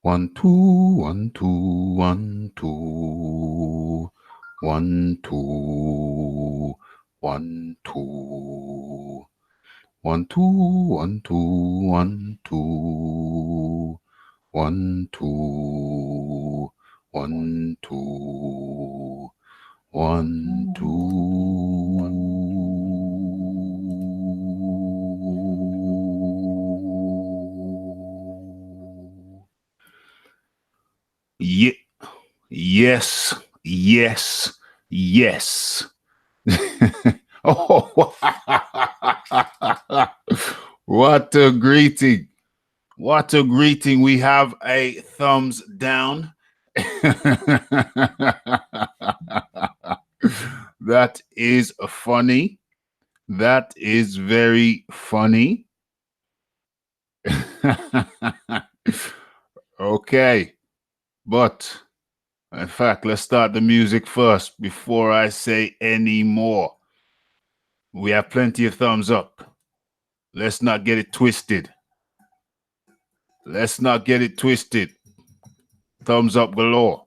1 2 1 2 1 2 1 2 1 2 1 2 1 2 1 2 1 2 1 2 1 2. Yeah, yes, yes, yes. Oh, what a greeting! What a greeting! We have a thumbs down. That is funny. That is very funny. Okay, but in fact, let's start the music first before I say any more. We have plenty of thumbs up. Let's not get it twisted. Let's not get it twisted. Thumbs up galore.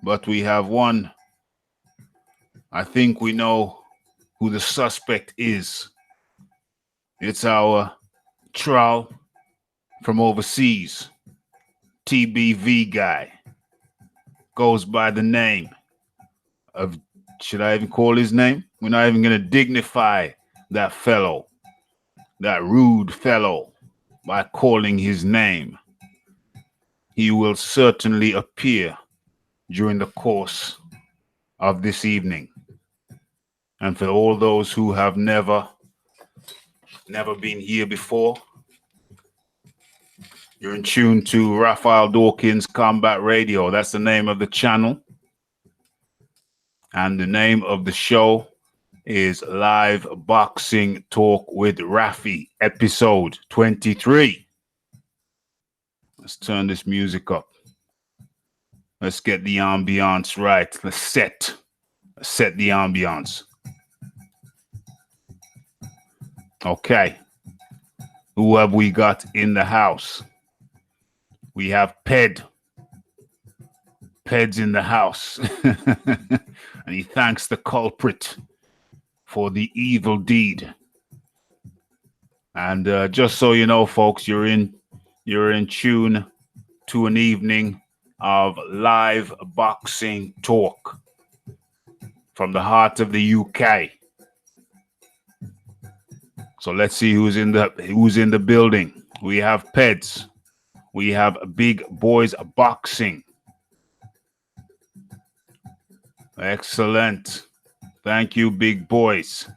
But we have one. I think we know who the suspect is. It's our trial from overseas. TBV guy. Goes by the name of, should I even call his name? We're not even going to dignify that fellow, that rude fellow, by calling his name. He will certainly appear during the course of this evening. And for all those who have never been here before, you're in tune to Raphael Dawkins Combat Radio. That's the name of the channel. And the name of the show is Live Boxing Talk with Raphie, episode 23. Let's turn this music up. Let's get the ambiance right. Let's set the ambiance. Okay. Who have we got in the house? We have Ped. Ped's in the house. And he thanks the culprit for the evil deed. And just so you know, folks, you're in tune to an evening of live boxing talk from the heart of the UK. So let's see who's in the building. We have Peds. We have Big Boys Boxing. Excellent. Thank you, Big Boys.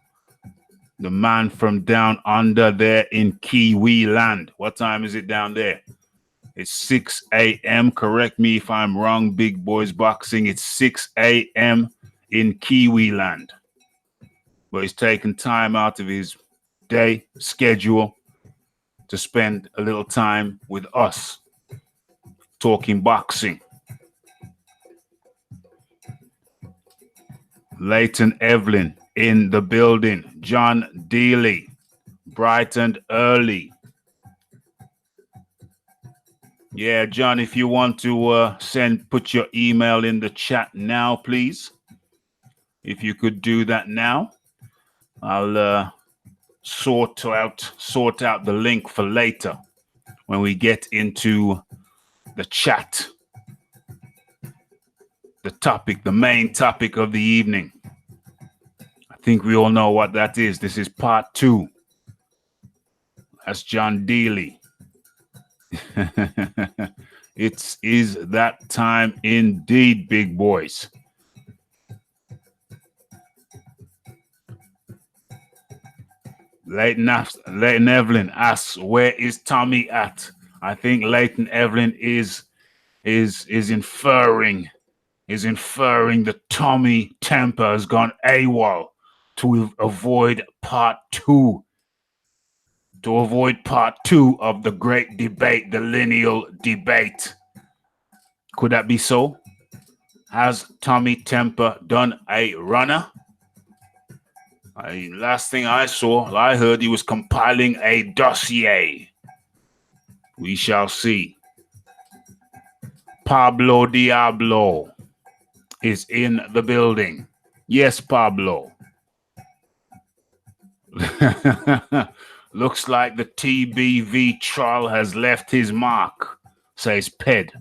The man from down under there in Kiwi land. What time is it down there? It's 6 a.m. Correct me if I'm wrong, Big Boys Boxing. It's 6 a.m. in Kiwi land. But he's taking time out of his day schedule to spend a little time with us talking boxing. Leighton Evelyn in the building. John Dealey, bright and early. Yeah, John, if you want to put your email in the chat now, please. If you could do that now, I'll sort out the link for later when we get into the chat. The topic, the main topic of the evening. I think we all know what that is. This is part 2. That's John Dealey. It is that time indeed, big boys. Leighton Evelyn asks, where is Tommy at? I think Leighton Evelyn is inferring that TommyTemper has gone AWOL to avoid part 2. To avoid part 2 of the great debate, the lineal debate. Could that be so? Has TommyTemper done a runner? Last thing I heard he was compiling a dossier. We shall see. Pablo Diablo is in the building. Yes, Pablo. Looks like the TBV troll has left his mark, says Ped.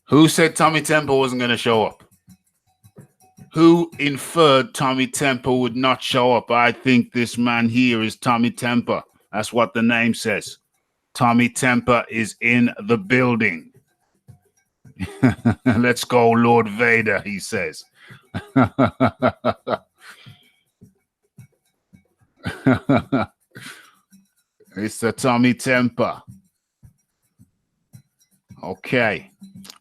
Who said TommyTemper wasn't going to show up? Who inferred TommyTemper would not show up? I think this man here is TommyTemper. That's what the name says. TommyTemper is in the building. Let's go, Lord Vader, he says. It's the TommyTemper. Okay.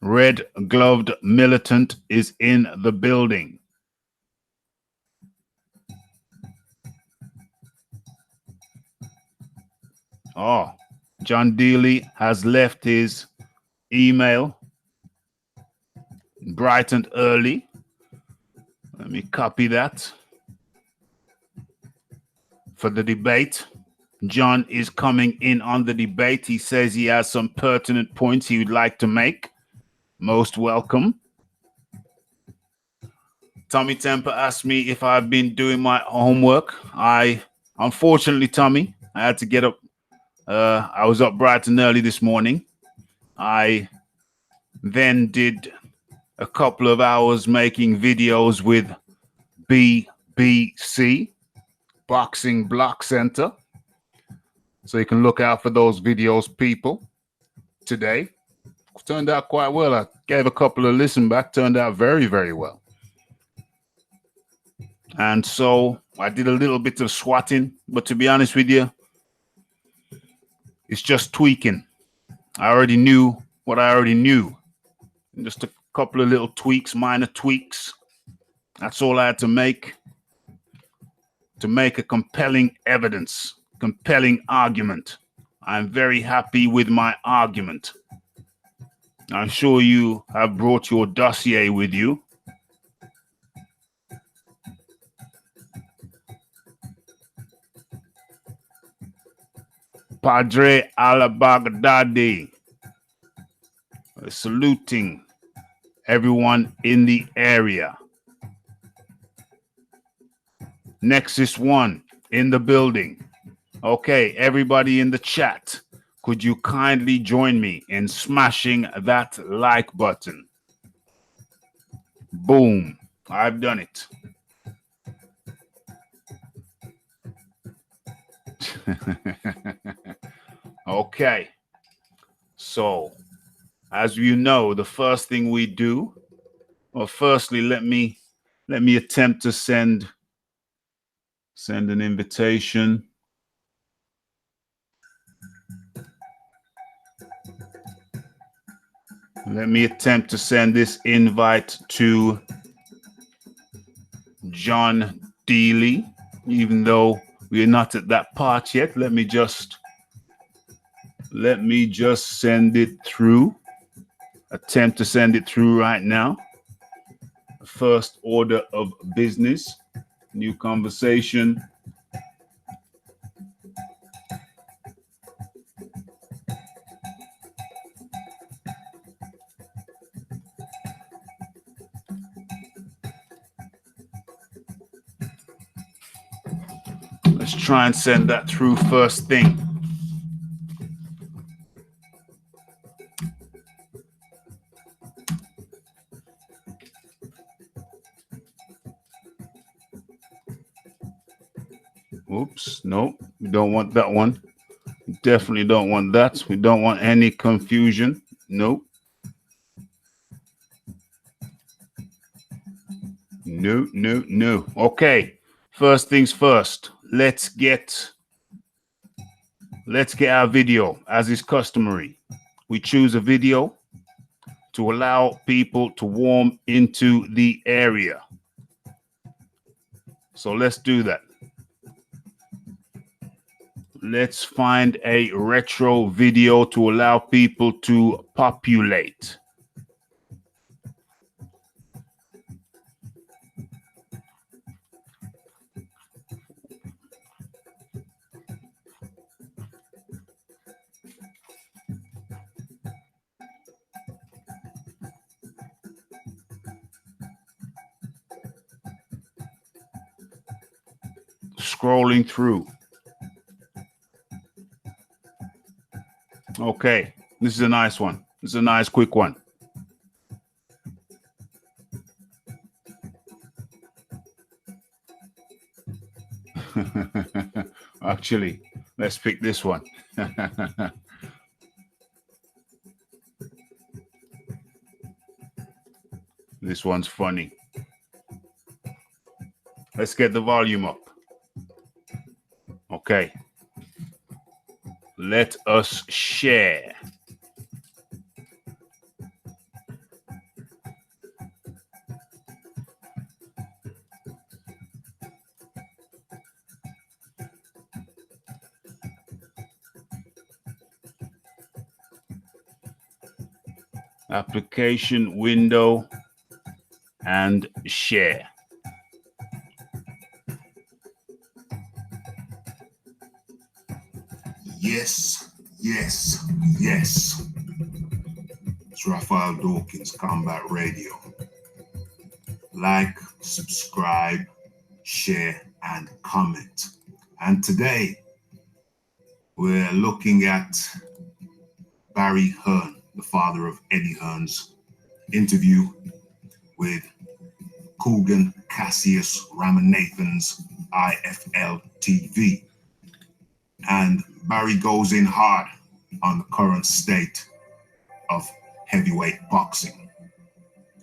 Red gloved militant is in the building. Oh, John Dealey has left his email bright and early. Let me copy that. For the debate. John is coming in on the debate. He says he has some pertinent points he would like to make. Most welcome. TommyTemper asked me if I've been doing my homework. Unfortunately, Tommy, I had to get up. I was up bright and early this morning. I then did a couple of hours making videos with BBC, Boxing Block Center. So you can look out for those videos, people, today. Turned out quite well. I gave a couple of listen back. Turned out very, very well. And so I did a little bit of swatting. But to be honest with you, it's just tweaking. I already knew what I already knew. Just a couple of little tweaks, minor tweaks. That's all I had to make a compelling evidence, compelling argument. I'm very happy with my argument. I'm sure you have brought your dossier with you. Padre al-Baghdadi, saluting everyone in the area. Nexus 1 in the building. Okay, everybody in the chat, could you kindly join me in smashing that like button? Boom, I've done it. Okay, so as you know, the first thing we do, well, firstly, let me attempt to send an invitation. Let me attempt to send this invite to John Dealey, even though we're not at that part yet. Let me just send it through. Attempt to send it through right now. First order of business. New conversation. Let's try and send that through first thing. Oops, nope, we don't want that one. We definitely don't want that. We don't want any confusion. Nope. No. Okay, first things first. Let's get our video, as is customary. We choose a video to allow people to warm into the area. So let's do that. Let's find a retro video to allow people to populate. scrolling through. Okay, this is a nice one. This is a nice quick one. Actually, let's pick this one. This one's funny. Let's get the volume up. Okay. Let us share. Application window and share. Yes, yes, yes. It's Raphael Dawkins, Combat Radio. Like, subscribe, share, and comment. And today, we're looking at Barry Hearn, the father of Eddie Hearn's interview with Coogan Cassius Ramanathan's IFL TV. And Barry goes in hard on the current state of heavyweight boxing.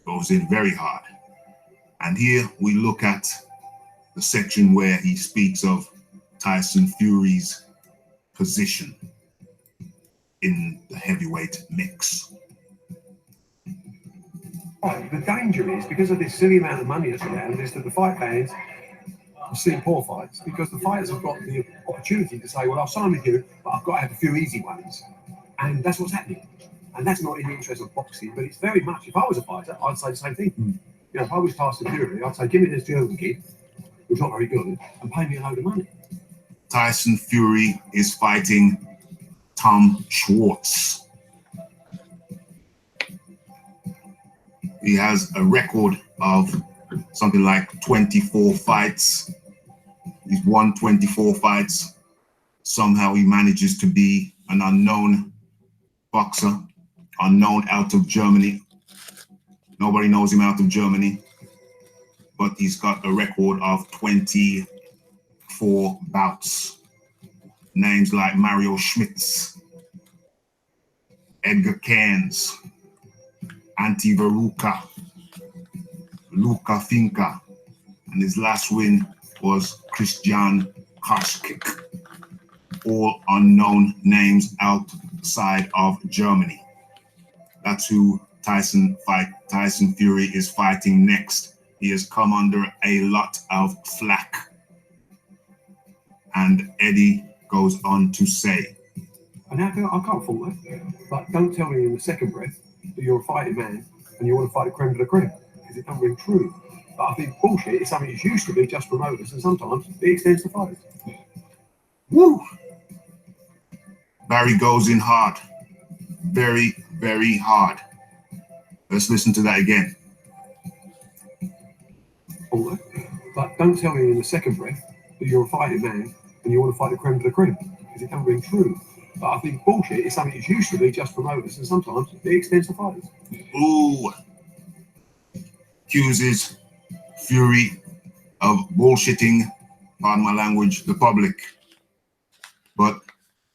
Goes in very hard. And here we look at the section where he speaks of Tyson Fury's position in the heavyweight mix. Right, the danger is, because of this silly amount of money that's around, is that the fight fans are seeing poor fights, because the fighters have got the opportunity to say, well, I'll sign with you, but I've got to have a few easy ones. And that's what's happening. And that's not in the interest of boxing, but it's very much, if I was a fighter, I'd say the same thing. You know, if I was Tyson Fury, I'd say, give me this German kid, who's not very good, and pay me a load of money. Tyson Fury is fighting Tom Schwartz. He has a record of something like 24 fights. He's won 24 fights. Somehow he manages to be an unknown boxer, unknown out of Germany. Nobody knows him out of Germany, but he's got a record of 24 bouts. Names like Mario Schmitz, Edgar Cairns, Antti Veruca, Luka Finka, and his last win was Christian Karskik. All unknown names outside of Germany. That's who Tyson Fury is fighting next. He has come under a lot of flack. And Eddie goes on to say, And I can't fault that, but don't tell me in the second breath that you're a fighting man and you want to fight the creme de la creme, because it doesn't ring true. But I think bullshit is something that used to be just promoters, and sometimes it extends to fighters. Woo! Barry goes in hard. Very, very hard. Let's listen to that again. But don't tell me in the second breath that you're a fighting man and you want to fight the creme de la creme, because it doesn't ring true. But I think bullshit is something that used to be just promoters, and sometimes it extends to fighters. Ooh. Accuses Fury of bullshitting, pardon my language, the public, but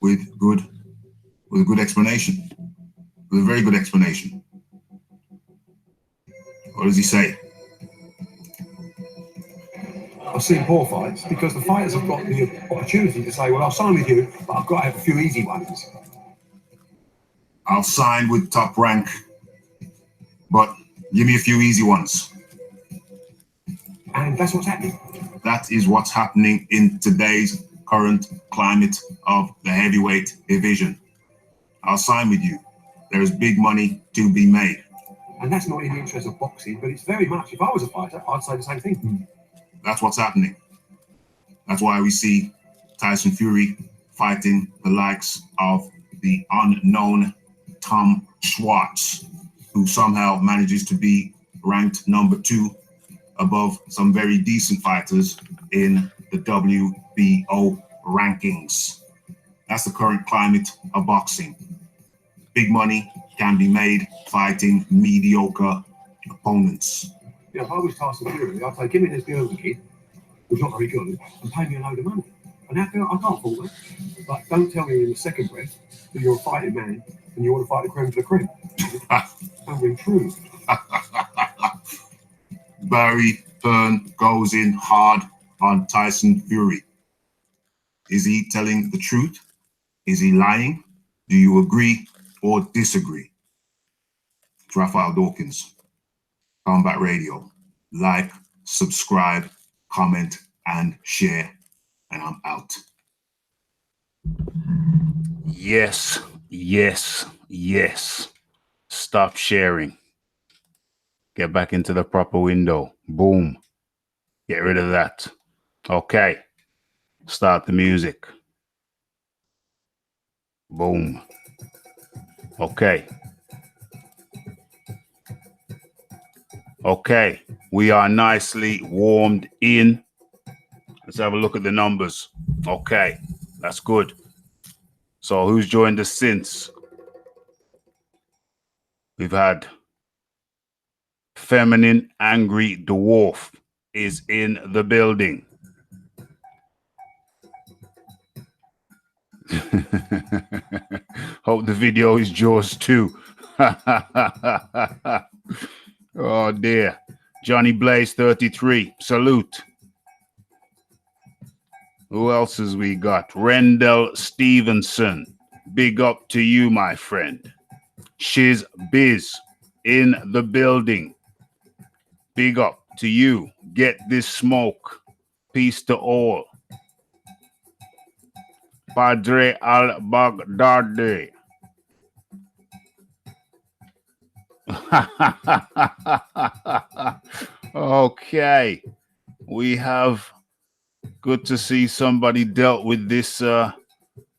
with a good explanation, with a very good explanation. What does he say? I've seen poor fights, because the fighters have got the opportunity to say, well, I'll sign with you, but I've got to have a few easy ones. I'll sign with Top Rank, but give me a few easy ones. And that's what's happening. That is what's happening in today's current climate of the heavyweight division. I'll sign with you. There is big money to be made. And that's not in the interest of boxing, but it's very much, if I was a fighter, I'd say the same thing. That's what's happening. That's why we see Tyson Fury fighting the likes of the unknown Tom Schwartz, who somehow manages to be ranked number 2 above some very decent fighters in the WBO rankings. That's the current climate of boxing. Big money can be made fighting mediocre opponents. Yeah, if I was Tyson Fury, I'd say, give me this German kid, who's not very good, and pay me a load of money. And I can't afford that. But don't tell me in the second breath that you're a fighting man and you want to fight the creme de la creme. Don't ring true. Barry Hearn goes in hard on Tyson Fury. Is he telling the truth? Is he lying? Do you agree or disagree? It's Raphael Dawkins, Combat Radio. Like, subscribe, comment, and share. And I'm out. Yes, yes, yes. Stop sharing. Get back into the proper window. Boom. Get rid of that. Okay. Start the music. Boom. Okay. Okay. We are nicely warmed in. Let's have a look at the numbers. Okay. That's good. So who's joined us since? We've had Feminine Angry Dwarf is in the building. Hope the video is yours too. Oh dear. Johnny Blaze 33. Salute. Who else has we got? Rendell Stevenson. Big up to you, my friend. Shiz Biz in the building. Big up to you. Get this smoke. Peace to all. Padre al-Baghdadi. Okay. We have good to see somebody dealt with this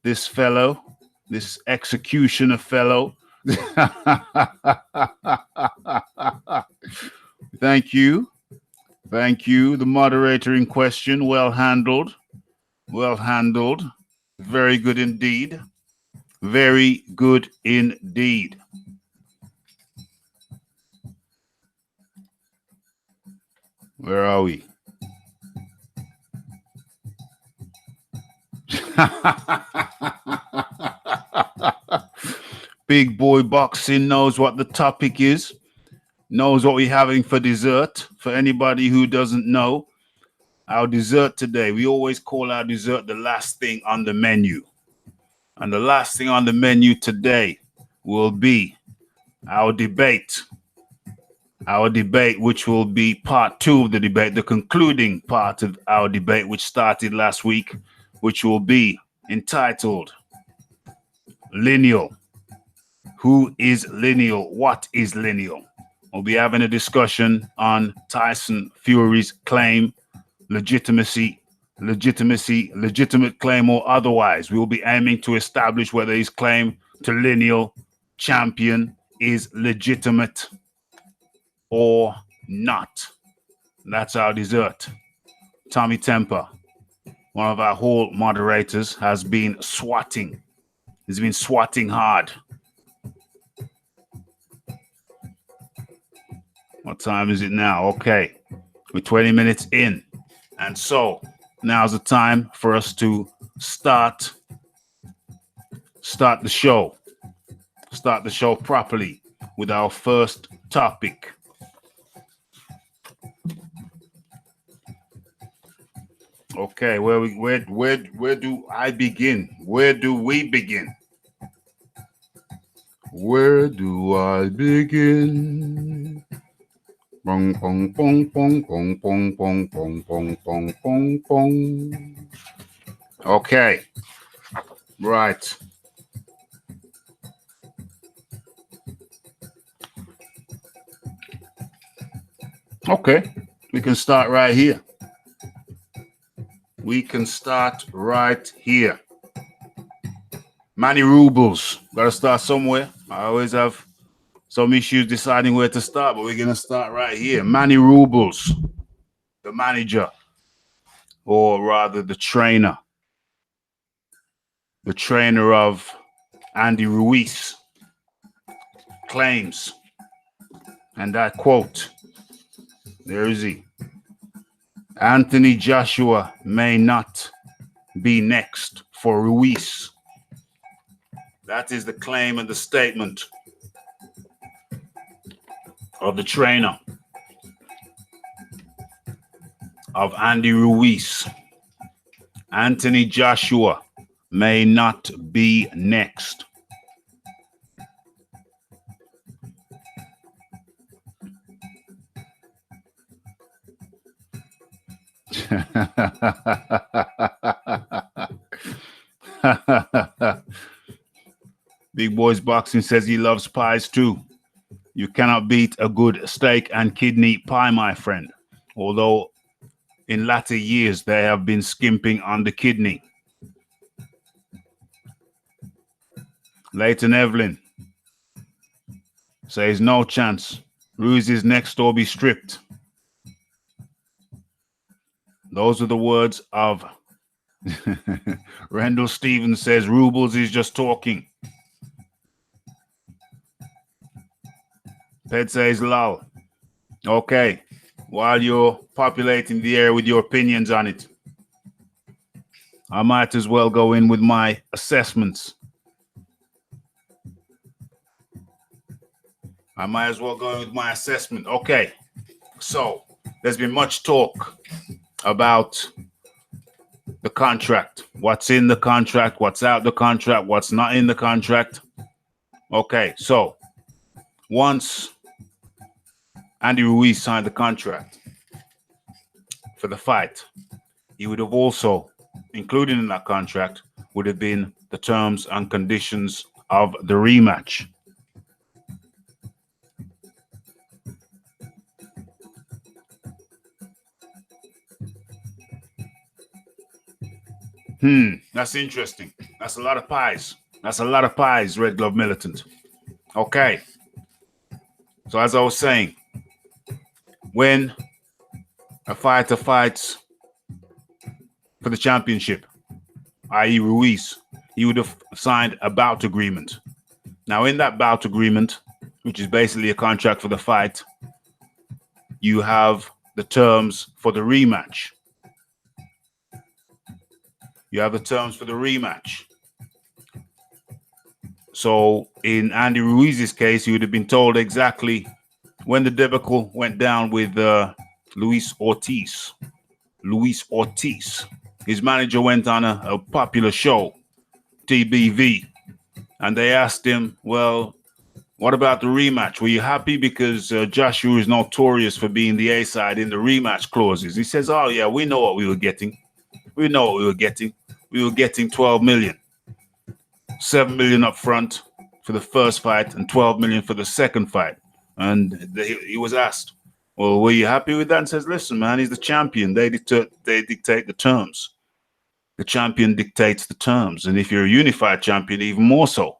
this fellow, this executioner fellow. Thank you. Thank you. The moderator in question, well handled. Well handled. Very good indeed. Very good indeed. Where are we? Big Boy Boxing knows what the topic is, knows what we're having for dessert. For anybody who doesn't know, our dessert today, we always call our dessert the last thing on the menu. And the last thing on the menu today will be our debate. Our debate, which will be part 2 of the debate, the concluding part of our debate, which started last week, which will be entitled Lineal. Who is lineal? What is lineal? We'll be having a discussion on Tyson Fury's claim, legitimate claim or otherwise. We'll be aiming to establish whether his claim to lineal champion is legitimate or not. That's our dessert. TommyTemper, one of our whole moderators, has been swatting. He's been swatting hard. What time is it now? Okay, we're 20 minutes in. And so now's the time for us to start the show. Start the show properly with our first topic. Okay, where do I begin? Where do we begin? Where do I begin? Bong bong bong bong bong bong bong bong bong bong bong bong. Okay. Right. Okay. We can start right here. We can start right here. Manny Rubles. Gotta start somewhere. I always have some issues deciding where to start, but we're gonna start right here. Manny Rubles, the manager or rather the trainer of Andy Ruiz, claims, and I quote, there is he, Anthony Joshua may not be next for Ruiz. That is the claim and the statement of the trainer of Andy Ruiz. Anthony Joshua may not be next. Big Boys Boxing says he loves pies too. You cannot beat a good steak and kidney pie, my friend. Although in latter years they have been skimping on the kidney. Leighton Evelyn says no chance. Ruiz's next door be stripped. Those are the words of Rendell Stevens says Rubles is just talking. Ped says lol. Okay, while you're populating the air with your opinions on it, I might as well go in with my assessments. Okay, so there's been much talk about the contract. What's in the contract? What's out the contract? What's not in the contract? Okay, so once Andy Ruiz signed the contract for the fight, he would have also, included in that contract, would have been the terms and conditions of the rematch. That's interesting. That's a lot of pies. Red Glove Militant. Okay. So as I was saying, when a fighter fights for the championship, i.e. Ruiz, he would have signed a bout agreement. Now, in that bout agreement, which is basically a contract for the fight, you have the terms for the rematch. So in Andy Ruiz's case, he would have been told exactly when the debacle went down with Luis Ortiz. His manager went on a popular show, TBV, and they asked him, well, what about the rematch? Were you happy? Because Joshua is notorious for being the A-side in the rematch clauses. He says, oh, yeah, we know what we were getting. We were getting 12 million. 7 million up front for the first fight and 12 million for the second fight. And he was asked, well, were you happy with that? And says, listen, man, he's the champion. They dictate the terms. The champion dictates the terms. And if you're a unified champion, even more so.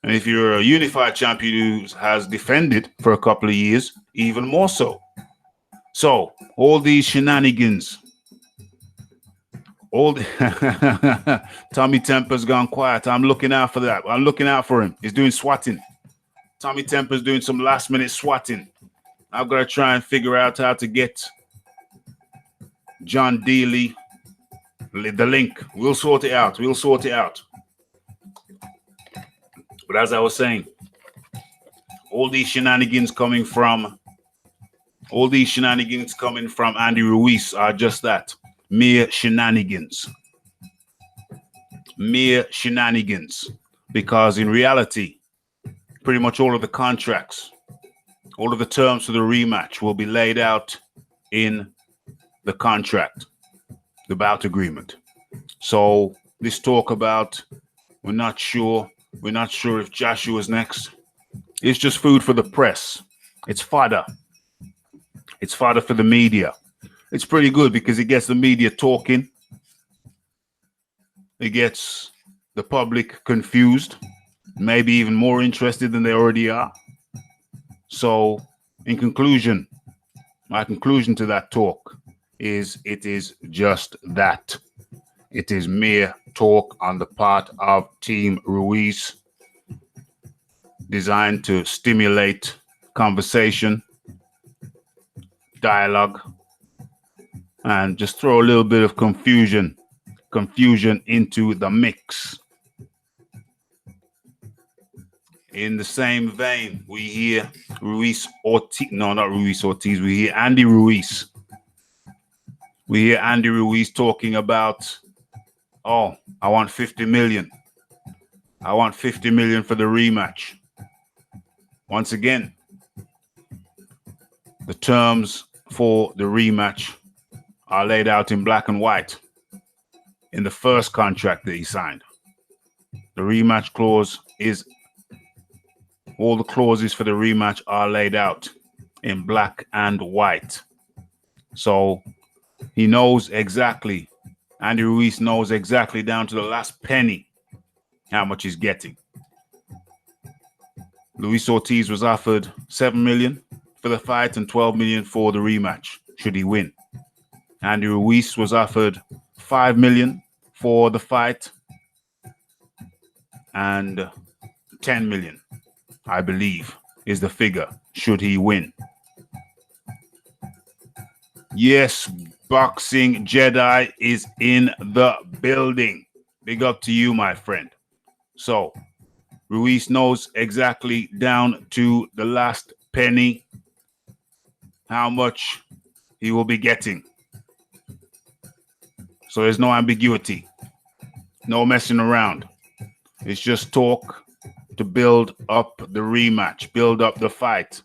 And if you're a unified champion who has defended for a couple of years, even more so. So all these shenanigans, TommyTemper's gone quiet. I'm looking out for that. I'm looking out for him. He's doing swatting. TommyTemper's doing some last minute swatting. I've got to try and figure out how to get John Dealey the link. We'll sort it out. But as I was saying, all these shenanigans coming from Andy Ruiz are just that. Mere shenanigans. Because in reality, pretty much all of the contracts, all of the terms for the rematch will be laid out in the contract, the bout agreement. So this talk about we're not sure if Joshua's next, it's just food for the press. It's fodder. It's fodder for the media. It's pretty good because it gets the media talking. It gets the public confused, maybe even more interested than they already are. So, in conclusion, my conclusion to that talk is it is just that. It is mere talk on the part of Team Ruiz, designed to stimulate conversation, dialogue, and just throw a little bit of confusion into the mix. In the same vein, we hear Ruiz Ortiz. No, not Ruiz Ortiz. We hear Andy Ruiz. We hear Andy Ruiz talking about, oh, I want 50 million. I want 50 million for the rematch. Once again, the terms for the rematch are laid out in black and white in the first contract that he signed. The rematch clause is, all the clauses for the rematch are laid out in black and white. So he knows exactly, Andy Ruiz knows exactly down to the last penny how much he's getting. Luis Ortiz was offered 7 million for the fight and 12 million for the rematch, should he win. Andy Ruiz was offered 5 million for the fight and 10 million, I believe, is the figure, should he win. Yes, Boxing Jedi is in the building. Big up to you, my friend. So, Ruiz knows exactly down to the last penny how much he will be getting. So there's no ambiguity, no messing around. It's just talk to build up the rematch, build up the fight.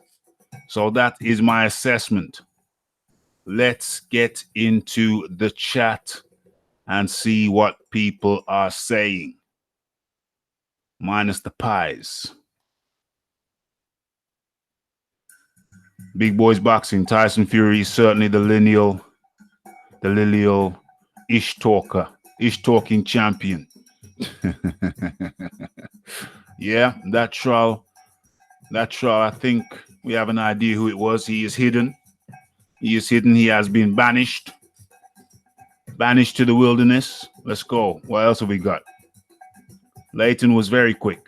So that is my assessment. Let's get into the chat and see what people are saying. Minus the pies. Big Boys Boxing, Tyson Fury is certainly the lineal ish-talking champion. Yeah, that trial, I think we have an idea who it was. He is hidden. He has been banished to the wilderness. Let's go. What else have we got? Leighton was very quick.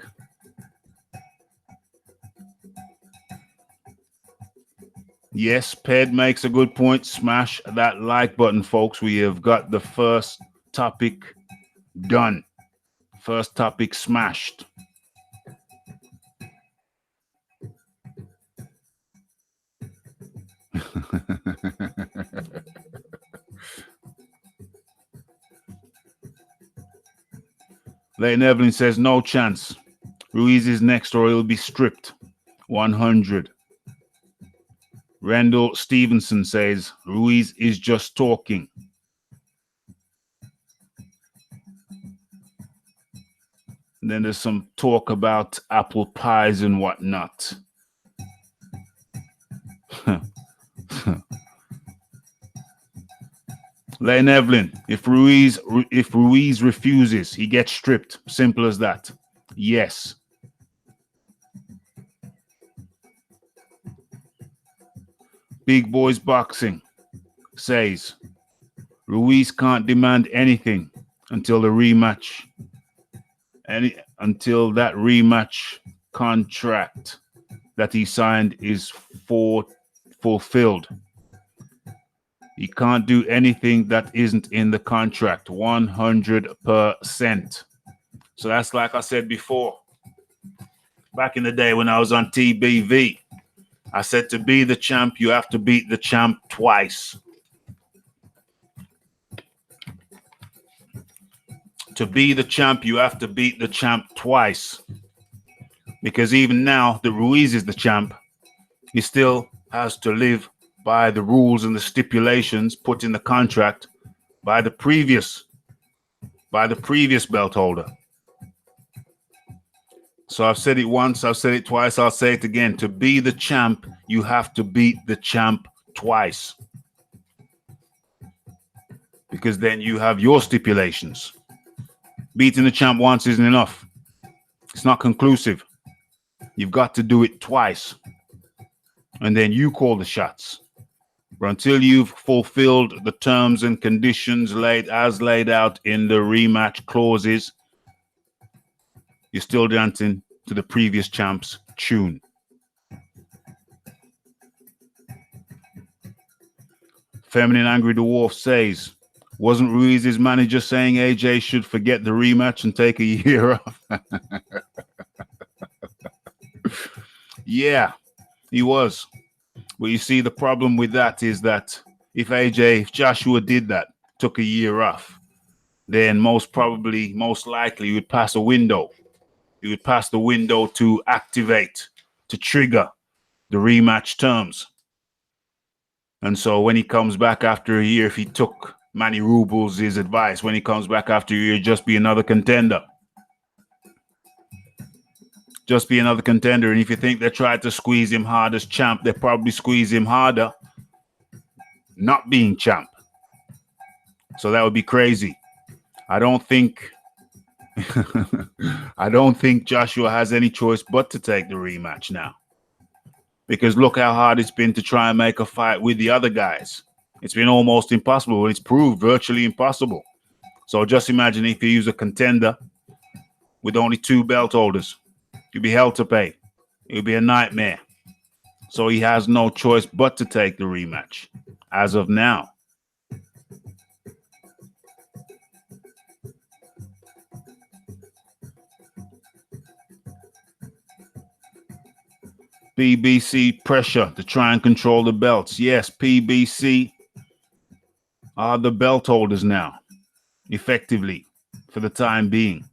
Yes, Ped makes a good point. Smash that like button, folks. We have got the first topic done. First topic smashed. Leighton Evelyn says no chance. Ruiz is next or he'll be stripped. 100. Randall Stevenson says Ruiz is just talking. And then there's some talk about apple pies and whatnot. Leighton Evelyn, if Ruiz refuses, he gets stripped. Simple as that. Yes. Big Boys Boxing says Ruiz can't demand anything until the rematch. Until that rematch contract that he signed is fulfilled. He can't do anything that isn't in the contract. 100%. So that's like I said before. Back in the day when I was on TBV, I said to be the champ, you have to beat the champ twice. To be the champ, you have to beat the champ twice. Because even now that Ruiz is the champ, he still has to live by the rules and the stipulations put in the contract by the previous belt holder. So I've said it once, I've said it twice, I'll say it again. To be the champ, you have to beat the champ twice. Because then you have your stipulations. Beating the champ once isn't enough. It's not conclusive. You've got to do it twice. And then you call the shots. But until you've fulfilled the terms and conditions laid out in the rematch clauses, you're still dancing to the previous champ's tune. Feminine Angry Dwarf says, wasn't Ruiz's manager saying AJ should forget the rematch and take a year off? Yeah, he was. But you see, the problem with that is that if Joshua did that, took a year off, then most likely he would pass a window. He would pass the window to activate, to trigger the rematch terms. And so when he comes back after a year, if he took Manny Rubles' advice, when he comes back after a year, just be another contender. Just be another contender. And if you think they tried to squeeze him hard as champ, they probably squeeze him harder not being champ. So that would be crazy. I don't think Joshua has any choice but to take the rematch now. Because look how hard it's been to try and make a fight with the other guys. It's been almost impossible. It's proved virtually impossible. So just imagine if you use a contender with only 2 belt holders. You'd be hell to pay. It would be a nightmare. So he has no choice but to take the rematch as of now. PBC pressure to try and control the belts. Yes, PBC are the belt holders now, effectively, for the time being.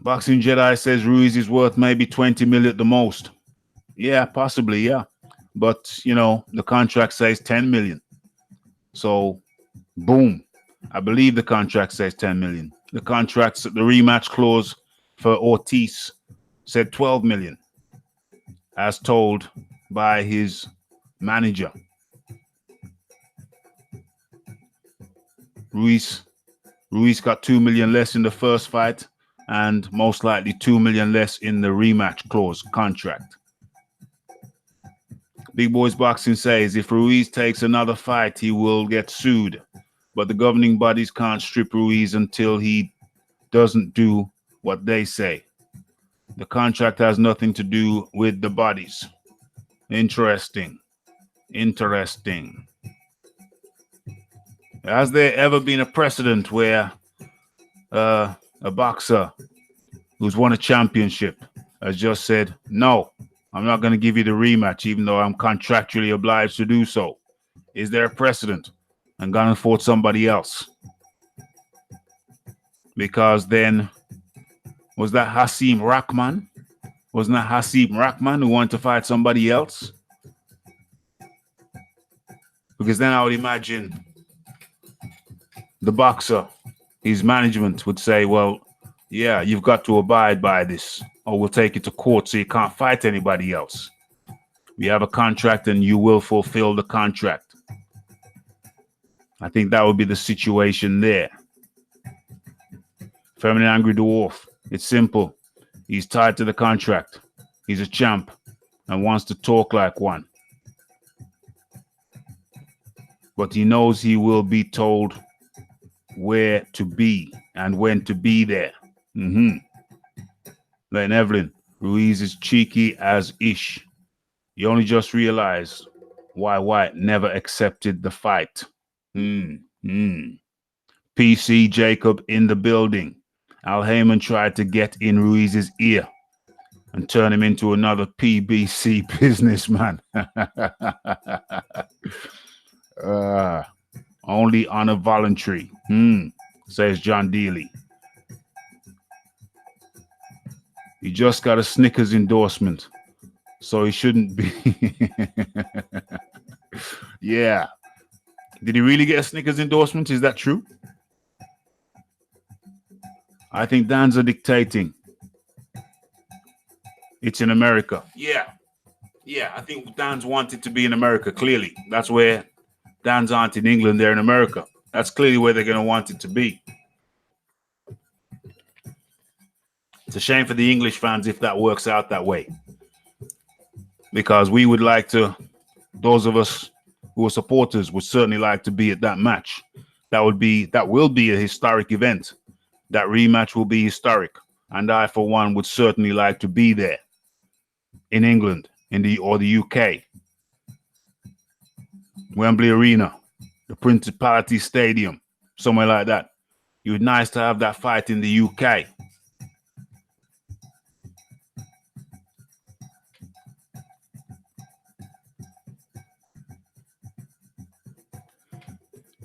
Boxing Jedi says Ruiz is worth maybe 20 million at the most. Yeah, possibly, yeah. But, you know, the contract says 10 million. So, boom. I believe the contract says 10 million. The rematch clause for Ortiz said 12 million, as told by his manager. Ruiz got 2 million less in the first fight and most likely 2 million less in the rematch clause contract. Big Boys Boxing says if Ruiz takes another fight, he will get sued. But the governing bodies can't strip Ruiz until he doesn't do what they say. The contract has nothing to do with the bodies. Interesting. Has there ever been a precedent where a boxer who's won a championship has just said, no, I'm not going to give you the rematch, even though I'm contractually obliged to do so? Is there a precedent? And gone and fought somebody else? Because then, was that Hasim Rahman? Wasn't that Hasim Rahman who wanted to fight somebody else? Because then I would imagine the boxer, his management would say, well, yeah, you've got to abide by this, or we'll take it to court so you can't fight anybody else. We have a contract and you will fulfill the contract. I think that would be the situation there. Feminine Angry Dwarf. It's simple. He's tied to the contract. He's a champ and wants to talk like one. But he knows he will be told where to be and when to be there. Lane Evelyn, Ruiz is cheeky as ish. You only just realized why White never accepted the fight. PC Jacob in the building. Al Heyman tried to get in Ruiz's ear and turn him into another PBC businessman. Only on a voluntary, says John Dealey. He just got a Snickers endorsement, so he shouldn't be. Yeah. Did he really get a Snickers endorsement? Is that true? I think Dan's dictating. It's in America. Yeah, I think Dan's wanted to be in America, clearly. That's where Dan's aren't in England, they're in America. That's clearly where they're going to want it to be. It's a shame for the English fans if that works out that way, because we would like to, those of us who are supporters would certainly like to be at that match. That will be a historic event. That rematch will be historic, and I, for one, would certainly like to be there in England, or the UK, Wembley Arena, the Principality Stadium, somewhere like that. It would be nice to have that fight in the UK.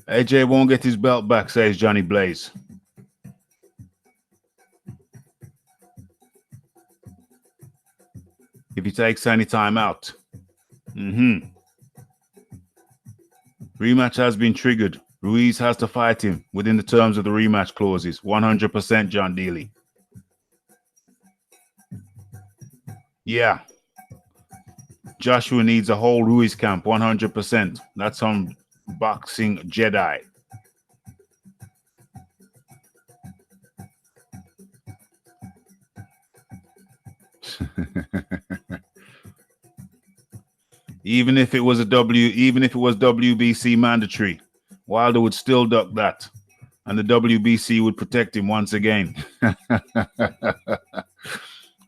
AJ won't get his belt back, says Johnny Blaze. If he takes any time out. Rematch has been triggered. Ruiz has to fight him within the terms of the rematch clauses. 100% John Dealey. Yeah. Joshua needs a whole Ruiz camp. 100%. That's on Boxing Jedi. Even if it was WBC mandatory, Wilder would still duck that, and the WBC would protect him once again.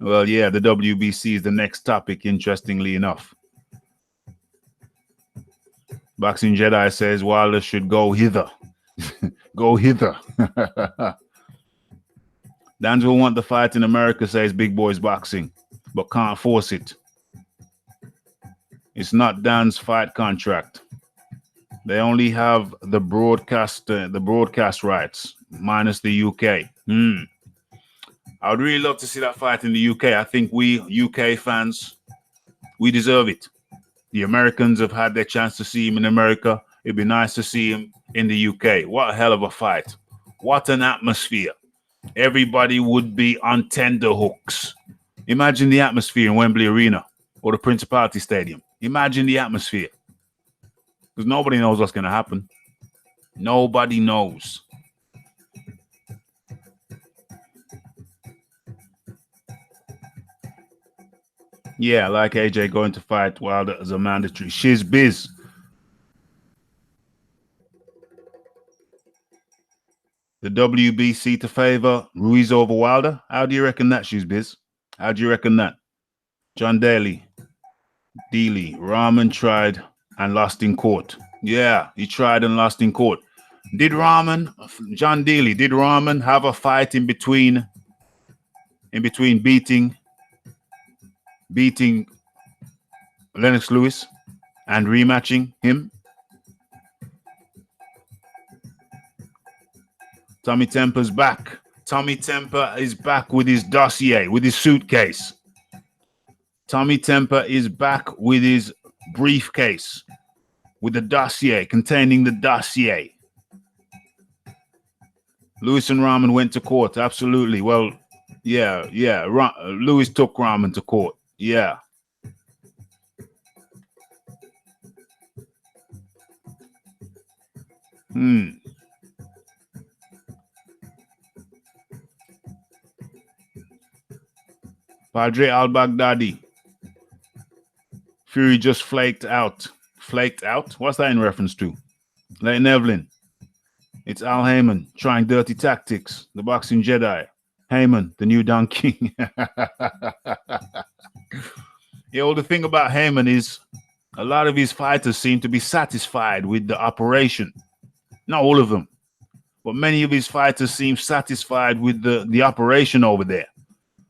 Well, yeah, the WBC is the next topic, interestingly enough. Boxing Jedi says Wilder should go hither. Go hither. Dans will want the fight in America, says Big Boys Boxing, but can't force it. It's not Dan's fight contract. They only have the broadcast rights, minus the UK. I would really love to see that fight in the UK. I think we UK fans, we deserve it. The Americans have had their chance to see him in America. It'd be nice to see him in the UK. What a hell of a fight. What an atmosphere. Everybody would be on tender hooks. Imagine the atmosphere in Wembley Arena or the Principality Stadium. Imagine the atmosphere. Because nobody knows what's going to happen. Nobody knows. Yeah, like AJ going to fight Wilder as a mandatory. Shiz biz. The WBC to favor Ruiz over Wilder. How do you reckon that, Shiz biz? How do you reckon that? John Dealey. Rahman tried and lost in court. Yeah, he tried and lost in court. John Dealey, did Rahman have a fight in between beating Lennox Lewis and rematching him? TommyTemper's back. TommyTemper is back with his dossier, with his suitcase. TommyTemper is back with his briefcase, with the dossier, containing the dossier. Lewis and Rahman went to court, absolutely. Well, yeah. Lewis took Rahman to court, yeah. Padre al-Baghdadi. Fury just flaked out. Flaked out? What's that in reference to? Leighton Evelyn. It's Al Heyman trying dirty tactics. The Boxing Jedi. Heyman, the new Don King. Well, the thing about Heyman is a lot of his fighters seem to be satisfied with the operation. Not all of them, but many of his fighters seem satisfied with the operation over there.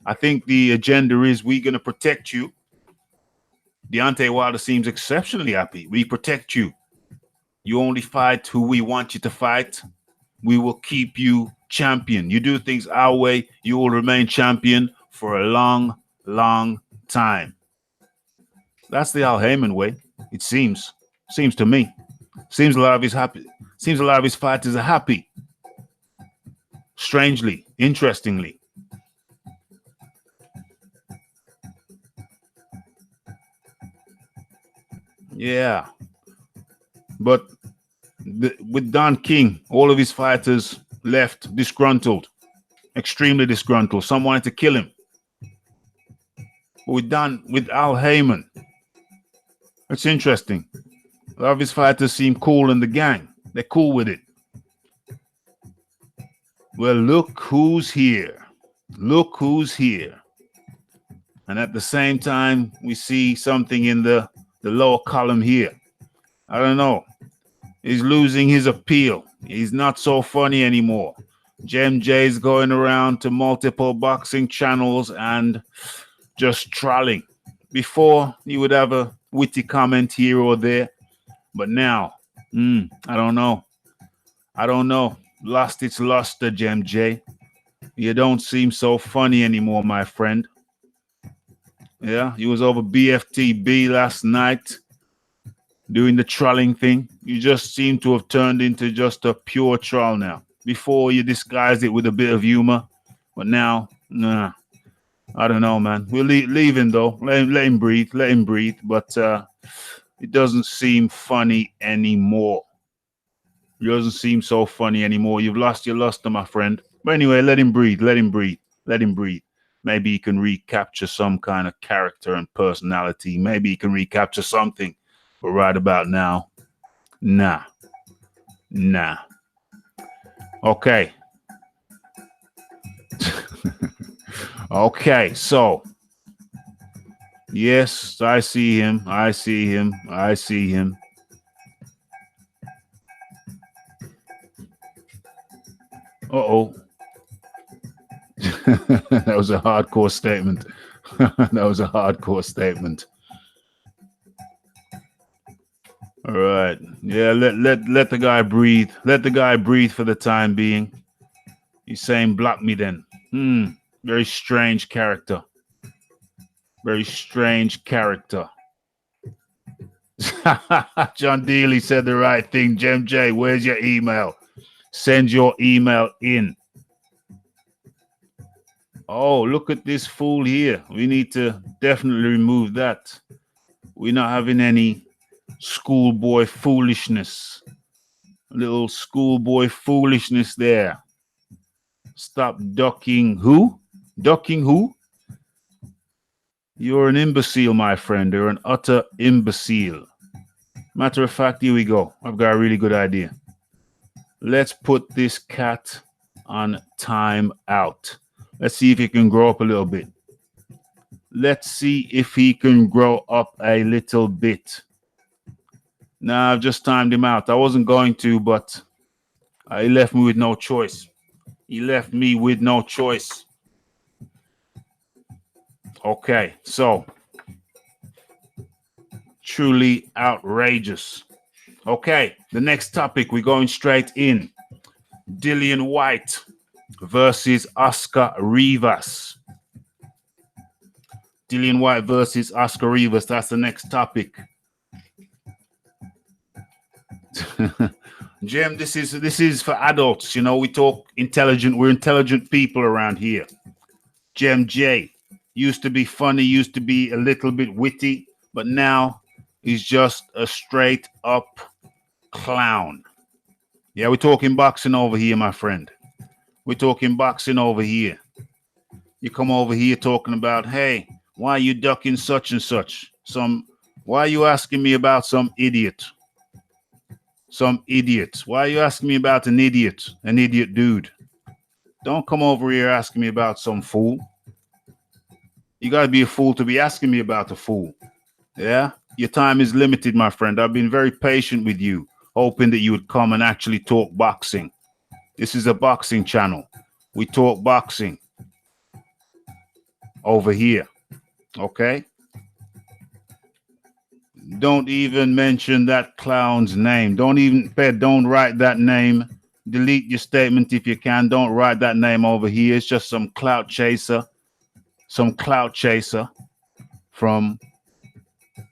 I think the agenda is, we're going to protect you. Deontay Wilder seems exceptionally happy. We protect you. You only fight who we want you to fight. We will keep you champion. You do things our way, you will remain champion for a long, long time. That's the Al Heyman way, it seems. Seems to me. Seems a lot of his fighters are happy. Strangely, interestingly. Yeah. But with Don King, all of his fighters left disgruntled, extremely disgruntled. Some wanted to kill him. But with Al Heyman, it's interesting. A lot of his fighters seem cool in the gang. They're cool with it. Well, look who's here. Look who's here. And at the same time, we see something in the lower column here. I don't know. He's losing his appeal. He's not so funny anymore. JMJ's going around to multiple boxing channels and just trolling. Before, he would have a witty comment here or there. But now, I don't know. I don't know. Lost its luster, JMJ. You don't seem so funny anymore, my friend. Yeah, he was over BFTB last night doing the trolling thing. You just seem to have turned into just a pure troll now. Before, you disguised it with a bit of humor. But now, nah. I don't know, man. We'll leave him, though. Let him breathe. Let him breathe. But it doesn't seem funny anymore. It doesn't seem so funny anymore. You've lost your luster, my friend. But anyway, let him breathe. Let him breathe. Let him breathe. Maybe he can recapture some kind of character and personality. Maybe he can recapture something. But right about now, nah. Nah. Okay. Okay, so. Yes, I see him. I see him. I see him. Uh-oh. That was a hardcore statement. That was a hardcore statement. All right. Yeah, let the guy breathe. Let the guy breathe for the time being. He's saying block me then. Very strange character. Very strange character. John Dealey said the right thing. Jem J, where's your email? Send your email in. Oh, look at this fool here. We need to definitely remove that. We're not having any schoolboy foolishness. Little schoolboy foolishness there. Stop ducking who? Ducking who? You're an imbecile, my friend. You're an utter imbecile. Matter of fact, here we go. I've got a really good idea. Let's put this cat on time out. Let's see if he can grow up a little bit. Let's see if he can grow up a little bit. Nah, I've just timed him out. I wasn't going to, but he left me with no choice. He left me with no choice. Okay, so truly outrageous. Okay, the next topic, we're going straight in. Dillian Whyte versus Oscar Rivas. Dillian Whyte versus Oscar Rivas. That's the next topic. Jim, this is for adults. You know, we talk intelligent. We're intelligent people around here. Jem J used to be funny, used to be a little bit witty, but now he's just a straight up clown. Yeah, we're talking boxing over here, my friend. We're talking boxing over here. You come over here talking about, hey, why are you ducking such and such? Why are you asking me about some idiot? Some idiot. Why are you asking me about an idiot dude? Don't come over here asking me about some fool. You got to be a fool to be asking me about a fool. Yeah? Your time is limited, my friend. I've been very patient with you, hoping that you would come and actually talk boxing. This is a boxing channel. We talk boxing over here. Okay? Don't even mention that clown's name. Don't write that name. Delete your statement if you can. Don't write that name over here. It's just some clout chaser. Some clout chaser from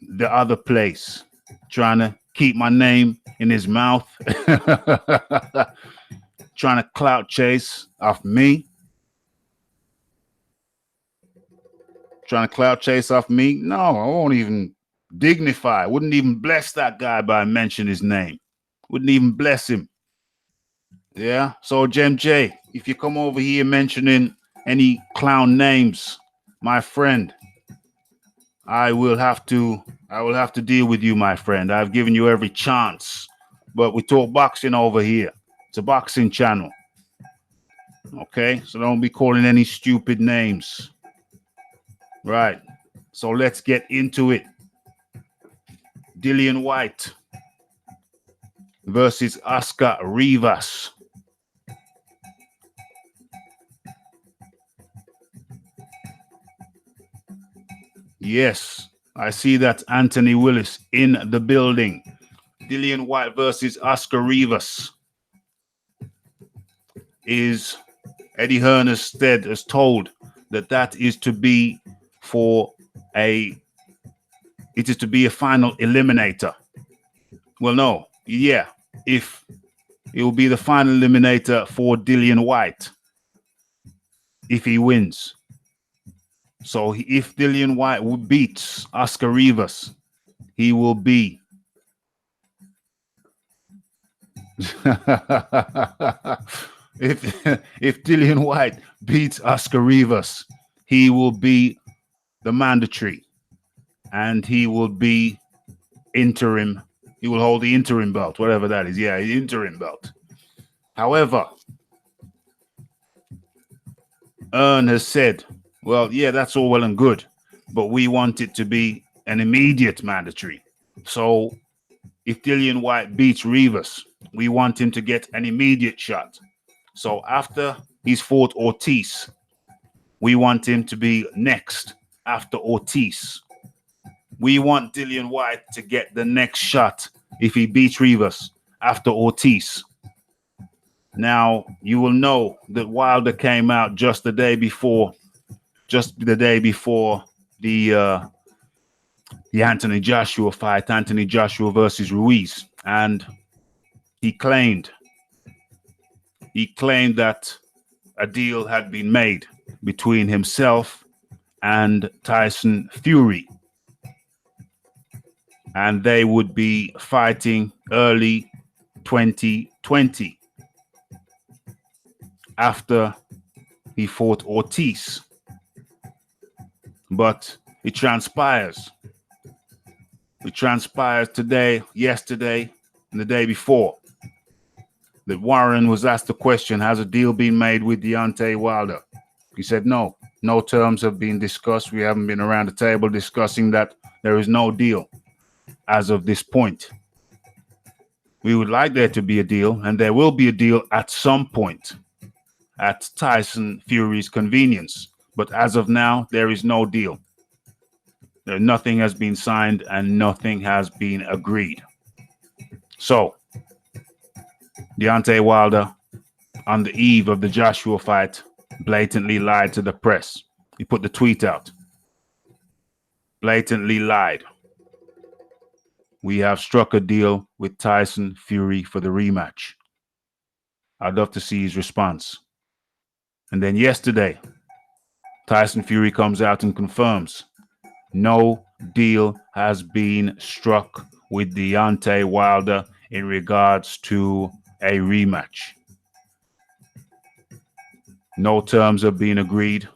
the other place. Trying to keep my name in his mouth. Trying to clout chase off me. Trying to clout chase off me? No, I won't even dignify. I wouldn't even bless that guy by mentioning his name. Wouldn't even bless him. Yeah. So Jem J, if you come over here mentioning any clown names, my friend, I will have to deal with you, my friend. I've given you every chance. But we talk boxing over here. It's a boxing channel. Okay? So don't be calling any stupid names. Right. So let's get into it. Dillian White versus Oscar Rivas. Yes, I see that Anthony Willis in the building. Dillian White versus Oscar Rivas is Eddie Hearn has told that is to be it is to be a final eliminator. Well, no, yeah, if it will be the final eliminator for Dillian White if he wins. So if Dillian White beats Oscar Rivas, he will be if Dillian White beats Oscar Rivas, he will be the mandatory, and he will be interim. He will hold the interim belt, whatever that is. Yeah, the interim belt. However, Earn has said, well, yeah, that's all well and good, but we want it to be an immediate mandatory. So if Dillian White beats Rivas, we want him to get an immediate shot. So after he's fought Ortiz, we want him to be next after Ortiz. We want Dillian White to get the next shot if he beats Rivas after Ortiz. Now, you will know that Wilder came out just the day before the Anthony Joshua fight, Anthony Joshua versus Ruiz, and he claimed that a deal had been made between himself and Tyson Fury, and they would be fighting early 2020 after he fought Ortiz. But it transpires today, yesterday, and the day before that Warren was asked the question, has a deal been made with Deontay Wilder? He said no terms have been discussed. We haven't been around the table discussing that. There is no deal as of this point. We would like there to be a deal, and there will be a deal at some point at Tyson Fury's convenience. But as of now, there is no deal. Nothing has been signed and nothing has been agreed. So, Deontay Wilder, on the eve of the Joshua fight, blatantly lied to the press. He put the tweet out. Blatantly lied. We have struck a deal with Tyson Fury for the rematch. I'd love to see his response. And then yesterday, Tyson Fury comes out and confirms no deal has been struck with Deontay Wilder in regards to a rematch. No terms have been agreed.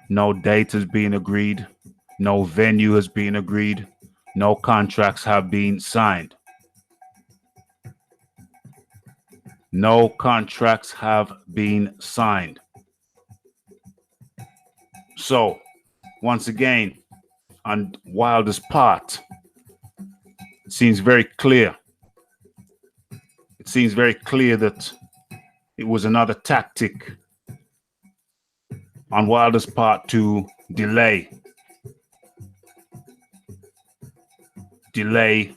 No date has been agreed. No venue has been agreed. No contracts have been signed. No contracts have been signed. So, once again, on Wilder's part, it seems very clear. It seems very clear that it was another tactic on Wilder's part to delay the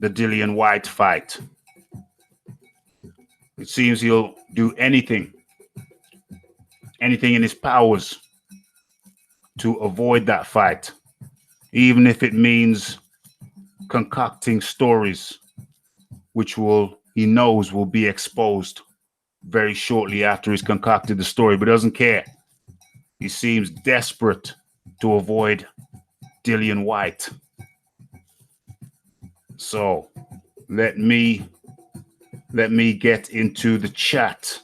Dillian White fight. It seems he'll do anything in his powers to avoid that fight, even if it means concocting stories which he knows will be exposed very shortly after he's concocted the story, but doesn't care. He seems desperate to avoid Dillian White. So let me get into the chat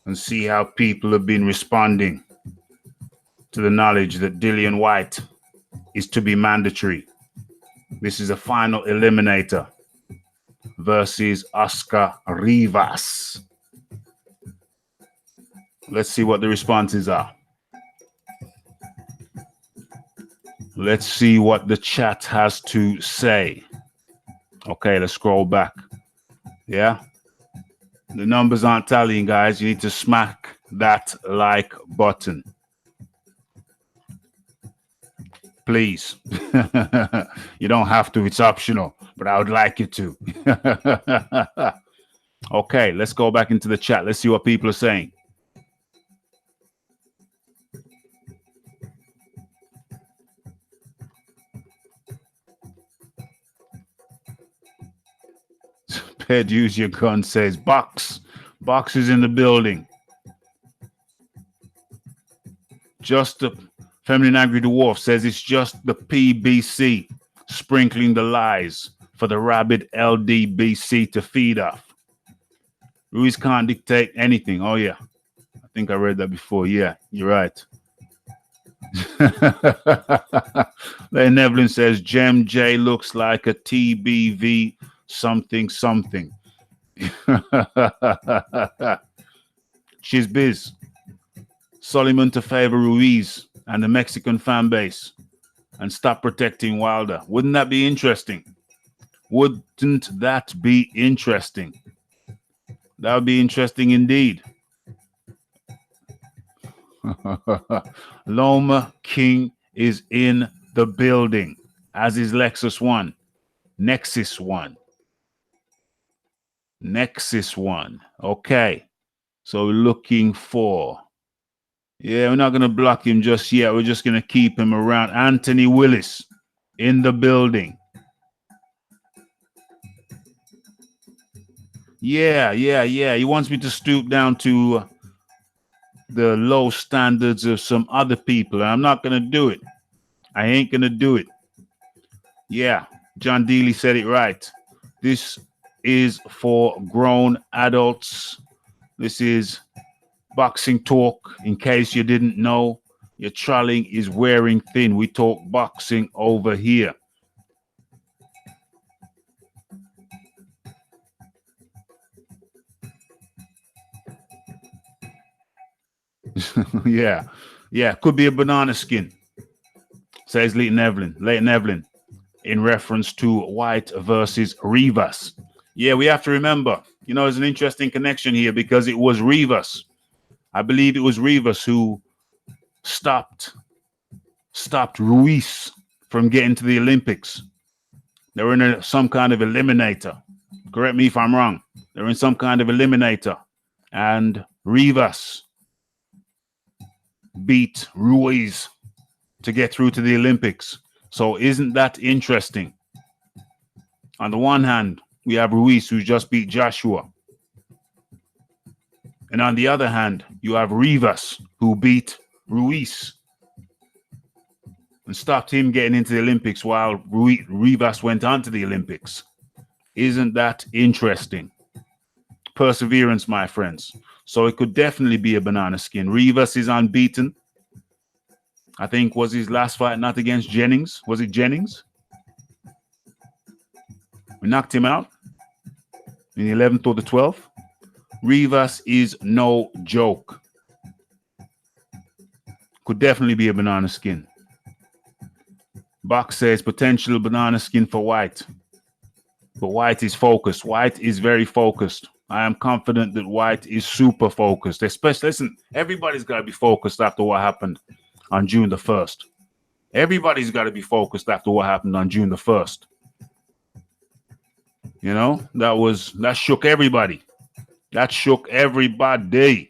and see how people have been responding to the knowledge that Dillian White is to be mandatory. This is a final eliminator versus Oscar Rivas. Let's see what the responses are. Let's see what the chat has to say. Okay, let's scroll back. Yeah. The numbers aren't tallying, guys. You need to smack that like button. Please. You don't have to. It's optional, but I would like you to. Okay, let's go back into the chat. Let's see what people are saying. Ped, use your gun, says Box. Box is in the building. Just the Feminine Angry Dwarf says it's just the PBC sprinkling the lies for the rabid LDBC to feed off. Ruiz can't dictate anything. Oh, yeah. I think I read that before. Yeah, you're right. Larry Nevlin says Gem J looks like a TBV something something. She's biz. Solomon to favor Ruiz and the Mexican fan base and stop protecting Wilder. Wouldn't that be interesting? Wouldn't that be interesting? That would be interesting indeed. Loma King is in the building, as is Lexus One. Nexus One. Nexus One. Okay. So we're looking for. Yeah, we're not going to block him just yet. We're just going to keep him around. Anthony Willis in the building. Yeah. He wants me to stoop down to the low standards of some other people. And I'm not going to do it. I ain't going to do it. Yeah, John Dealey said it right. This is for grown adults. This is boxing talk. In case you didn't know, your trolling is wearing thin. We talk boxing over here. Yeah, could be a banana skin, says Leighton Evelyn, in reference to White versus Rivas. Yeah, we have to remember, there's an interesting connection here because it was Rivas. I believe it was Rivas who stopped Ruiz from getting to the Olympics. They were in some kind of eliminator. Correct me if I'm wrong. They're in some kind of eliminator. And Rivas beat Ruiz to get through to the Olympics. So isn't that interesting? On the one hand, we have Ruiz who just beat Joshua. And on the other hand, you have Rivas who beat Ruiz and stopped him getting into the Olympics while Rivas went on to the Olympics. Isn't that interesting? Perseverance, my friends. So it could definitely be a banana skin. Rivas is unbeaten. I think was his last fight not against Jennings. Was it Jennings? We knocked him out in the 11th or the 12th. Rivas is no joke. Could definitely be a banana skin. Box says potential banana skin for White. But White is focused. White is very focused. I am confident that White is super focused. Especially, listen, everybody's got to be focused after what happened on June the 1st. Everybody's got to be focused after what happened on June the 1st. That shook everybody. That shook everybody.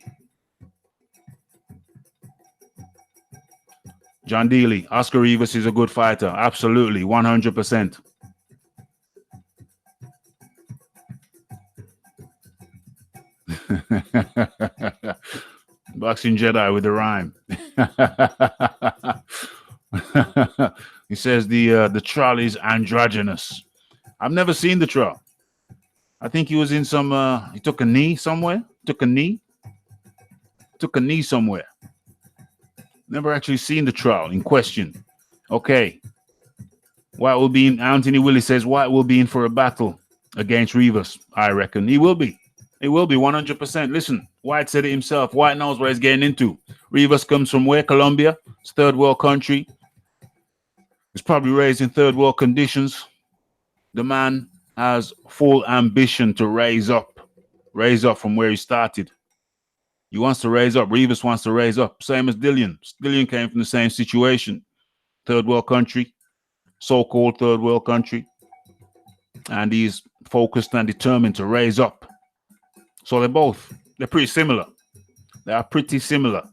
John Dealey, Oscar Rivas is a good fighter. Absolutely, 100%. Boxing Jedi with the rhyme. He says the trolley's androgynous. I've never seen the trial. I think he was in some, he took a knee somewhere. Took a knee somewhere. Never actually seen the trial in question. Okay. White will be in, Anthony Willie says White will be in for a battle against Rivas. I reckon he will be. It will be 100%. Listen, White said it himself. White knows what he's getting into. Rivas comes from where? Colombia. It's third world country. He's probably raised in third world conditions. The man has full ambition to raise up from where he started. He wants to raise up. Rivas wants to raise up. Same as Dillian. Dillian came from the same situation. Third world country. So-called third world country. And he's focused and determined to raise up. So they're pretty similar. They are pretty similar.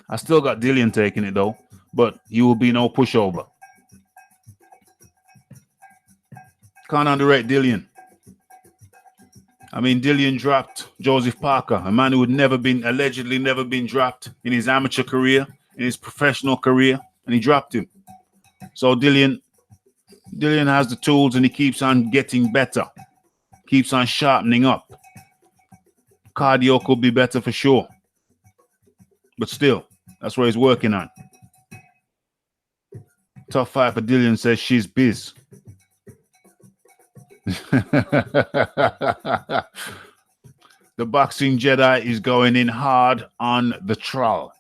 I still got Dillian taking it though, but he will be no pushover. Can't underrate Dillian. I mean, Dillian dropped Joseph Parker, a man who would allegedly never been dropped in his amateur career, in his professional career, and he dropped him. So Dillian has the tools and he keeps on getting better, keeps on sharpening up. Cardio could be better for sure, but still, that's what he's working on. Top 5 for Dillian says she's biz. The boxing Jedi is going in hard on the trial.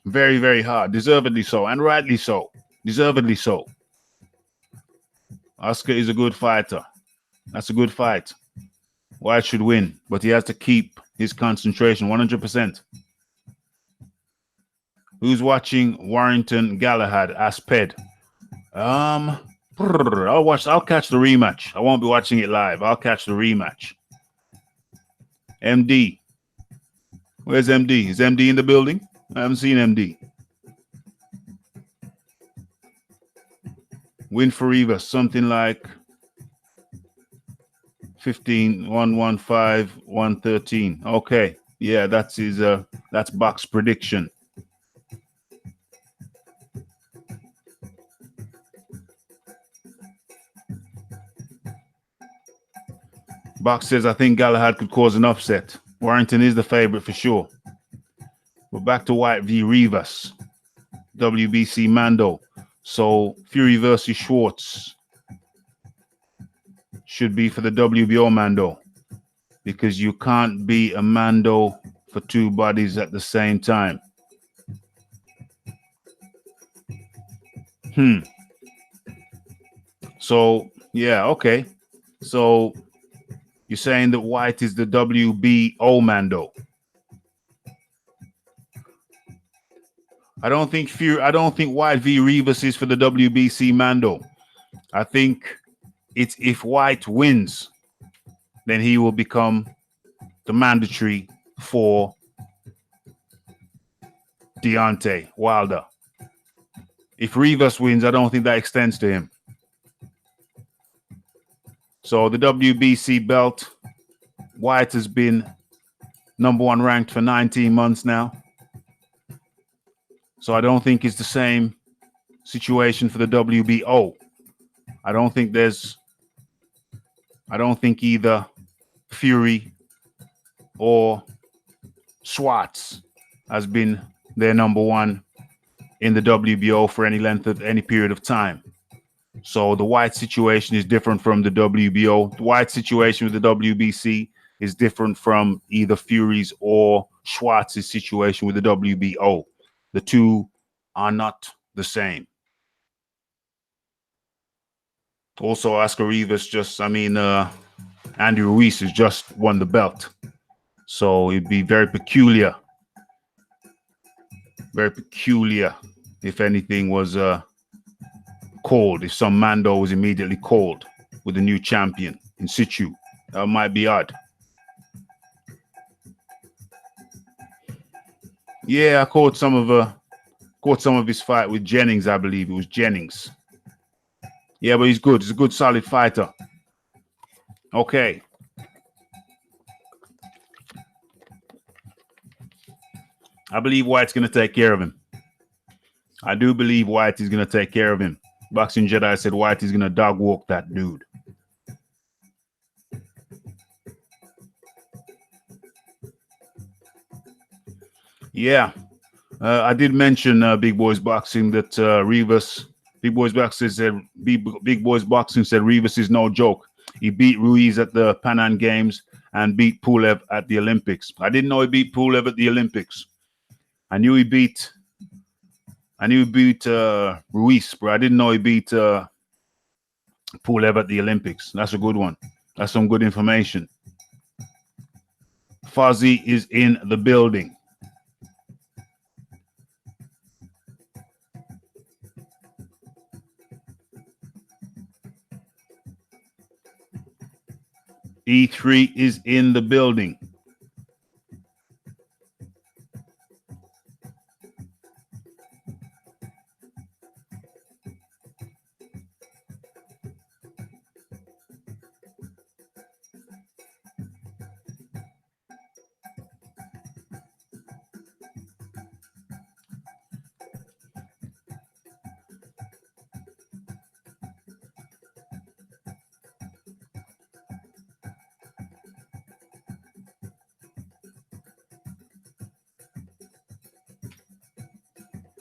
Very, very hard. Deservedly so, and rightly so. Deservedly so. Oscar is a good fighter. That's a good fight. White should win, but he has to keep his concentration 100%. Who's watching Warrington Galahad? Asked Ped. I'll catch the rematch. I won't be watching it live. I'll catch the rematch. MD. Where's MD? Is MD in the building? I haven't seen MD. Win for Rivas, something like 15, 115, 113. Okay. Yeah, that's his that's Box prediction. Box says, I think Galahad could cause an upset. Warrington is the favorite for sure. But back to White v. Rivas. WBC Mando. So Fury versus Schwartz should be for the WBO Mando. Because you can't be a Mando for two bodies at the same time. So, yeah, okay. So you're saying that White is the WBO Mando. I don't think White v. Rivas is for the WBC Mando. I think it's if White wins, then he will become the mandatory for Deontay Wilder. If Rivas wins, I don't think that extends to him. So the WBC belt, White has been #1 ranked for 19 months now. So I don't think it's the same situation for the WBO. I don't think either Fury or Schwartz has been their #1 in the WBO for any period of time. So the White situation is different from the WBO. The White situation with the WBC is different from either Fury's or Schwartz's situation with the WBO. The two are not the same. Also, Oscar Rivas Andy Ruiz has just won the belt. So it'd be very peculiar if anything was called, if some Mando was immediately called with a new champion in situ. That might be odd. Yeah, I caught some of his fight with Jennings, I believe. It was Jennings. Yeah, but he's good. He's a good, solid fighter. Okay. I believe White's going to take care of him. I do believe White is going to take care of him. Boxing Jedi said White is going to dog walk that dude. Yeah, I did mention Big Boys Boxing that Big Boys Boxing said Big Boys Boxing said Rivas is no joke. He beat Ruiz at the Pan Am Games and beat Pulev at the Olympics. I didn't know he beat Pulev at the Olympics. I knew he beat Ruiz, but I didn't know he beat Pulev at the Olympics. That's a good one. That's some good information. Fuzzy is in the building. E3 is in the building.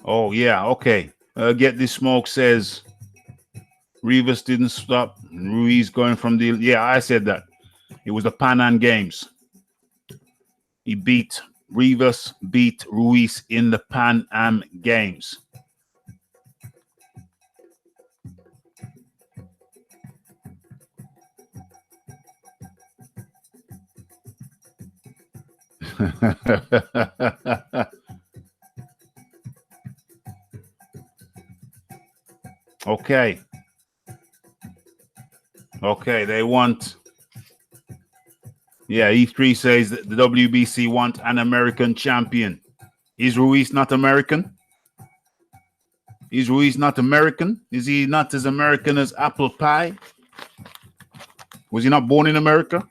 Oh, yeah, okay. Get This Smoke says Rivas didn't stop Ruiz going from the... Yeah, I said that. It was the Pan Am Games. Rivas beat Ruiz in the Pan Am Games. Okay. Okay, they want... Yeah, E3 says that the WBC want an American champion. Is Ruiz not American? Is Ruiz not American? Is he not as American as apple pie? Was he not born in America?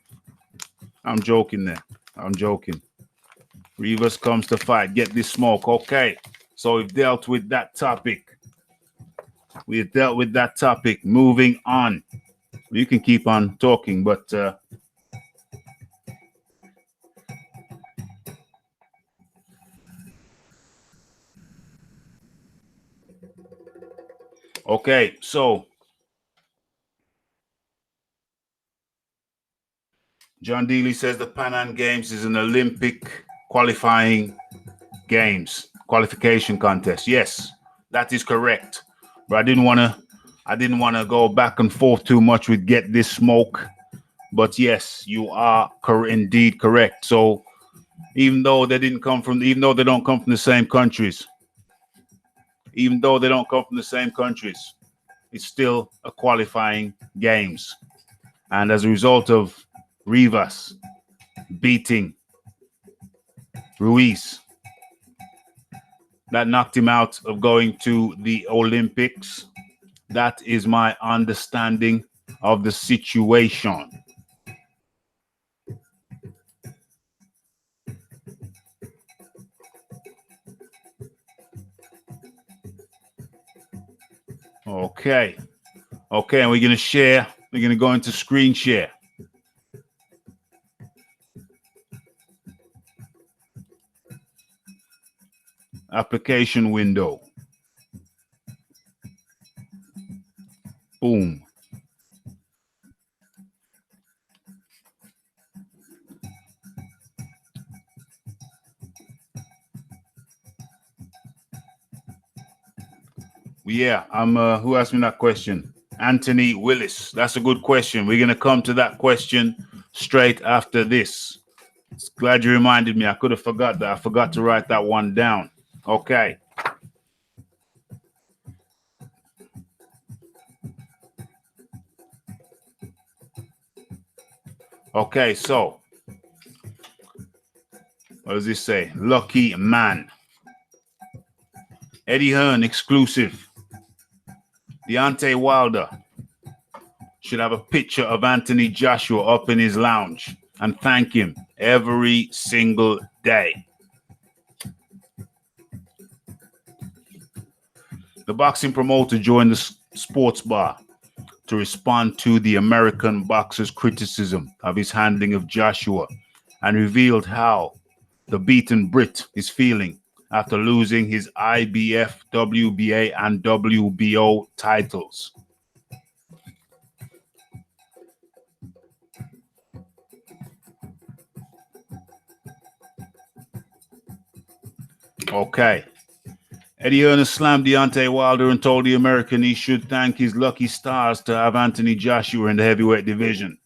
I'm joking there. I'm joking. Rivas comes to fight. Get This Smoke. Okay. So we've dealt with that topic. We've dealt with that topic. Moving on. You can keep on talking, but okay, so John Dealey says the Pan Am Games is an Olympic qualification contest. Yes, that is correct. But I didn't want to go back and forth too much with Get This Smoke. But yes, you are indeed correct. So even though they don't come from the same countries, it's still a qualifying games. And as a result of Rivas beating Ruiz, that knocked him out of going to the Olympics. That is my understanding of the situation. Okay. Okay, and we're going to share. We're going to go into screen share. Application window. Boom. Yeah, who asked me that question? Anthony Willis. That's a good question. We're going to come to that question straight after this. Glad you reminded me. I could have forgot that. I forgot to write that one down. Okay. Okay, so what does this say? Lucky man. Eddie Hearn exclusive. Deontay Wilder should have a picture of Anthony Joshua up in his lounge and thank him every single day. The boxing promoter joined the sports bar to respond to the American boxer's criticism of his handling of Joshua and revealed how the beaten Brit is feeling after losing his IBF, WBA, and WBO titles. Okay. Eddie Hearn slammed Deontay Wilder and told the American he should thank his lucky stars to have Anthony Joshua in the heavyweight division.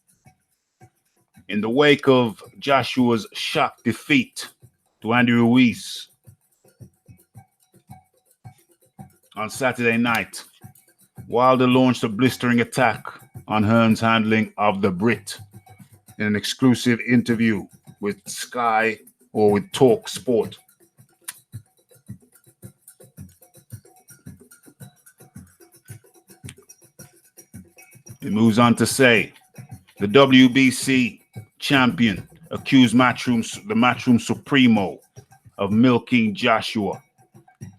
In the wake of Joshua's shock defeat to Andy Ruiz on Saturday night, Wilder launched a blistering attack on Hearn's handling of the Brit in an exclusive interview with Sky or with Talk Sport. It moves on to say, the WBC champion accused the Matchroom Supremo of milking Joshua,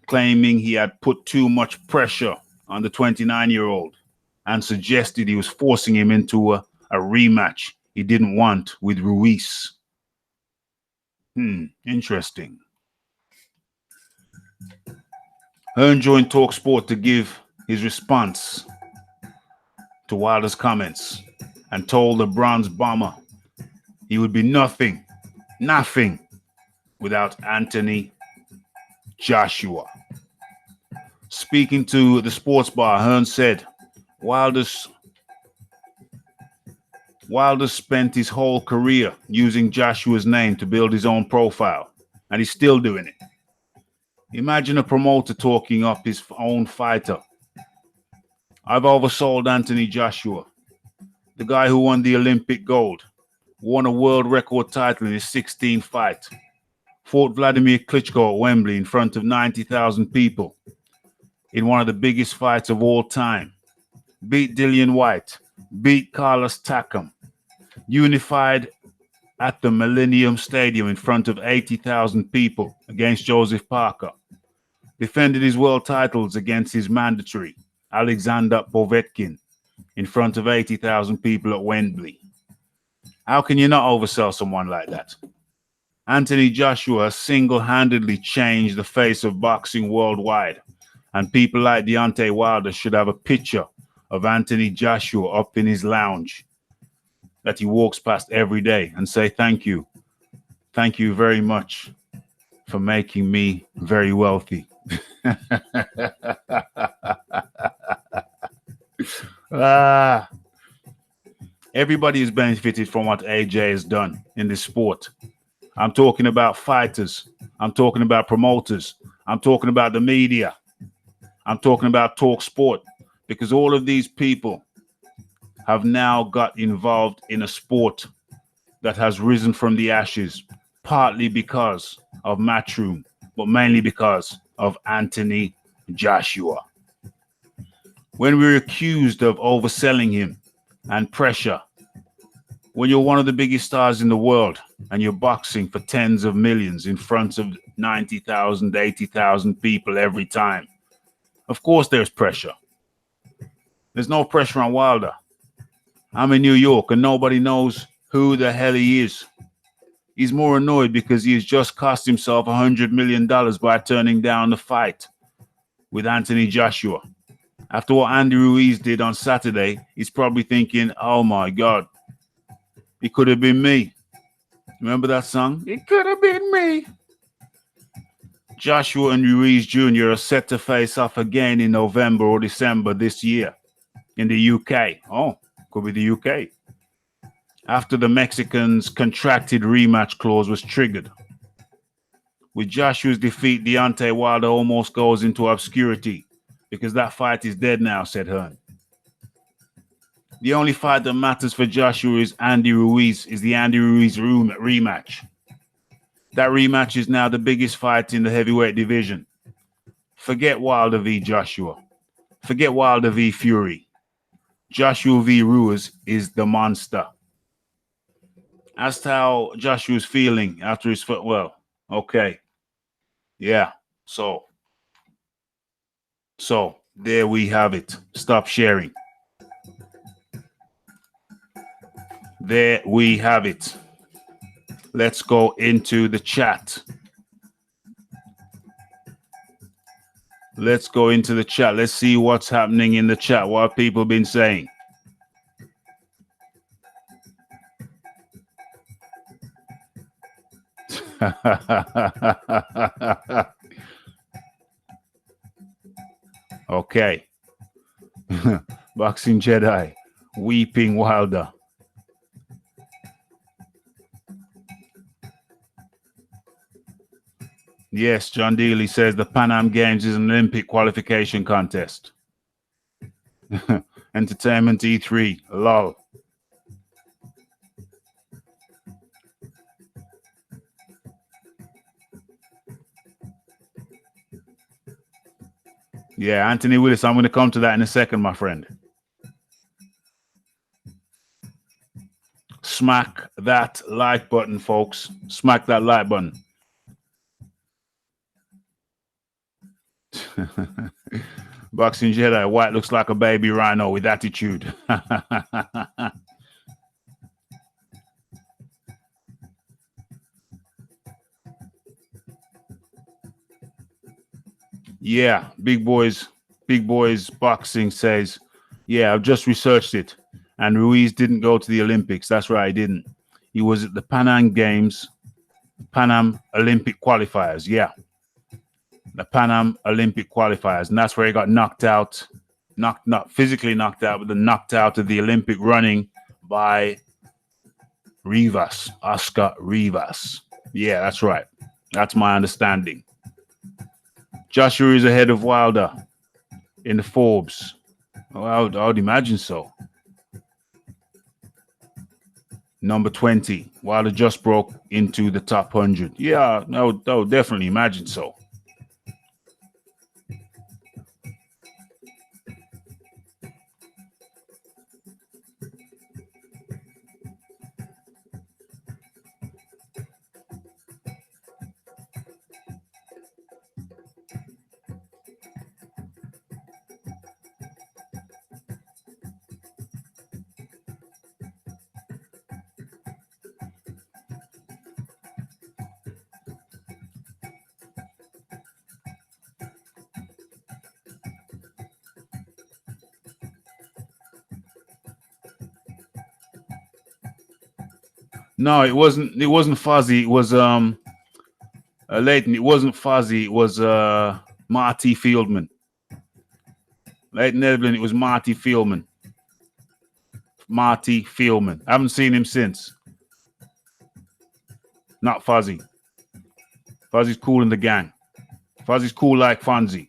claiming he had put too much pressure on the 29-year-old and suggested he was forcing him into a rematch he didn't want with Ruiz. Interesting. Hearn joined TalkSport to give his response to Wilder's comments and told the Bronze Bomber he would be nothing without Anthony Joshua. Speaking to the Sports Bar, Hearn said Wilder spent his whole career using Joshua's name to build his own profile, and he's still doing it. Imagine a promoter talking up his own fighter. I've oversold Anthony Joshua, the guy who won the Olympic gold, won a world record title in his 16th fight, fought Vladimir Klitschko at Wembley in front of 90,000 people in one of the biggest fights of all time, beat Dillian White, beat Carlos Takam, unified at the Millennium Stadium in front of 80,000 people against Joseph Parker, defended his world titles against his mandatory Alexander Povetkin in front of 80,000 people at Wembley. How can you not oversell someone like that? Anthony Joshua single-handedly changed the face of boxing worldwide, and people like Deontay Wilder should have a picture of Anthony Joshua up in his lounge that he walks past every day and say, thank you. Thank you very much for making me very wealthy. Everybody has benefited from what AJ has done in this sport. I'm talking about fighters. I'm talking about promoters. I'm talking about the media. I'm talking about Talk Sport, because all of these people have now got involved in a sport that has risen from the ashes, partly because of Matchroom, but mainly because of Anthony Joshua. When we're accused of overselling him and pressure, when you're one of the biggest stars in the world and you're boxing for tens of millions in front of 90,000, 80,000 people every time, of course there's pressure. There's no pressure on Wilder. I'm in New York and nobody knows who the hell he is. He's more annoyed because he has just cost himself $100 million by turning down the fight with Anthony Joshua. After what Andy Ruiz did on Saturday, he's probably thinking, oh my God, it could have been me. Remember that song? It could have been me. Joshua and Ruiz Jr. are set to face off again in November or December this year in the UK. Oh, could be the UK. After the Mexicans' contracted rematch clause was triggered. With Joshua's defeat, Deontay Wilder almost goes into obscurity because that fight is dead now, said Hearn. The only fight that matters for Joshua is the Andy Ruiz rematch. That rematch is now the biggest fight in the heavyweight division. Forget Wilder v. Joshua. Forget Wilder v. Fury. Joshua v. Ruiz is the monster. As to how Joshua's feeling after his foot, well, okay. Yeah, so there we have it. Stop sharing. There we have it. Let's go into the chat. Let's go into the chat. Let's see what's happening in the chat. What have people been saying? Okay. Boxing Jedi. Weeping Wilder. Yes, John Dealey says the Pan Am Games is an Olympic qualification contest. Entertainment E3. Lol. Yeah, Anthony Willis, I'm going to come to that in a second, my friend. Smack that like button, folks. Smack that like button. Boxing Jedi, White looks like a baby rhino with attitude. Yeah, Big Boys Boxing says, yeah, I've just researched it. And Ruiz didn't go to the Olympics. That's right, he didn't. He was at the Pan Am Games, Pan Am Olympic qualifiers. Yeah. The Pan Am Olympic qualifiers. And that's where he got knocked out. Not physically knocked out, but then knocked out of the Olympic running by Rivas, Oscar Rivas. Yeah, that's right. That's my understanding. Joshua is ahead of Wilder in the Forbes. Oh, I would imagine so. Number 20. Wilder just broke into the top 100. Yeah, I would definitely imagine so. No, it wasn't Fuzzy. It was Leighton. It wasn't Fuzzy. It was Marty Fieldman. Leighton Evelyn, it was Marty Fieldman. Marty Fieldman. I haven't seen him since. Not Fuzzy. Fuzzy's cool in the gang. Fuzzy's cool like Fonzie.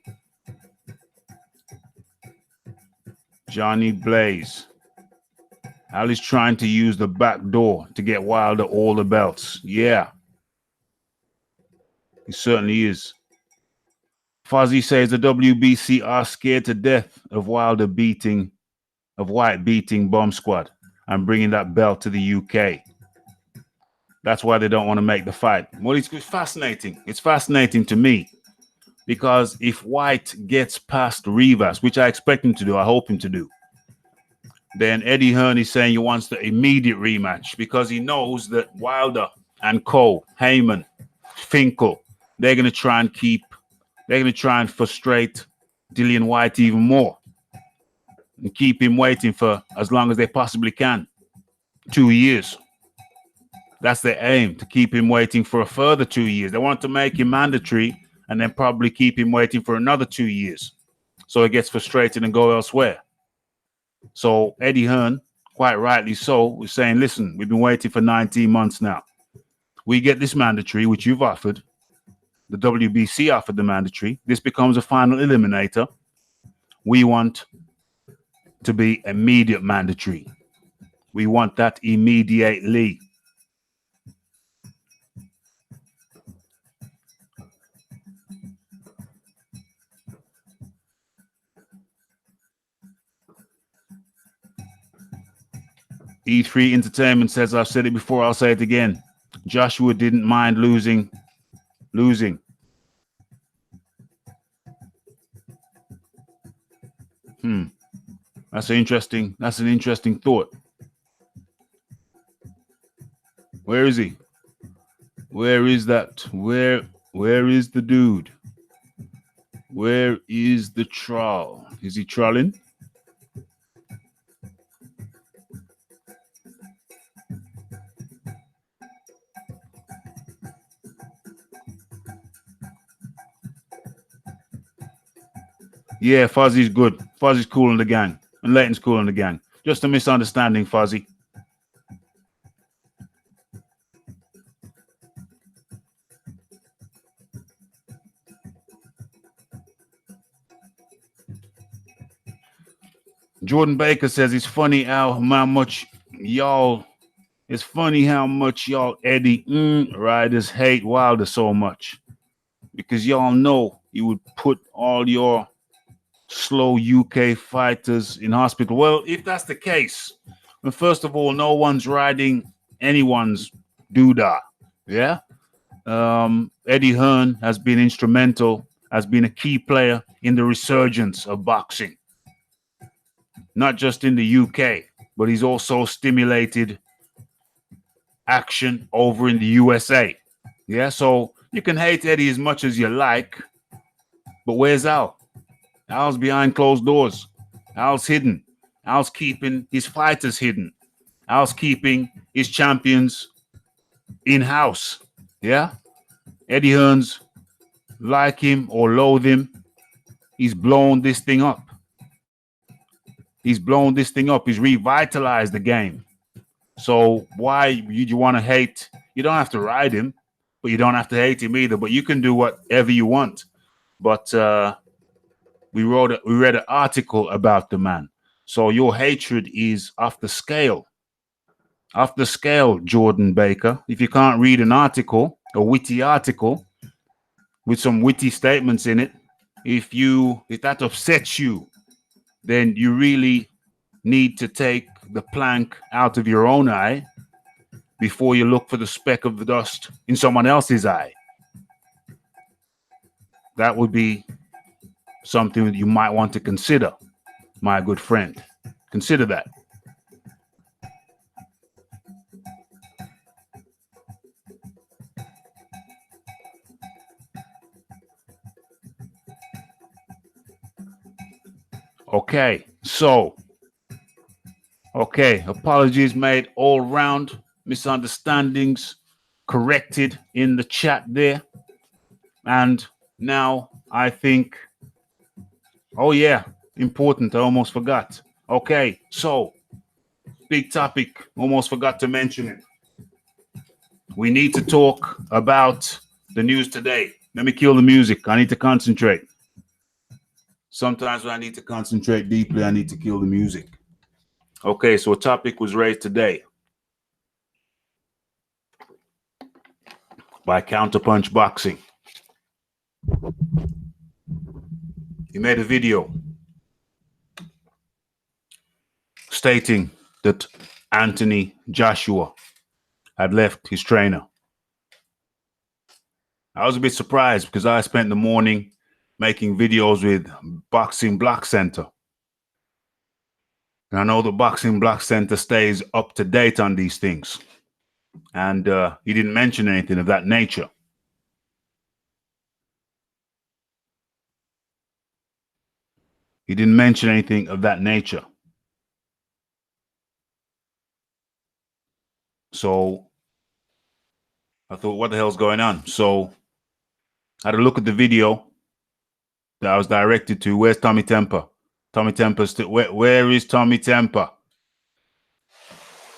Johnny Blaze. Ali's trying to use the back door to get Wilder all the belts. Yeah. He certainly is. Fuzzy says the WBC are scared to death of Wilder beating Bomb Squad and bringing that belt to the UK. That's why they don't want to make the fight. Well, it's fascinating. It's fascinating to me because if White gets past Rivas, which I expect him to do, I hope him to do, then Eddie Hearn is saying he wants the immediate rematch because he knows that Wilder and Cole, Heyman, Finkel, they're going to try and frustrate Dillian White even more and keep him waiting for as long as they possibly can. 2 years. That's their aim, to keep him waiting for a further 2 years. They want to make him mandatory and then probably keep him waiting for another 2 years. So he gets frustrated and go elsewhere. So Eddie Hearn, quite rightly so, was saying, listen, we've been waiting for 19 months now. We get this mandatory, which you've offered. The WBC offered the mandatory. This becomes a final eliminator. We want to be immediate mandatory. We want that immediately. E3 Entertainment says, I've said it before, I'll say it again. Joshua didn't mind losing. That's an interesting thought. Where is he? Where is that? Where is the dude? Where is the troll? Is he trolling? Yeah, Fuzzy's good. Fuzzy's cool in the gang. And Leighton's cool in the gang. Just a misunderstanding, Fuzzy. Jordan Baker says it's funny how much y'all Eddie riders hate Wilder so much. Because y'all know he would put all your slow UK fighters in hospital. Well, if that's the case, well, first of all, no one's riding anyone's doodah. Yeah? Eddie Hearn has been instrumental, has been a key player in the resurgence of boxing. Not just in the UK, but he's also stimulated action over in the USA. Yeah, so you can hate Eddie as much as you like, but where's Al? Al's behind closed doors. Al's hidden. Al's keeping his fighters hidden. Al's keeping his champions in-house. Yeah? Eddie Hearns, like him or loathe him, he's blown this thing up. He's blown this thing up. He's revitalized the game. So why you want to hate? You don't have to ride him, but you don't have to hate him either. But you can do whatever you want. But we read an article about the man. So your hatred is off the scale. Off the scale, Jordan Baker. If you can't read an article, a witty article with some witty statements in it, if that upsets you, then you really need to take the plank out of your own eye before you look for the speck of the dust in someone else's eye. That would be something that you might want to consider, my good friend. Consider that. Okay, so, apologies made all round, misunderstandings corrected in the chat there. And now I think, oh yeah, important, I almost forgot. Okay, so, big topic, almost forgot to mention it. We need to talk about the news today. Let me kill the music, I need to concentrate. Sometimes when I need to concentrate deeply, I need to kill the music. Okay, so a topic was raised today by Counterpunch Boxing. He made a video stating that Anthony Joshua had left his trainer. I was a bit surprised because I spent the morning making videos with Boxing Block Center. And I know the Boxing Block Center stays up to date on these things. And he didn't mention anything of that nature. He didn't mention anything of that nature. So I thought, what the hell's going on? So I had a look at the video that I was directed to. Where's TommyTemper? TommyTemper still. Where is TommyTemper?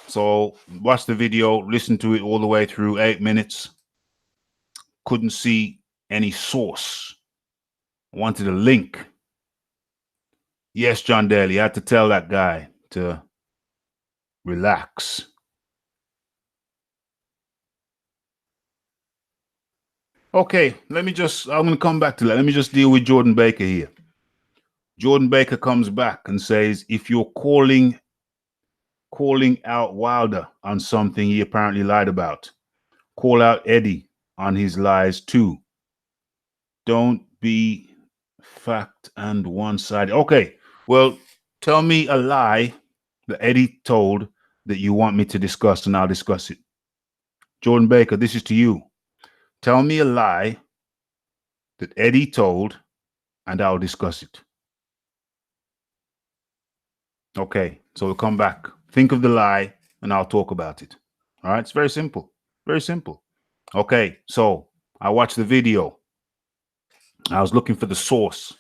So watch the video, listen to it all the way through, 8 minutes. Couldn't see any source. I wanted a link. Yes, John Daly, I had to tell that guy to relax. Okay, I'm going to come back to that. Let me just deal with Jordan Baker here. Jordan Baker comes back and says, if you're calling out Wilder on something he apparently lied about, call out Eddie on his lies too. Don't be fact and one-sided. Okay, well, tell me a lie that Eddie told that you want me to discuss, and I'll discuss it. Jordan Baker, this is to you. Tell me a lie that Eddie told and I'll discuss it. Okay, so we'll come back. Think of the lie, and I'll talk about it. All right, it's very simple. Very simple. Okay, so I watched the video. I was looking for the source.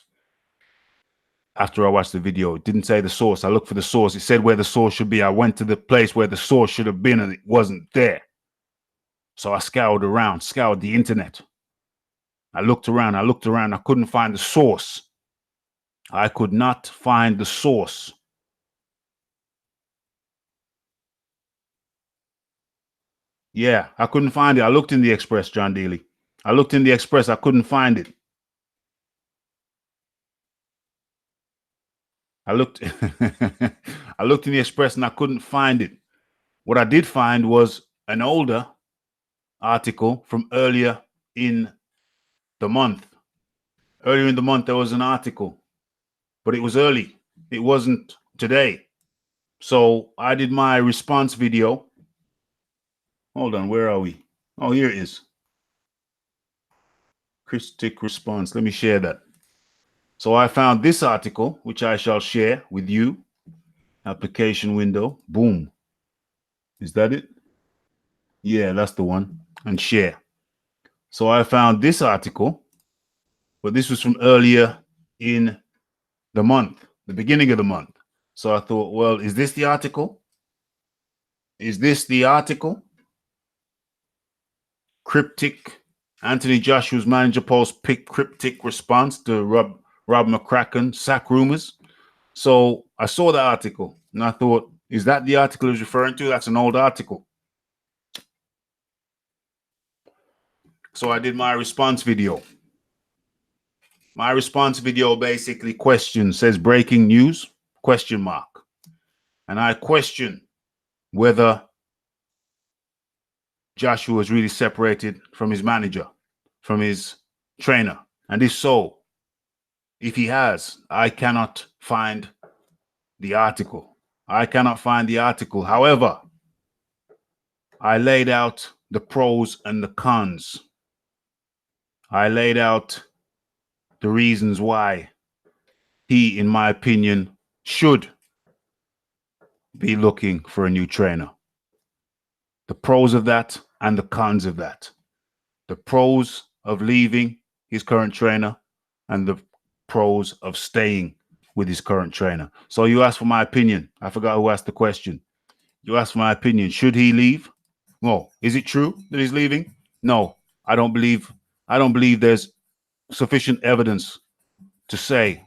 After I watched the video, it didn't say the source. I looked for the source. It said where the source should be. I went to the place where the source should have been, and it wasn't there. So I scoured the internet. I looked around. I couldn't find the source. I could not find the source. Yeah, I couldn't find it. I looked in the Express, John Daly. I looked in the Express. I couldn't find it. I looked I looked in the Express and I couldn't find it. What I did find was an older article from earlier in the month. Earlier in the month, there was an article, but it was early. It wasn't today. So I did my response video. Hold on, where are we? Oh, here it is. Critic response. Let me share that. So I found this article, which I shall share with you. Application window. Boom. Is that it? Yeah, that's the one. And share. So I found this article, but this was from earlier in the month, the beginning of the month. So I thought, well, is this the article? Is this the article? Cryptic. Anthony Joshua's manager post pick cryptic response to Rob McCracken sack rumors. So I saw the article and I thought, is that the article he's referring to? That's an old article. So I did my response video. My response video basically says breaking news, ? And I question whether Joshua is really separated from his manager, from his trainer. And if so, if he has, I cannot find the article. However, I laid out the pros and the cons. I laid out the reasons why he, in my opinion, should be looking for a new trainer. The pros of that and the cons of that. The pros of leaving his current trainer and the pros of staying with his current trainer. So you asked for my opinion. I forgot who asked the question. You asked for my opinion. Should he leave? No. Is it true that he's leaving? No. I don't believe there's sufficient evidence to say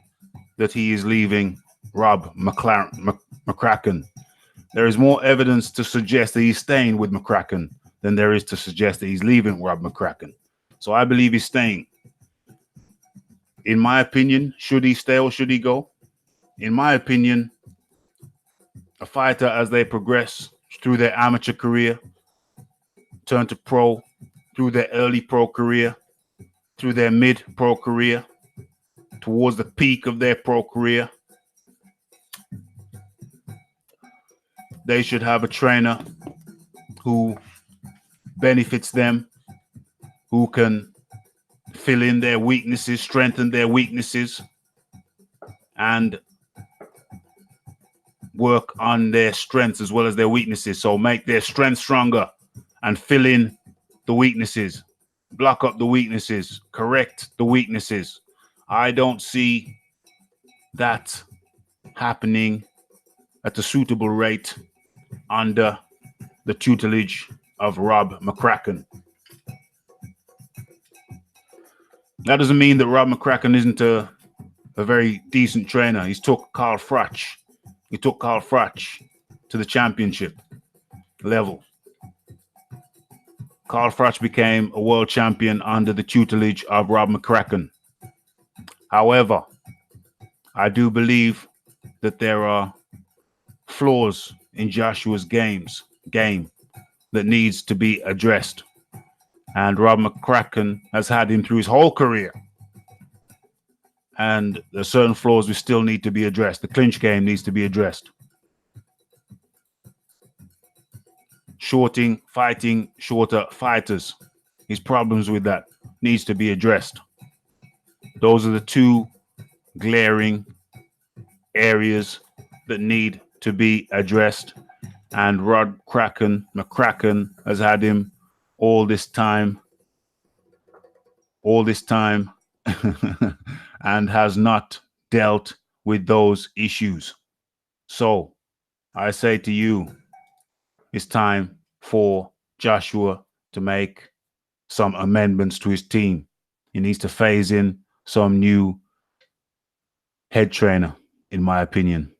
that he is leaving Rob McCracken. There is more evidence to suggest that he's staying with McCracken than there is to suggest that he's leaving Rob McCracken. So I believe he's staying. In my opinion, should he stay or should he go? In my opinion, a fighter, as they progress through their amateur career, turn to pro, through their early pro career, through their mid pro career, towards the peak of their pro career, they should have a trainer who benefits them, who can fill in their weaknesses, strengthen their weaknesses, and work on their strengths as well as their weaknesses. So make their strengths stronger and fill in the weaknesses, block up the weaknesses, correct the weaknesses. I don't see that happening at a suitable rate under the tutelage of Rob McCracken. That doesn't mean that Rob McCracken isn't a very decent trainer. He took Carl Froch to the championship level. Carl Froch became a world champion under the tutelage of Rob McCracken. However, I do believe that there are flaws in Joshua's game that needs to be addressed. And Rob McCracken has had him through his whole career. And there are certain flaws we still need to be addressed. The clinch game needs to be addressed. Fighting shorter fighters. His problems with that needs to be addressed. Those are the two glaring areas that need to be addressed. And Rod McCracken has had him all this time, and has not dealt with those issues. So I say to you, it's time for Joshua to make some amendments to his team. He needs to phase in some new head trainer, in my opinion.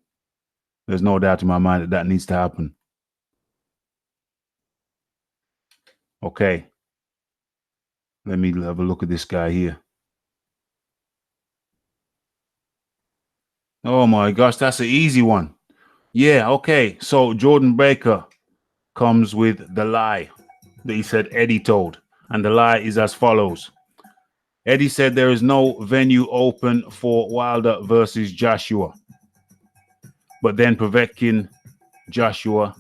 There's no doubt in my mind that that needs to happen. Okay. Let me have a look at this guy here. Oh my gosh, that's an easy one. Yeah, okay. So Jordan Baker comes with the lie that he said Eddie told. And the lie is as follows. Eddie said there is no venue open for Wilder versus Joshua. But then Joshua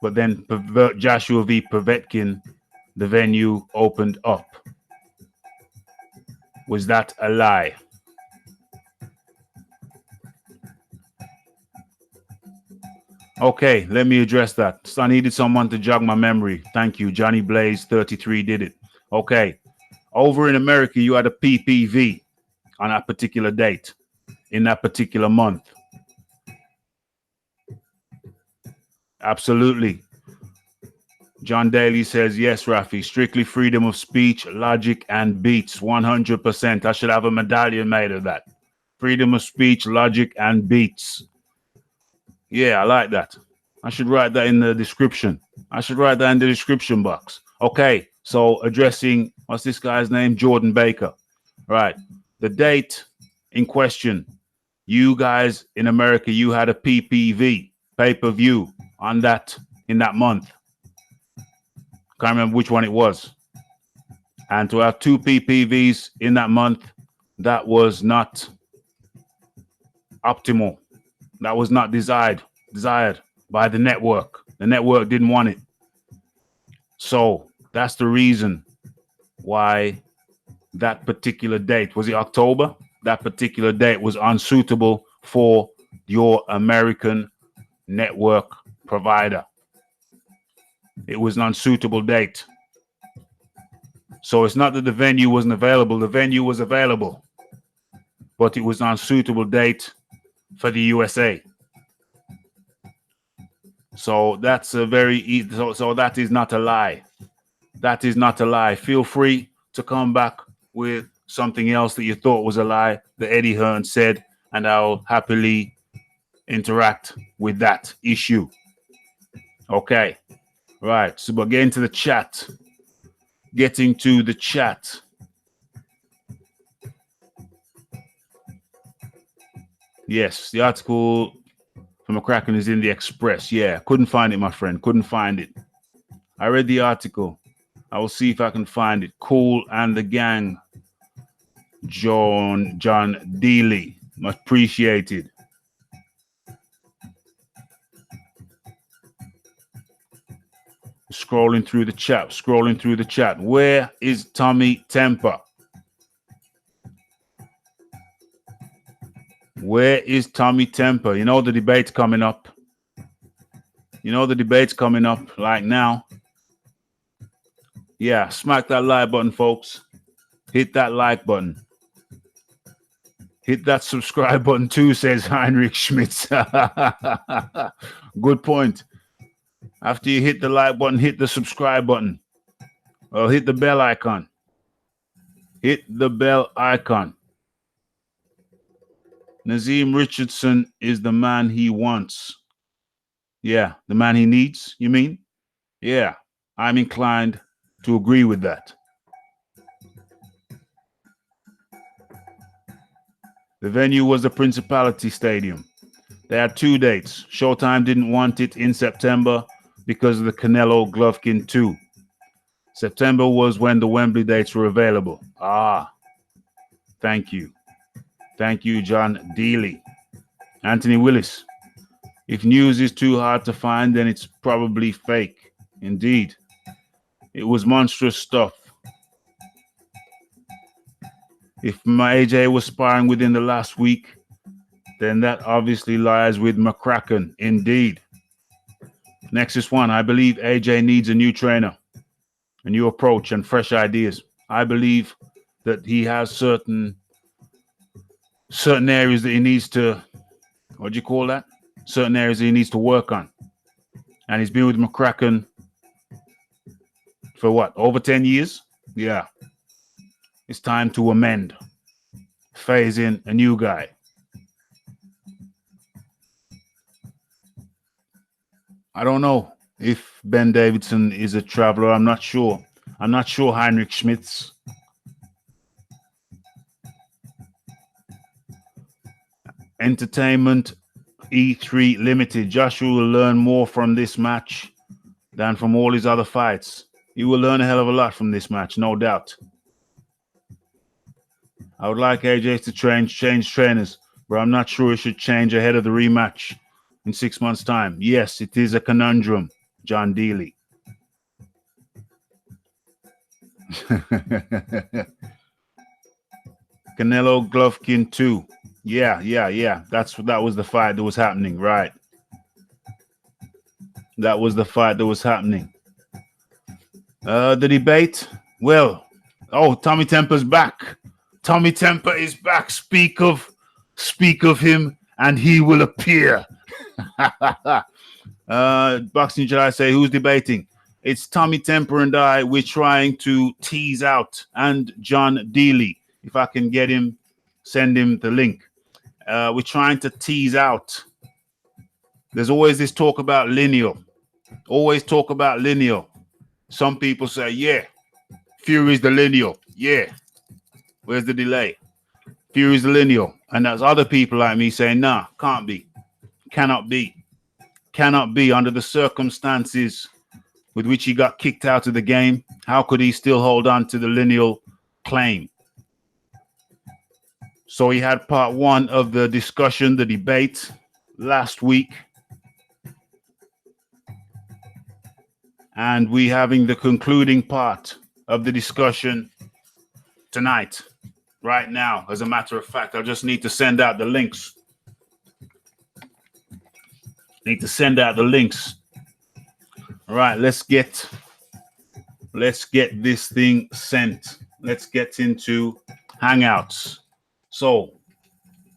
v. Povetkin, the venue opened up. Was that a lie? Okay, let me address that. So I needed someone to jog my memory. Thank you. Johnny Blaze 33 did it. Okay. Over in America, you had a PPV on that particular date in that particular month. Absolutely. John Daly says, yes, Raphie, strictly freedom of speech, logic, and beats. 100%. I should have a medallion made of that. Freedom of speech, logic, and beats. Yeah, I like that. I should write that in the description. I should write that in the description box. Okay, so addressing, what's this guy's name? Jordan Baker. Right. The date in question, you guys in America, you had a PPV, pay-per-view, on that, in that month. Can't remember which one it was. And to have two PPVs in that month, that was not optimal. That was not desired by the network. The network didn't want it. So that's the reason why that particular date, was it October? That particular date was unsuitable for your American network provider. It was an unsuitable date. So it's not that the venue wasn't available. The venue was available, but it was an unsuitable date for the USA. So that's a very so that is not a lie. That is not a lie. Feel free to come back with something else that you thought was a lie that Eddie Hearn said, and I'll happily interact with that issue. Okay. Right. So we're getting to the chat. Getting to the chat. Yes, the article from McCracken is in the Express. Yeah, couldn't find it, my friend. Couldn't find it. I read the article. I will see if I can find it. Cool and the gang. John Dealey. Much appreciated. Scrolling through the chat. Where is TommyTemper? Where is TommyTemper? You know the debate's coming up. Like now. Yeah, smack that like button, folks. Hit that like button. Hit that subscribe button too, says Heinrich Schmitz. Good point. After you hit the like button, hit the subscribe button. Or hit the bell icon. Hit the bell icon. Nazim Richardson is the man he wants. Yeah, the man he needs, you mean? Yeah, I'm inclined to agree with that. The venue was the Principality Stadium. They had two dates. Showtime didn't want it in September because of the Canelo Golovkin 2. September was when the Wembley dates were available. Ah, thank you. Thank you, John Dealey. Anthony Willis. If news is too hard to find, then it's probably fake. Indeed. It was monstrous stuff. If my AJ was sparring within the last week, then that obviously lies with McCracken. Indeed. Nexus 1, I believe AJ needs a new trainer, a new approach, and fresh ideas. I believe that he has certain areas that he needs to, what do you call that? Certain areas that he needs to work on. And he's been with McCracken for what, over 10 years? Yeah. It's time to amend. Phase in a new guy. I don't know if Ben Davidson is a traveler. I'm not sure. I'm not sure Heinrich Schmitz. Entertainment E3 Limited. Joshua will learn more from this match than from all his other fights. He will learn a hell of a lot from this match, no doubt. I would like AJ to change trainers, but I'm not sure he should change ahead of the rematch in 6 months' time. Yes, it is a conundrum, John Dealey. Canelo Golovkin 2. Yeah. That was the fight that was happening, right? That was the fight that was happening. The debate. Well, TommyTemper's back. TommyTemper is back. Speak of him, and he will appear. Boxing July say, who's debating? It's TommyTemper and I. We're trying to tease out, and John Dealey. If I can get him, send him the link. We're trying to tease out. There's always this talk about lineal. Always talk about lineal. Some people say, yeah, Fury's the lineal. Yeah. Where's the delay? Fury's the lineal. And there's other people like me saying, nah, can't be. Cannot be. Cannot be under the circumstances with which he got kicked out of the game. How could he still hold on to the lineal claim? So he had part one of the discussion, the debate last week. And we having the concluding part of the discussion tonight, right now. As a matter of fact, I just need to send out the links. Need to send out the links. All right, let's get this thing sent. Let's get into Hangouts. So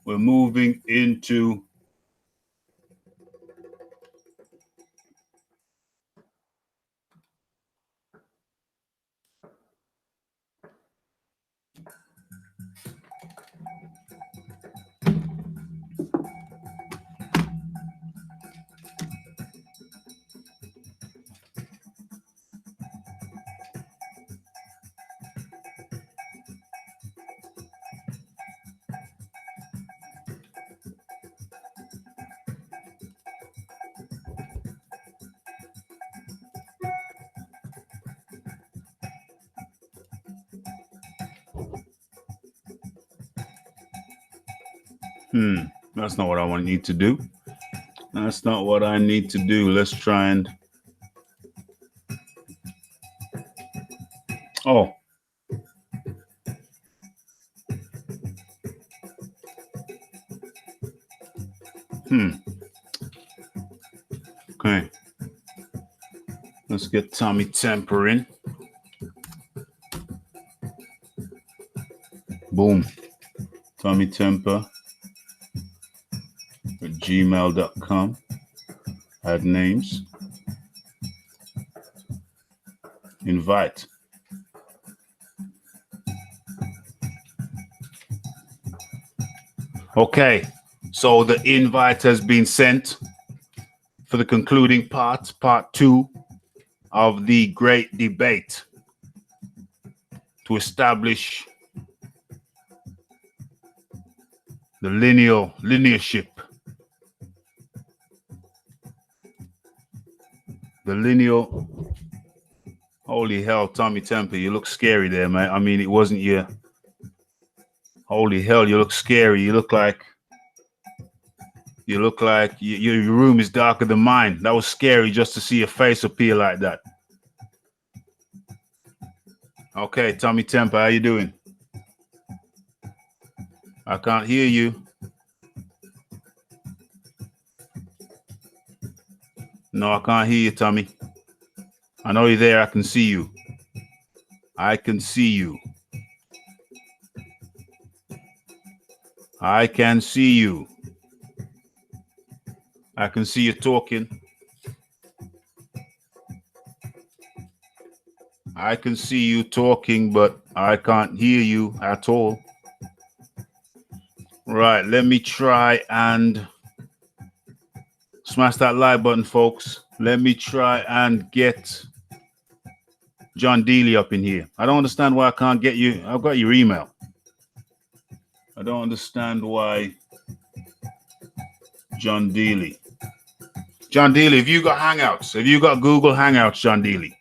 we're moving into that's not what I need to do. That's not what I need to do. Let's try and Okay. Let's get TommyTemper in. Boom. TommyTemper at gmail.com. Add names. Invite. Okay. So the invite has been sent for the concluding part 2 of the great debate to establish the linearship. The lineal. Holy hell, TommyTemper, you look scary there, man. I mean, it wasn't you. Holy hell, you look scary. You look like your room is darker than mine. That was scary just to see your face appear like that. Okay, TommyTemper, how you doing? I can't hear you. No, I can't hear you, Tommy. I know you're there. I can see you. I can see you. I can see you. I can see you talking. I can see you talking, but I can't hear you at all. Right, let me try and smash that like button, folks. Let me try and get John Deely up in here. I don't understand why I can't get you. I've got your email. I don't understand why John Deely. John Deely, have you got Hangouts? Have you got Google Hangouts, John Deely?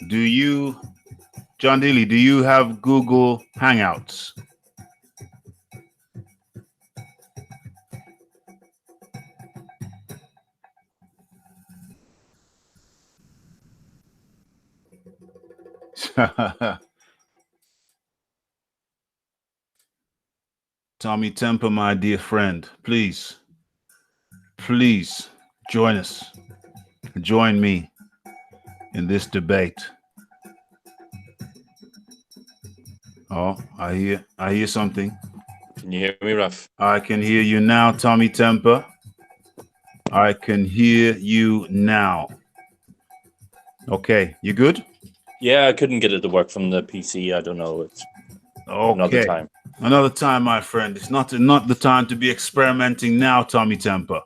Do you, John Deely, do you have Google Hangouts? TommyTemper, my dear friend, please join us. Join me in this debate. Oh, I hear something. Can you hear me, Raph? I can hear you now, TommyTemper. I can hear you now. Okay, you good? Yeah, I couldn't get it to work from the PC. I don't know. It's another time. Another time, my friend. It's not the time to be experimenting now, TommyTemper.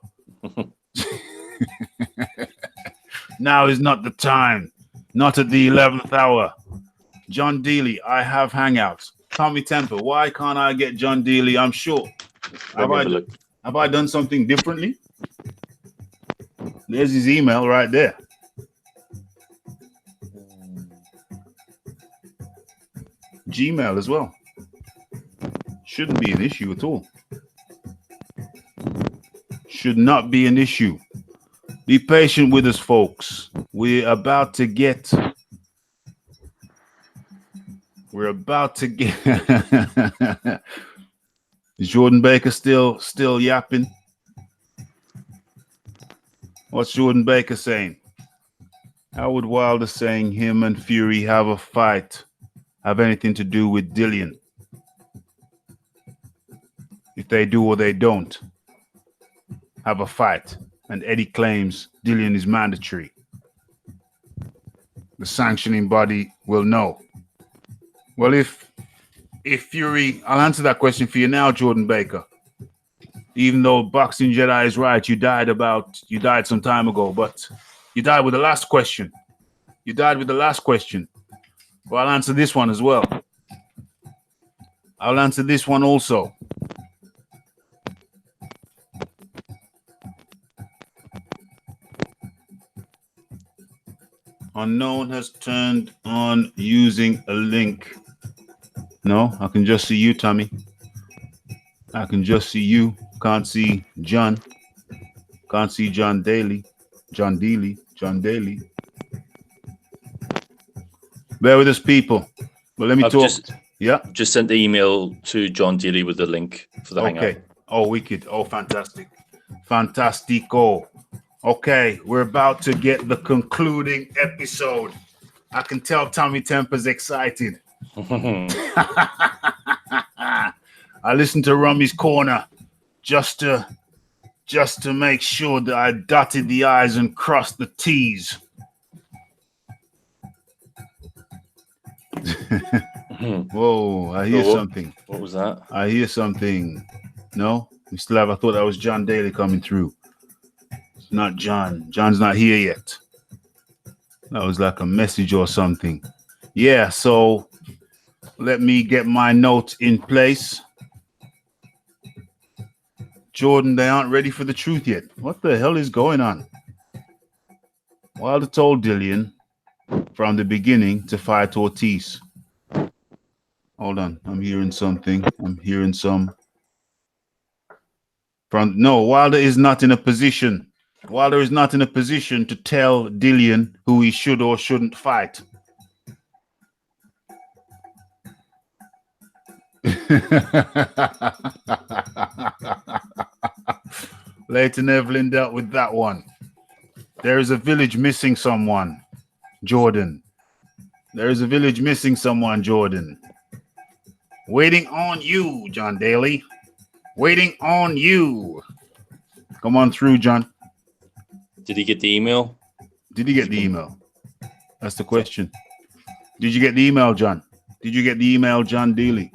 Now is not the time. Not at the 11th hour. John Deely, I have Hangouts. TommyTemper, why can't I get John Deely? I'm sure. Have I done something differently? There's his email right there. Gmail as well. Shouldn't be an issue at all. Should not be an issue. Be patient with us, folks. We're about to get. Is Jordan Baker still yapping? What's Jordan Baker saying? Howard Wilder saying him and Fury have a fight have anything to do with Dillian? If they do or they don't have a fight, and Eddie claims Dillian is mandatory, the sanctioning body will know. Well, if Fury, I'll answer that question for you now, Jordan Baker. Even though Boxing Jedi is right, you died some time ago, but you died with the last question. Well, I'll answer this one as well. I'll answer this one also. Unknown has turned on using a link. No, I can just see you, Tommy. I can just see you. Can't see John. Can't see John Daly. John Deely. Bear with us, people. But let me talk. Just sent the email to John Deely with the link for the Hangout. Okay. Oh, wicked. Oh, fantastic. Fantastico. Okay, we're about to get the concluding episode. I can tell TommyTemper's excited. I listened to Rummy's Corner just to make sure that I dotted the I's and crossed the T's. Whoa, I hear something. What was that? I hear something. No? We still have, I thought that was John Daly coming through. It's not John. John's not here yet. That was like a message or something. Yeah, so let me get my notes in place. Jordan, they aren't ready for the truth yet. What the hell is going on? Wilder told Dillian from the beginning to fight Ortiz. Hold on, I'm hearing something. I'm hearing some. Wilder is not in a position. Wilder is not in a position to tell Dillian who he should or shouldn't fight. Leighton Evelyn dealt with that one. There is a village missing someone, Jordan. There is a village missing someone, Jordan. Waiting on you, John Daly. Waiting on you. Come on through, John. Did he get the email? Did he get the email? That's the question. Did you get the email, John? Did you get the email, John Daly?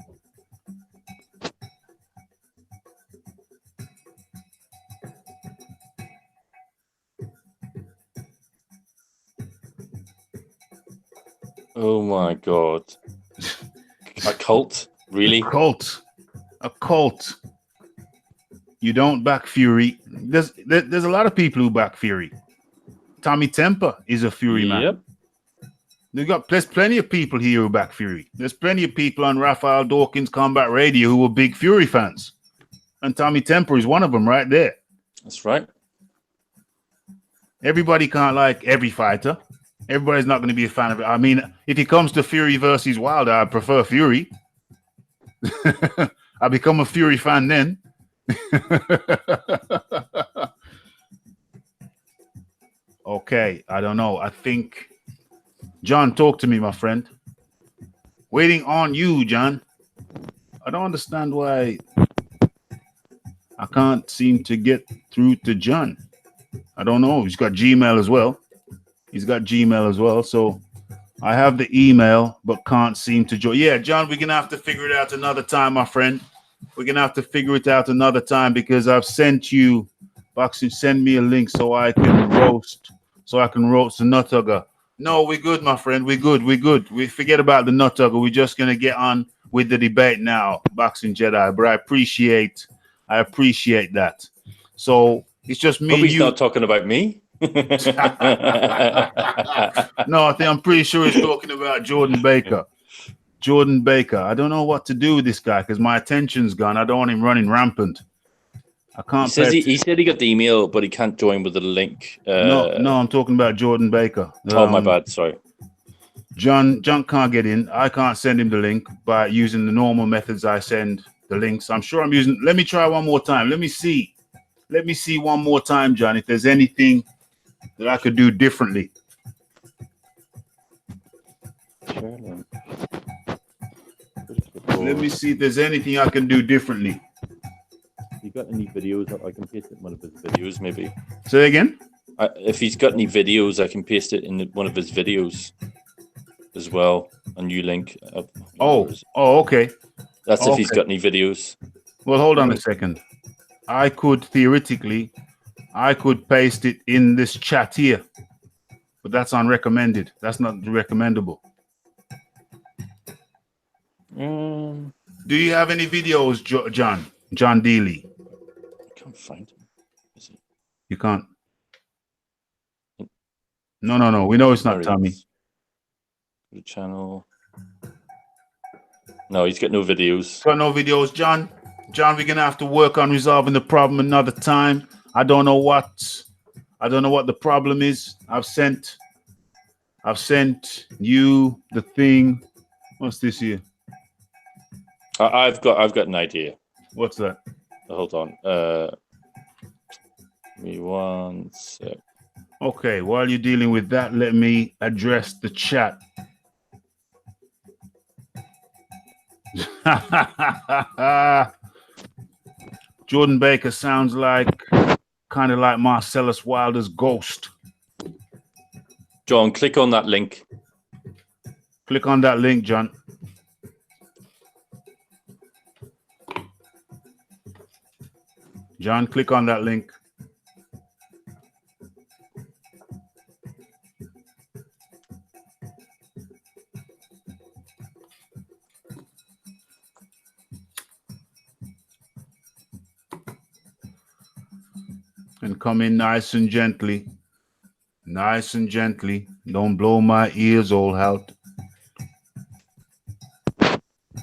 Oh my God. A cult? Really? A cult. You don't back Fury. There's a lot of people who back Fury. TommyTemper is a Fury man. There's plenty of people here who back Fury. There's plenty of people on Raphael Dawkins Combat Radio who were big Fury fans. And TommyTemper is one of them right there. That's right. Everybody can't like every fighter. Everybody's not going to be a fan of it. I mean, if it comes to Fury versus Wilder, I prefer Fury. I become a Fury fan then. Okay, I don't know. I think, John, talk to me, my friend. Waiting on you, John. I don't understand why I can't seem to get through to John. I don't know. He's got Gmail as well. So I have the email, but can't seem to join. Yeah, John, we're going to have to figure it out another time, my friend. We're going to have to figure it out another time because I've sent you, Boxing, send me a link so I can roast the nut hugger. No, we're good, my friend. We're good. We forget about the nut hugger. We're just going to get on with the debate now, Boxing Jedi. But I appreciate that. So it's just me. Hope he's not talking about me. No, I'm pretty sure he's talking about Jordan Baker. I don't know what to do with this guy because my attention's gone. I don't want him running rampant. I can't. He said he got the email, but he can't join with the link. No, I'm talking about Jordan Baker. Oh, my bad. Sorry. John can't get in. I can't send him the link by using the normal methods I send the links. I'm sure I'm using. Let me try one more time. Let me see one more time, John, if there's anything that I could do differently. Let me see if there's anything I can do differently. You got any videos that I can paste it in one of his videos, maybe? Say again? If he's got any videos, I can paste it in one of his videos as well. A new link. Okay. That's if he's got any videos. Well, hold on a second. I could paste it in this chat here, but that's unrecommended. That's not recommendable. Do you have any videos, John Dealey? I can't find him. Is he? You can't. No. We know it's not Tommy. The channel. No, he's got no videos. Got no videos, John. John, we're gonna have to work on resolving the problem another time. I don't know what the problem is. I've sent you the thing. What's this here? I've got an idea. What's that? Hold on. Give me 1 sec. Okay, while you're dealing with that, let me address the chat. Jordan Baker sounds kind of like Marcellus Wilder's ghost. John, click on that link. Click on that link, John. John, click on that link. And come in nice and gently. Nice and gently. Don't blow my ears all out.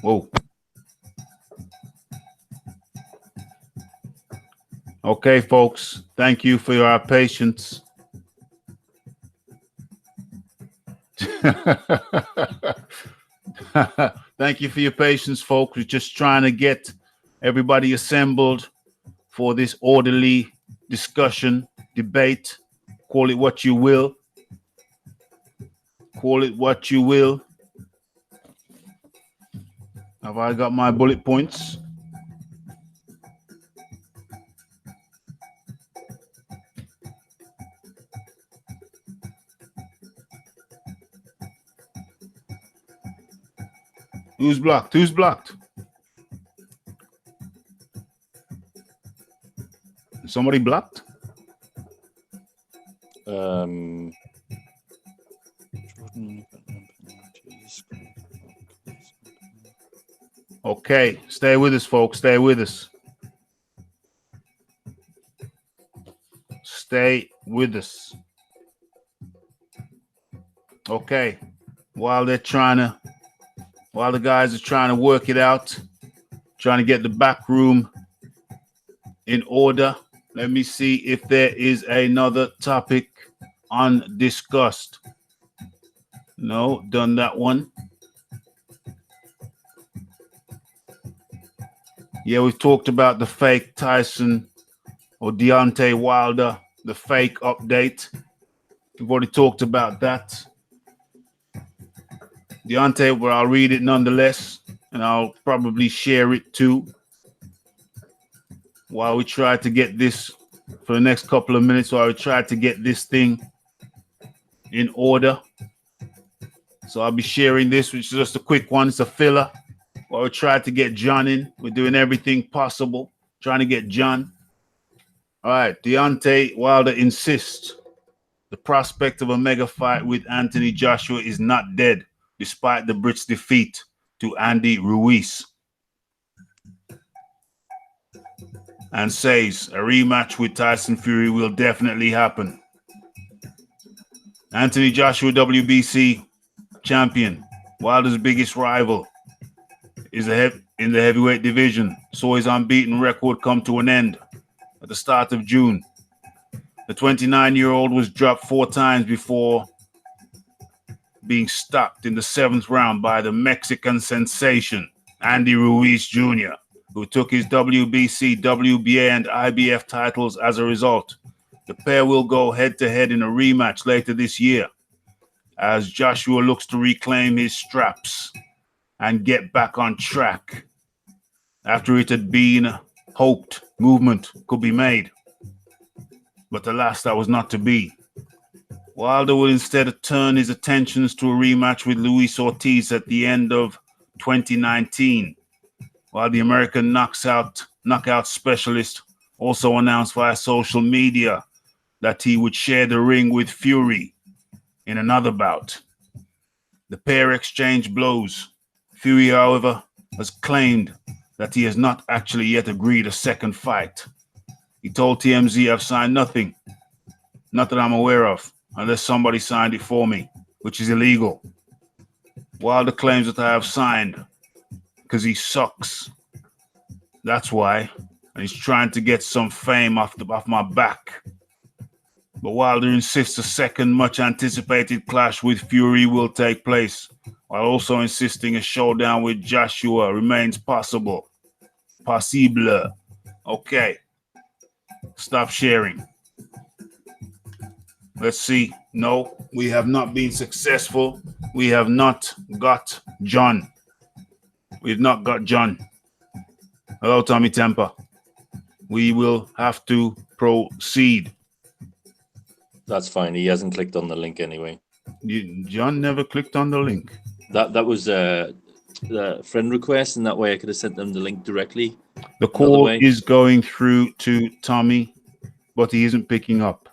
Whoa. Okay, folks. Thank you for your patience. Thank you for your patience, folks. We're just trying to get everybody assembled for this orderly discussion, debate. Call it what you will. Call it what you will. Have I got my bullet points? Who's blocked? Who's blocked? Somebody blocked? Okay, stay with us, folks. Stay with us. Stay with us. Okay. While the guys are trying to work it out, trying to get the back room in order, let me see if there is another topic undiscussed. No, done that one. Yeah, we've talked about the fake Tyson or Deontay Wilder, the fake update. We've already talked about that. Deontay, well, I'll read it nonetheless, and I'll probably share it too while we try to get this for the next couple of minutes, while we try to get this thing in order. So I'll be sharing this, which is just a quick one. It's a filler. While we try to get John in. We're doing everything possible, trying to get John. All right, Deontay Wilder insists the prospect of a mega fight with Anthony Joshua is not dead, despite the Brits' defeat to Andy Ruiz. And says a rematch with Tyson Fury will definitely happen. Anthony Joshua, WBC champion, Wilder's biggest rival, is in the heavyweight division. Saw his unbeaten record come to an end at the start of June. The 29-year-old was dropped 4 times before being stopped in the 7th round by the Mexican sensation, Andy Ruiz Jr., who took his WBC, WBA, and IBF titles as a result. The pair will go head-to-head in a rematch later this year as Joshua looks to reclaim his straps and get back on track after it had been hoped movement could be made. But alas, that was not to be. Wilder will instead turn his attentions to a rematch with Luis Ortiz at the end of 2019, while the American knockout specialist also announced via social media that he would share the ring with Fury in another bout. The pair exchanged blows. Fury, however, has claimed that he has not actually yet agreed a second fight. He told TMZ, "I've signed nothing, not that I'm aware of, unless somebody signed it for me, which is illegal." Wilder claims that I have signed because he sucks. That's why. And he's trying to get some fame off my back. But Wilder insists a second much-anticipated clash with Fury will take place, while also insisting a showdown with Joshua remains possible. Possible. Okay. Stop sharing. Let's see. No, we have not been successful. We have not got John. We've not got John. Hello, TommyTemper. We will have to proceed. That's fine. He hasn't clicked on the link anyway. John never clicked on the link. That was the friend request, and that way I could have sent them the link directly. The call is going through to Tommy, but he isn't picking up.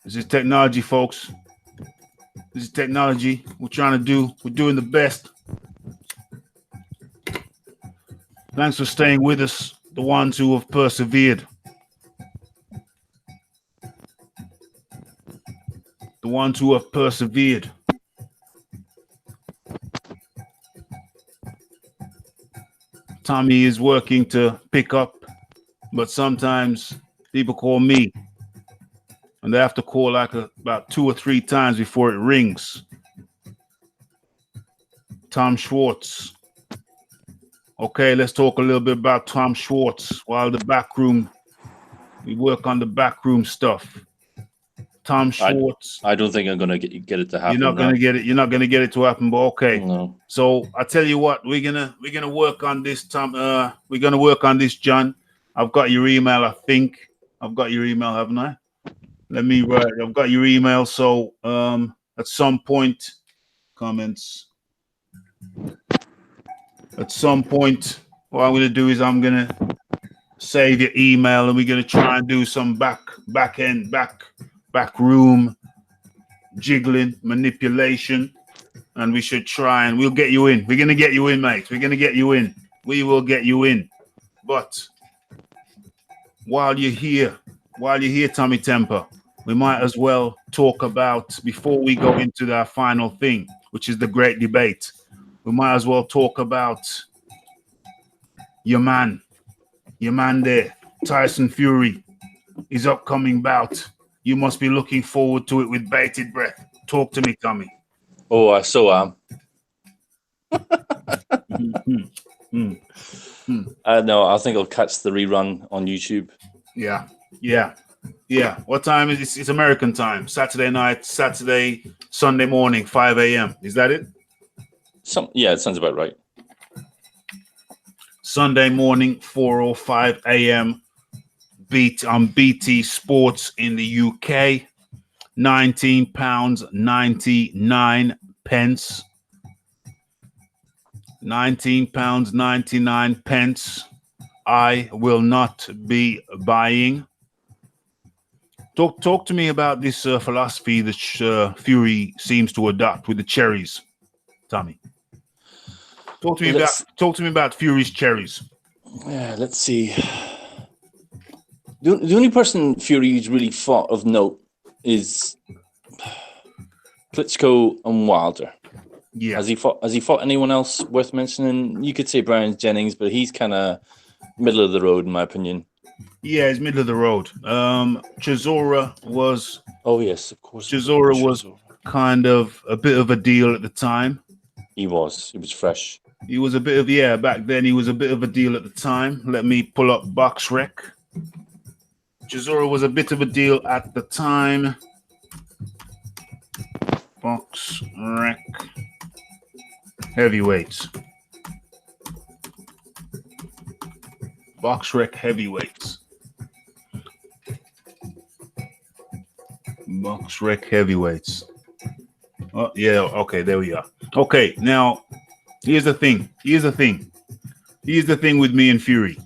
This is technology, folks. This is technology. We're doing the best. Thanks for staying with us, the ones who have persevered. The ones who have persevered. Tommy is working to pick up, but sometimes people call me, and they have to call like about 2 or 3 times before it rings. Tom Schwartz. Okay, let's talk a little bit about Tom Schwartz while we work on the backroom stuff. Tom Schwartz. I don't think I'm gonna get it to happen. You're not gonna get it. You're not gonna get it to happen. But okay. No. So I tell you what, we're gonna work on this, Tom. We're gonna work on this, John. I've got your email. I think I've got your email, haven't I? Let me write. I've got your email. So at some point, comments. At some point, what I'm gonna do is I'm gonna save your email, and we're gonna try and do some back room jiggling, manipulation, and we should try and we'll get you in. We're gonna get you in, mate. We're gonna get you in. We will get you in. But while you're here, TommyTemper, we might as well talk about, before we go into that final thing, which is the great debate, we might as well talk about your man there, Tyson Fury, his upcoming bout. You must be looking forward to it with bated breath. Talk to me, Tommy. Oh, I so am. No, I think I'll catch the rerun on YouTube. Yeah. What time is it? It's American time. Saturday night, Sunday morning, 5 a.m. Is that it? Yeah, it sounds about right. Sunday morning, 4:05 a.m. on BT Sports in the UK. £19.99. £19.99. I will not be buying. Talk to me about this philosophy that Fury seems to adopt with the cherries, Tommy. Talk to me about Fury's cherries. Yeah, let's see. The only person Fury's really fought of note is Klitschko and Wilder. Yeah. Has he fought anyone else worth mentioning? You could say Brian Jennings, but he's kind of middle of the road, in my opinion. Yeah, he's middle of the road. Chisora was. Oh yes, of course. Chisora was kind of a bit of a deal at the time. He was fresh. He was a bit of back then. He was a bit of a deal at the time. Let me pull up BoxRec. Chisora was a bit of a deal at the time. BoxRec heavyweights. BoxRec heavyweights. BoxRec heavyweights. Oh yeah, okay, there we are. Okay, now here's the thing with me and Fury.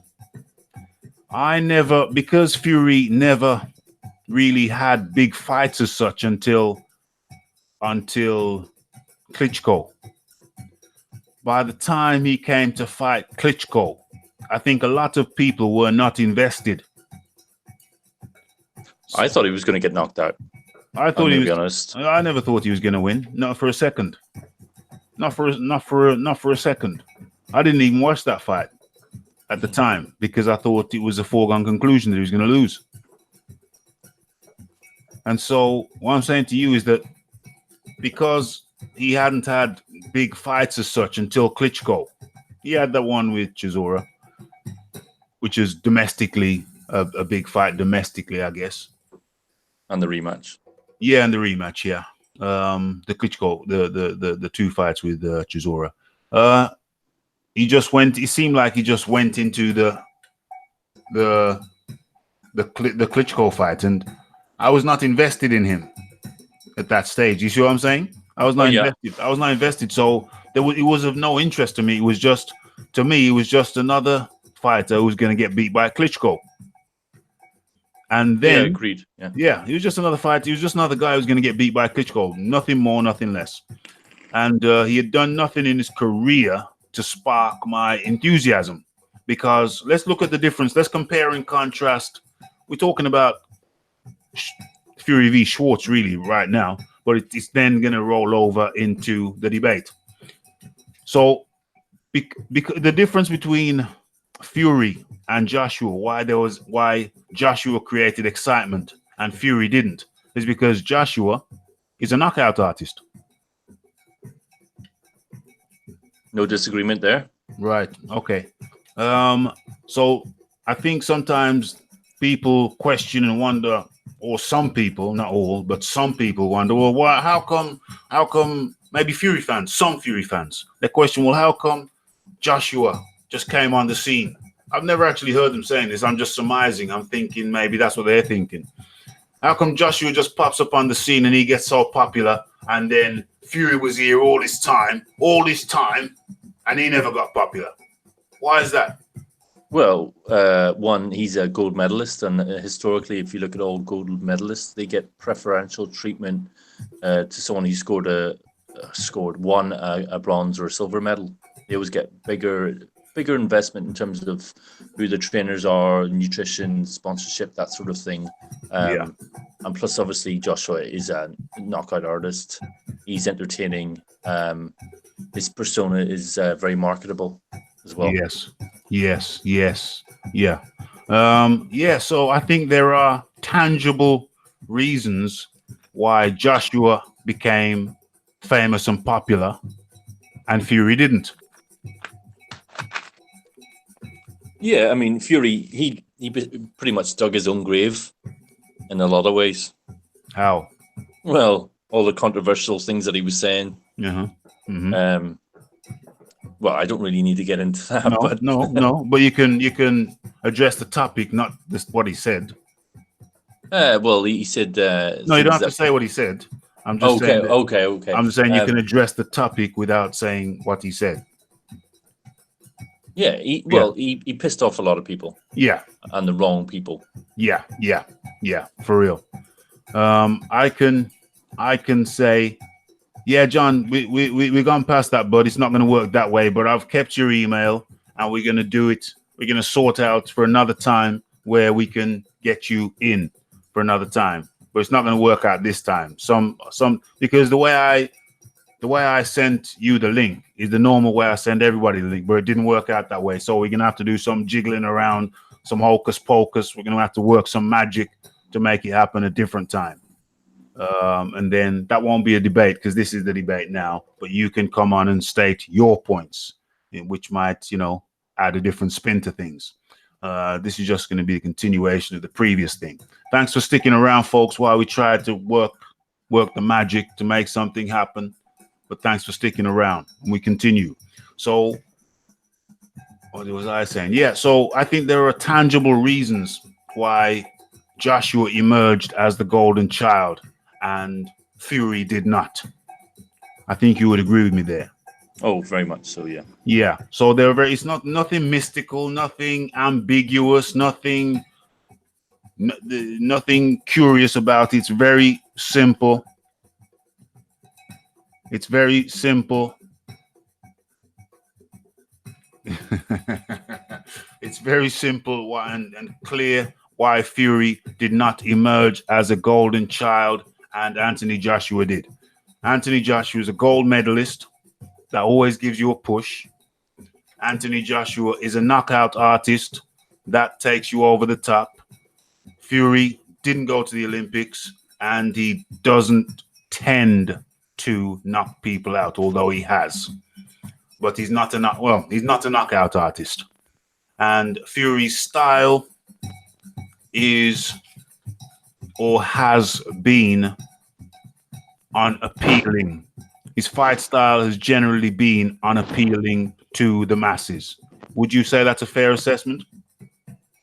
Because Fury never really had big fights as such until Klitschko. By the time he came to fight Klitschko, I think a lot of people were not invested. I thought he was going to get knocked out. I thought he was. To be honest, I never thought he was going to win. Not for a second. Not for a second. I didn't even watch that fight at the time because I thought it was a foregone conclusion that he was going to lose. And so what I'm saying to you is that because he hadn't had big fights as such until Klitschko, he had that one with Chisora, which is domestically a big fight domestically, I guess. And the rematch. Yeah, and the rematch, yeah. The Klitschko, the 2 fights with Chisora. It seemed like he just went into the Klitschko fight, and I was not invested in him at that stage. You see what I'm saying? I was not invested. I was not invested. So it was of no interest to me. It was just another fighter who was going to get beat by Klitschko. And then, agreed. Yeah, he was just another fighter. He was just another guy who was going to get beat by Klitschko. Nothing more, nothing less. And he had done nothing in his career to spark my enthusiasm. Because let's look at the difference. Let's compare and contrast. We're talking about Fury v. Schwartz really right now, but it's then going to roll over into the debate. So because the difference between Fury and Joshua, why Joshua created excitement and Fury didn't, is because Joshua is a knockout artist. No disagreement there. Right. Okay. So I think sometimes people question and wonder, or some people, not all, but some people wonder, well, why? How come? Maybe Fury fans, some Fury fans, they question, well, how come Joshua just came on the scene? I've never actually heard them saying this. I'm just surmising. I'm thinking maybe that's what they're thinking. How come Joshua just pops up on the scene and he gets so popular, and then Fury was here all this time, and he never got popular? Why is that? Well, one, he's a gold medalist, and historically, if you look at all gold medalists, they get preferential treatment to someone who won a bronze or a silver medal. They always get bigger investment in terms of who the trainers are, nutrition, sponsorship, that sort of thing. And plus, obviously, Joshua is a knockout artist. He's entertaining. His persona is very marketable as well. Yes. Yeah. So I think there are tangible reasons why Joshua became famous and popular and Fury didn't. Yeah, I mean, Fury, he pretty much dug his own grave in a lot of ways. How? Well, all the controversial things that he was saying. Mm-hmm. Well, I don't really need to get into that. No. But you can address the topic, not just what he said. Well, he said. No, you don't have to say what he said. I'm just saying. Okay. I'm just saying you can address the topic without saying what he said. Yeah. He pissed off a lot of people. Yeah. And the wrong people. Yeah. For real. I can say. Yeah, John, we've gone past that, but it's not going to work that way. But I've kept your email, and we're going to do it. We're going to sort out for another time where we can get you in for another time. But it's not going to work out this time. Some because the way I sent you the link is the normal way I send everybody the link, but it didn't work out that way. So we're going to have to do some jiggling around, some hocus pocus. We're going to have to work some magic to make it happen a different time. And then that won't be a debate because this is the debate now, but you can come on and state your points, which might, add a different spin to things. This is just going to be a continuation of the previous thing. Thanks for sticking around, folks, while we tried to work the magic to make something happen. But thanks for sticking around. And we continue. So what was I saying? Yeah, so I think there are tangible reasons why Joshua emerged as the golden child and Fury did not. I think you would agree with me there. Oh, very much so, yeah. Yeah. So it's nothing mystical, nothing ambiguous, nothing curious about it. It's very simple. It's very simple. It's very simple and clear why Fury did not emerge as a golden child and Anthony Joshua did. Anthony Joshua is a gold medalist that always gives you a push. Anthony Joshua is a knockout artist that takes you over the top. Fury didn't go to the Olympics and he doesn't tend to knock people out, although he has. But he's not a knockout artist. And Fury's style is or has been unappealing. His fight style has generally been unappealing to the masses. Would you say that's a fair assessment?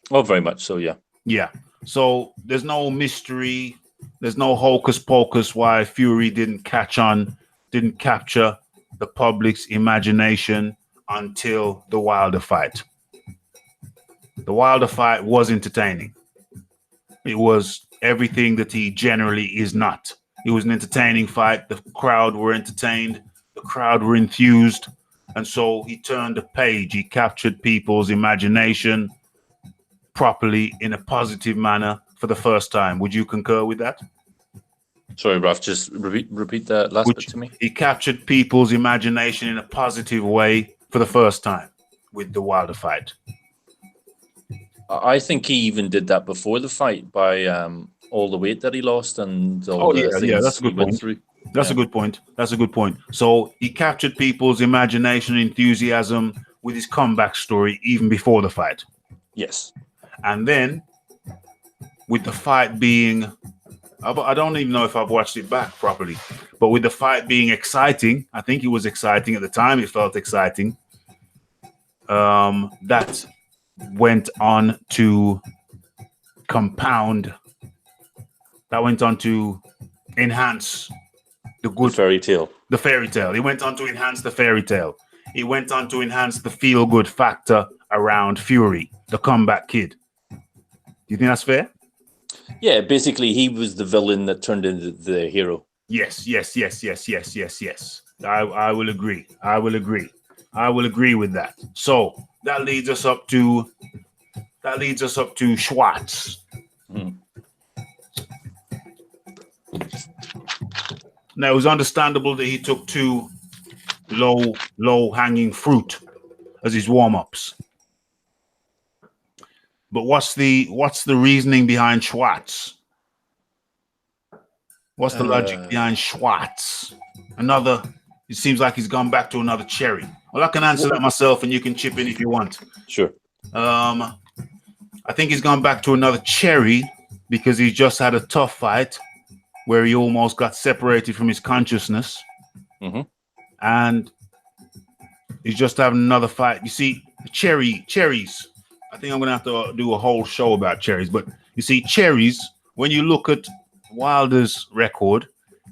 Oh, very much so, yeah. Yeah. So there's no mystery. There's no hocus pocus why Fury didn't capture the public's imagination until the Wilder fight. The Wilder fight was entertaining. It was everything that he generally is not. It was an entertaining fight. The crowd were entertained. The crowd were enthused. And so he turned the page. He captured people's imagination properly in a positive manner for the first time. Would you concur with that? Sorry, Raph, just repeat that last bit to me. He captured people's imagination in a positive way for the first time with the Wilder fight. I think he even did that before the fight by all the weight that he lost and all the things that's a good he went point. through. That's a good point. That's a good point. So he captured people's imagination and enthusiasm with his comeback story even before the fight. Yes. And then with the fight being, I don't even know if I've watched it back properly, but with the fight being exciting, I think it was exciting at the time. It felt exciting. That went on to compound. That went on to enhance the good fairy tale. The fairy tale. It went on to enhance the fairy tale. It went on to enhance the feel good factor around Fury, the comeback kid. Do you think that's fair? Yeah, basically he was the villain that turned into the hero. Yes. I will agree. I will agree with that. So that leads us up to Schwartz. Now it was understandable that he took two low hanging fruit as his warm-ups. But what's the reasoning behind Schwartz? What's the logic behind Schwartz? It seems like he's gone back to another cherry. Well, I can answer that myself and you can chip in if you want. Sure. I think he's gone back to another cherry because he's just had a tough fight where he almost got separated from his consciousness. And he's just having another fight. You see, cherries. I think I'm going to have to do a whole show about cherries. But you see, cherries, when you look at Wilder's record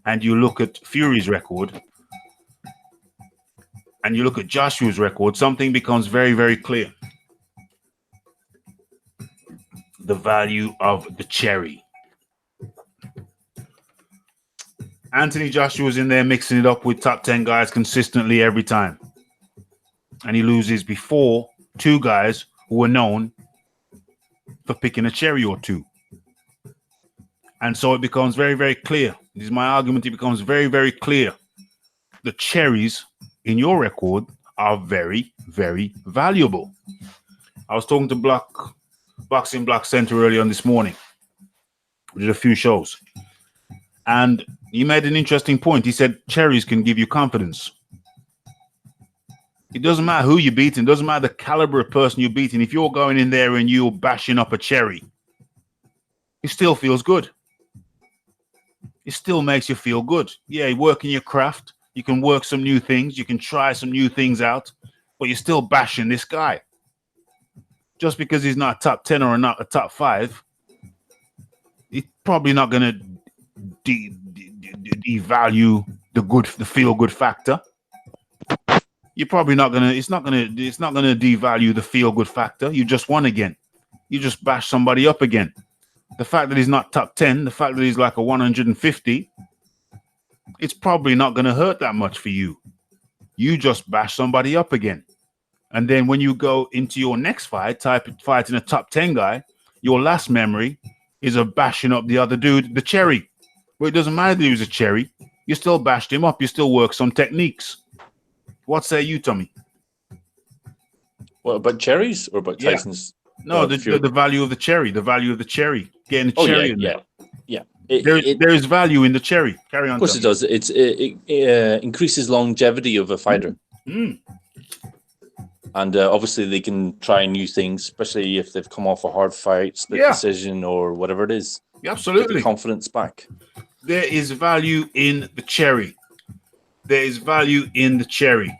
and you look at Fury's record and you look at Joshua's record, something becomes very, very clear. The value of the cherry. Anthony Joshua's in there mixing it up with top 10 guys consistently every time. And he loses before two guys who were known for picking a cherry or two. And so it becomes very, very clear. This is my argument. It becomes very, very clear. The cherries in your record are very, very valuable. I was talking to Boxing Block Center earlier on this morning. We did a few shows. And he made an interesting point. He said cherries can give you confidence. It doesn't matter who you're beating. It doesn't matter the caliber of person you're beating. If you're going in there and you're bashing up a cherry, it still feels good. It still makes you feel good. Yeah, you're working your craft. You can work some new things. You can try some new things out. But you're still bashing this guy. Just because he's not top 10 or not a top 5, he's probably not going to devalue the feel good factor. You're probably not gonna. It's not gonna devalue the feel good factor. You just won again. You just bash somebody up again. The fact that he's not top 10, the fact that he's like a 150, it's probably not gonna hurt that much for you. You just bash somebody up again, and then when you go into your next fighting a top 10 guy, your last memory is of bashing up the other dude, the cherry. Well, it doesn't matter that he was a cherry. You still bashed him up. You still work some techniques. What say you, Tommy? What about cherries or about Tyson's? No, the value of the cherry. The value of the cherry. Getting a cherry in there. Yeah. There is value in the cherry. Carry on. Of course, Tommy. It does. It increases longevity of a fighter. And obviously, they can try new things, especially if they've come off a hard fight, split decision, or whatever it is. Yeah, absolutely. Get the confidence back. There is value in the cherry. There is value in the cherry.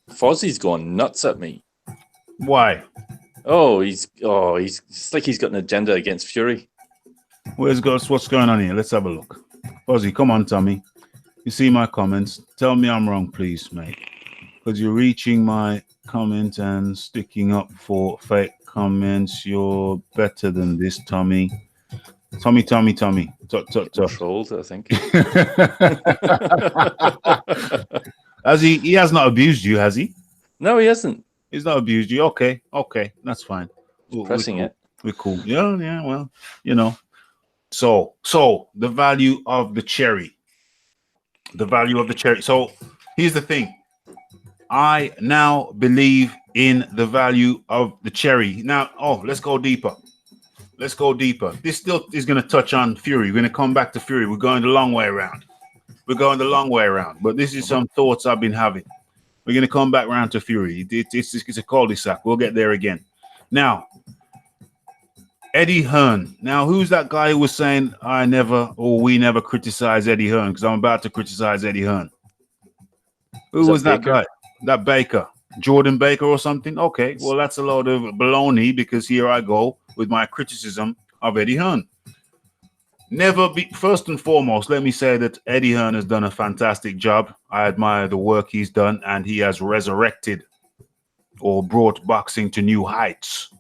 Fozzie's going nuts at me. Why? He's it's like he's got an agenda against Fury. What's going on here? Let's have a look. Fozzie, come on, Tommy. You see my comments. Tell me I'm wrong, please, mate. Because you're reaching my comment and sticking up for fake comments. You're better than this, Tommy. Tommy. Trolled, I think. Has he? He has not abused you, has he? No, he hasn't. He's not abused you. Okay, that's fine. Pressing it. We're cool. Yeah. Well, you know. So the value of the cherry. The value of the cherry. So here's the thing. I now believe in the value of the cherry. Now, let's go deeper. Let's go deeper. This still is going to touch on Fury. We're going to come back to Fury. We're going the long way around. But this is some thoughts I've been having. We're going to come back around to Fury. It's a cul-de-sac. We'll get there again. Now, Eddie Hearn. Now, who's that guy who was saying we never criticize Eddie Hearn? Because I'm about to criticize Eddie Hearn. Who was that guy? That Baker. Jordan Baker or something? Okay, well, that's a load of baloney, because here I go with my criticism of Eddie Hearn. First and foremost, let me say that Eddie Hearn has done a fantastic job. I admire the work he's done, and he has resurrected or brought boxing to new heights.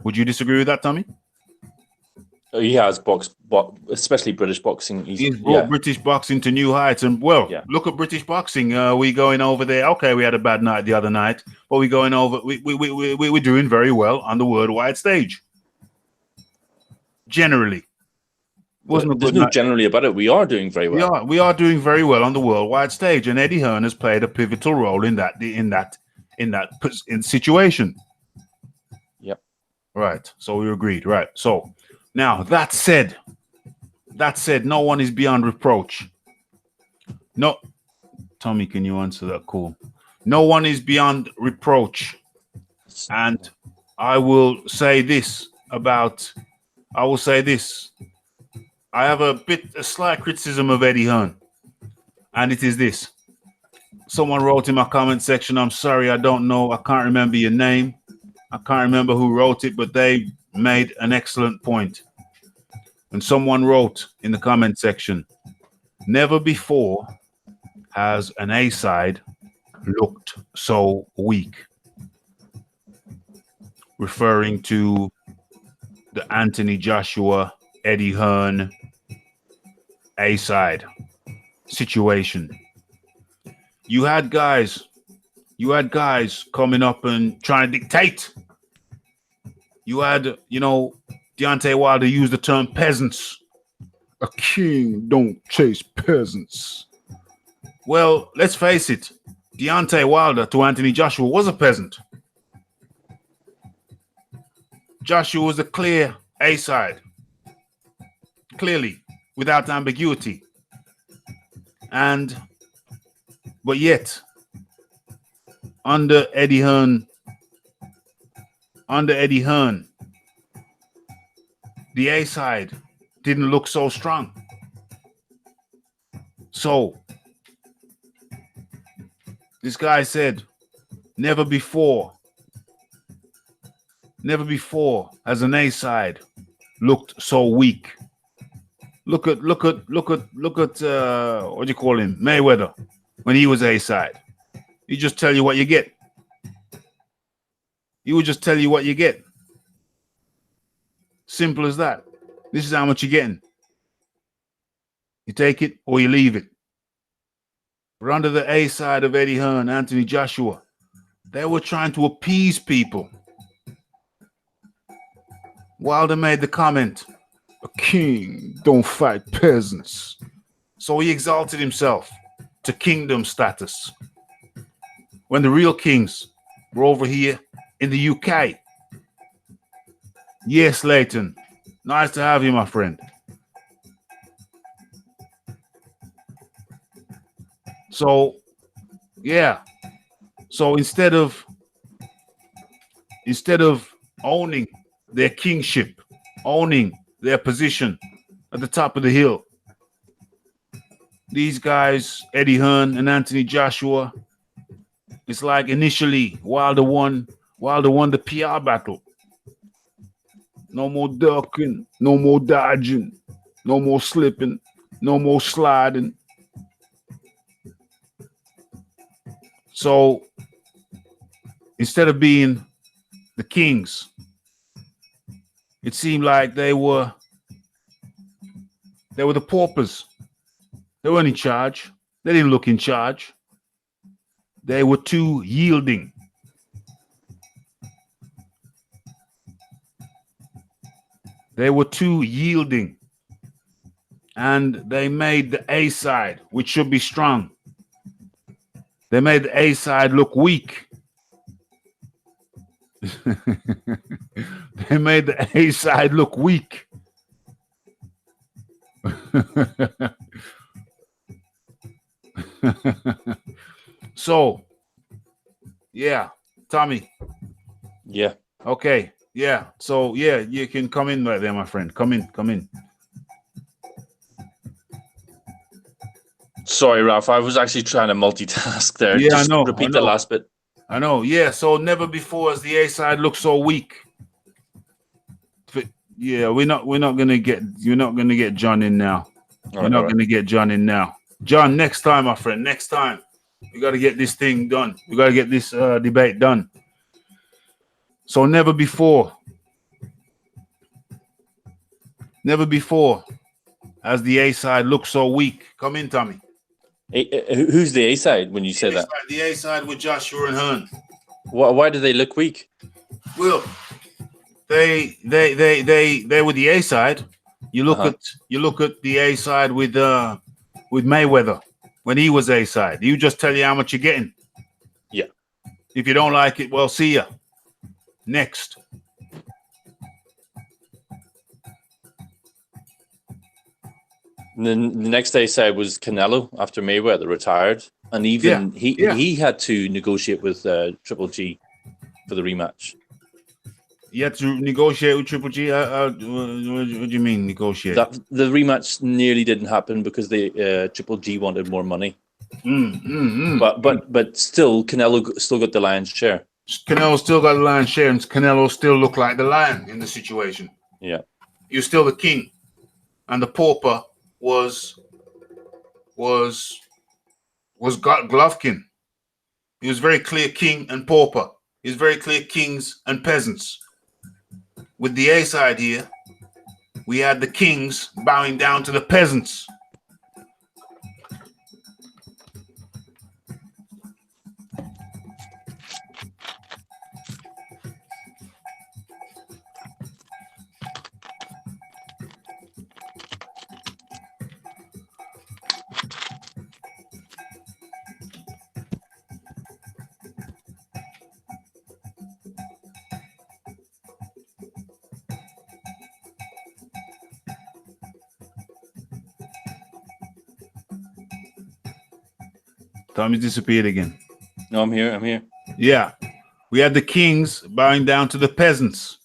Would you disagree with that, Tommy? He has especially British boxing. He's brought British boxing to new heights. And, look at British boxing. We going over there. Okay, we had a bad night the other night, but we're going over. We're doing very well on the worldwide stage. Generally. There's no generally about it. We are doing very well. We are doing very well on the worldwide stage, and Eddie Hearn has played a pivotal role in that situation. Yep. Right. So we agreed. Right. So now that said, no one is beyond reproach. No, Tommy, can you answer that? Cool. No one is beyond reproach, and I will say this. I have a slight criticism of Eddie Hearn, and it is this. Someone wrote in my comment section, I'm sorry, I don't know, I can't remember your name. I can't remember who wrote it, but they made an excellent point. And someone wrote in the comment section, never before has an A-side looked so weak. Referring to the Anthony Joshua, Eddie Hearn A-side situation. You had guys coming up and trying to dictate. You had, Deontay Wilder used the term peasants. A king don't chase peasants. Well, let's face it. Deontay Wilder to Anthony Joshua was a peasant. Joshua was a clear A-side. Clearly, without ambiguity. But yet, under Eddie Hearn, the A-side didn't look so strong. So, this guy said, never before has an A-side looked so weak. Look at what do you call him? Mayweather, when he was A-side. He just tell you what you get. He would just tell you what you get. Simple as that. This is how much you're getting. You take it or you leave it. But under the A-side of Eddie Hearn, Anthony Joshua, they were trying to appease people. Wilder made the comment, a king don't fight peasants. So he exalted himself to kingdom status. When the real kings were over here in the UK. Yes, Leighton. Nice to have you, my friend. So, yeah. So instead of owning their kingship, owning their position at the top of the hill, these guys, Eddie Hearn and Anthony Joshua, it's like initially Wilder won the PR battle. No more ducking, no more dodging, no more slipping, no more sliding. So instead of being the kings, it seemed like they were the paupers. They weren't in charge. They didn't look in charge. They were too yielding. They were too yielding. And they made the A side, which should be strong, They made the A side look weak. They made the A side look weak. So, yeah, Tommy. Yeah. Okay. Yeah. So, yeah, you can come in right there, my friend. Come in. Come in. Sorry, Ralph. I was actually trying to multitask there. Yeah, Just I know. repeat the last bit. I know. Yeah. So never before has the A side looked so weak. Yeah, we're not gonna get John in now. We're not gonna get John in now. John, next time, my friend. Next time, we got to get this thing done. We got to get this debate done. So never before has the A side looked so weak. Come in, Tommy. Who's the A side when you say that? The A side with Joshua and Hearn. Why do they look weak? Well, they were the A side. You look at the A side with Mayweather when he was A side. You just tell you how much you're getting. Yeah. If you don't like it, well, see ya. Next. Then the next A side was Canelo after Mayweather retired, and even he had to negotiate with Triple G for the rematch. You had to negotiate with Triple G. What do you mean negotiate? The rematch nearly didn't happen because the Triple G wanted more money. But still, Canelo still got the lion's share. Canelo still got the lion's share, and Canelo still looked like the lion in the situation. Yeah, he was still the king, and the pauper was Golovkin. He was very clear king and pauper. He was very clear kings and peasants. With the A side here, we had the kings bowing down to the peasants. Tommy's disappeared again. No, I'm here. I'm here. Yeah. We had the kings bowing down to the peasants.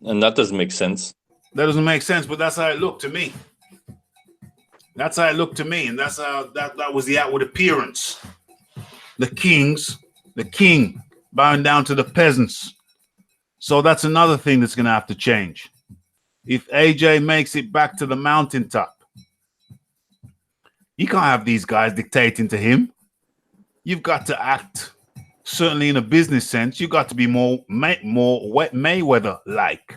And that doesn't make sense. That doesn't make sense, but that's how it looked to me. That's how it looked to me, and that's how that was the outward appearance. The king bowing down to the peasants. So that's another thing that's going to have to change. If AJ makes it back to the mountaintop, you can't have these guys dictating to him. You've got to act, certainly in a business sense, you've got to be more Mayweather-like.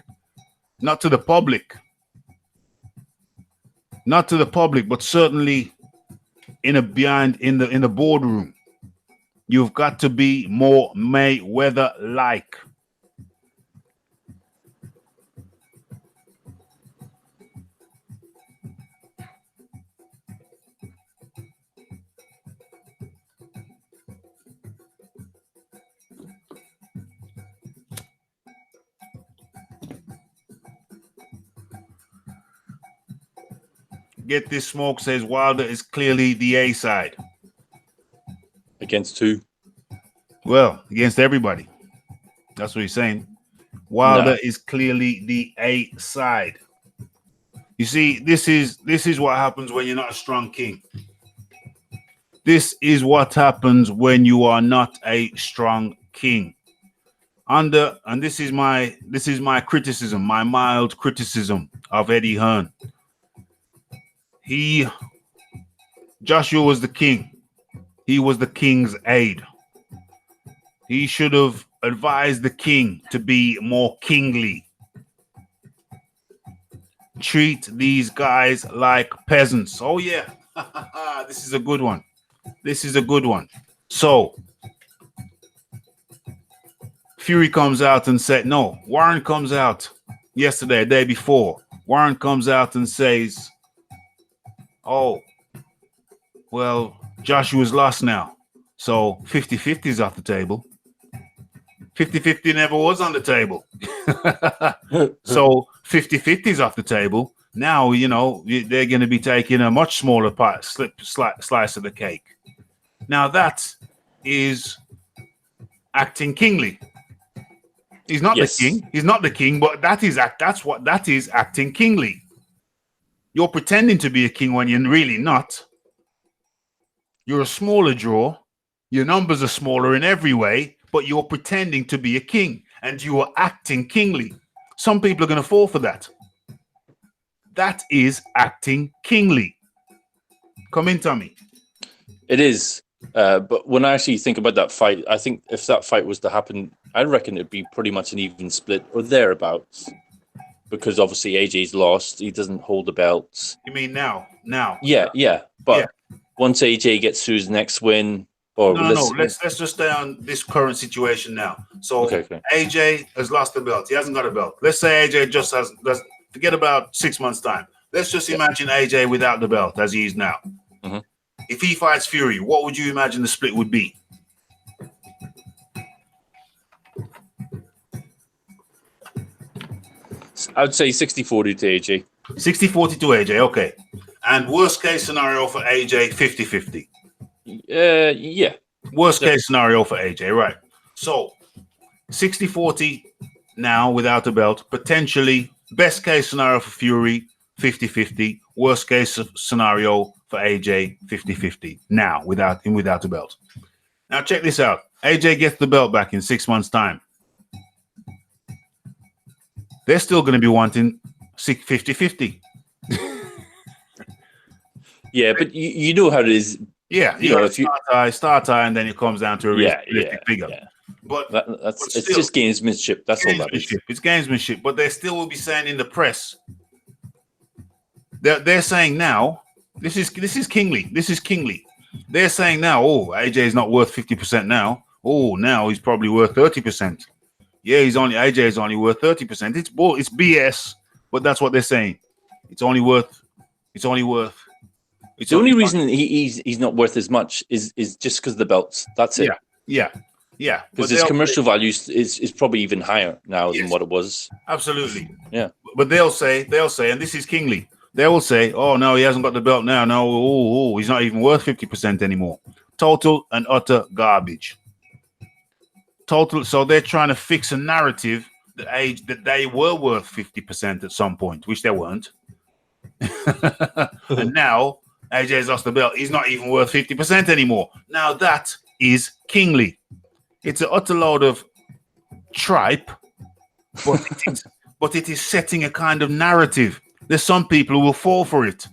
Not to the public. Not to the public, but certainly in the boardroom. You've got to be more Mayweather-like. Get This Smoke says Wilder is clearly the A side. Against who? Well, against everybody. That's what he's saying. Wilder is clearly the A side. You see, this is what happens when you're not a strong king. This is what happens when you are not a strong king. And this is my criticism, my mild criticism of Eddie Hearn. Joshua was the king. He was the king's aide. He should have advised the king to be more kingly. Treat these guys like peasants. Oh yeah, this is a good one. This is a good one. So Fury comes out and said, no, Warren comes out yesterday, a day before. Warren comes out and says, oh, well, Joshua's lost now. So 50-50 is off the table. 50-50 never was on the table. So 50-50 is off the table. Now, you know, they're going to be taking a much smaller slice of the cake. Now that is acting kingly. He's not Yes. the king. He's not the king, but that is acting kingly. You're pretending to be a king when you're really not. You're a smaller draw. Your numbers are smaller in every way, but you're pretending to be a king and you are acting kingly. Some people are going to fall for that. That is acting kingly. Come in, Tommy. It is. But when I actually think about that fight, I think if that fight was to happen, I reckon it'd be pretty much an even split or thereabouts. Because obviously AJ's lost. He doesn't hold the belts. You mean now? Now. Yeah. But once AJ gets through his next win, or no. Let's just stay on this current situation now. So okay. AJ has lost the belt. He hasn't got a belt. Let's say AJ just has. Forget about 6 months' time. Let's just imagine AJ without the belt as he is now. Mm-hmm. If he fights Fury, what would you imagine the split would be? I would say 60-40 to AJ. 60-40 to AJ, okay. And worst case scenario for AJ, 50-50. Yeah. Worst case scenario for AJ, right. So 60-40 now without a belt. Potentially best case scenario for Fury, 50-50. Worst case scenario for AJ, 50-50. Now without a belt. Now check this out. AJ gets the belt back in 6 months' time. They're still going to be wanting 50-50. Yeah, but you know how it is. Yeah, you know, if you start tie, and then it comes down to a realistic figure. Yeah. But it's just gamesmanship. That's all that is. It's gamesmanship. But they still will be saying in the press. They're saying now, this is kingly. This is kingly. They're saying now, oh, AJ is not worth 50% now. Oh, now he's probably worth 30%. Yeah, AJ is only worth 30%. It's BS, but that's what they're saying. It's only worth. The only reason he's not worth as much is just because of the belts. That's it. Yeah. Because his commercial value is probably even higher now than what it was. Absolutely. Yeah. But they'll say, and this is kingly. They will say, oh no, he hasn't got the belt now. No, he's not even worth 50% anymore. Total and utter garbage. Total. So they're trying to fix a narrative that they were worth 50% at some point, which they weren't. And now AJ's lost the belt. He's not even worth 50% anymore. Now that is kingly. It's an utter load of tripe, but it is setting a kind of narrative. There's some people who will fall for it.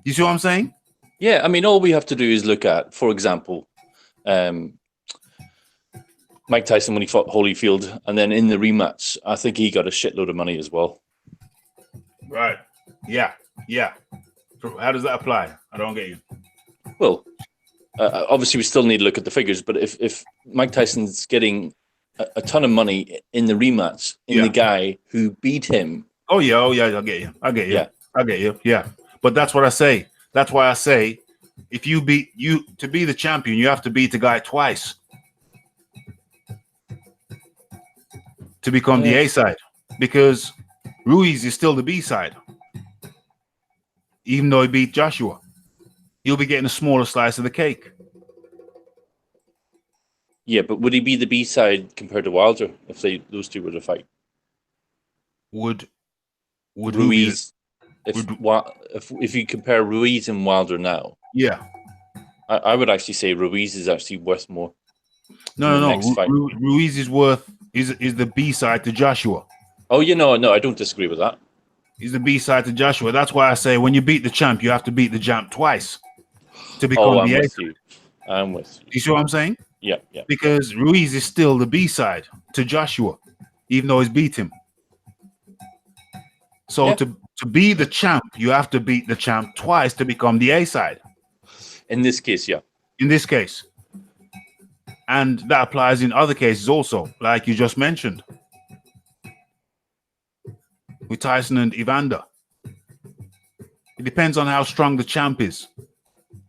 You see what I'm saying? Yeah, I mean, all we have to do is look at, for example, Mike Tyson when he fought Holyfield, and then in the rematch, I think he got a shitload of money as well. Right. Yeah. How does that apply? I don't get you. Well, obviously we still need to look at the figures, but if Mike Tyson's getting a ton of money in the rematch in the guy who beat him. Oh yeah, I get you. Yeah. But that's what I say. That's why I say if to be the champion, you have to beat the guy twice to become the A side, because Ruiz is still the B side. Even though he beat Joshua, you'll be getting a smaller slice of the cake. Yeah, but would he be the B side compared to Wilder if those two were to fight? Would Ruiz? If you compare Ruiz and Wilder now, yeah, I would actually say Ruiz is actually worth more. No. Ruiz is the B side to Joshua. Oh, no, I don't disagree with that. He's the B side to Joshua. That's why I say when you beat the champ, you have to beat the champ twice to become the A side. I'm with you. You see what I'm saying? Yeah. Because Ruiz is still the B side to Joshua, even though he's beat him. So to be the champ, you have to beat the champ twice to become the A side. In this case, yeah. In this case. And that applies in other cases also, like you just mentioned. With Tyson and Evander. It depends on how strong the champ is.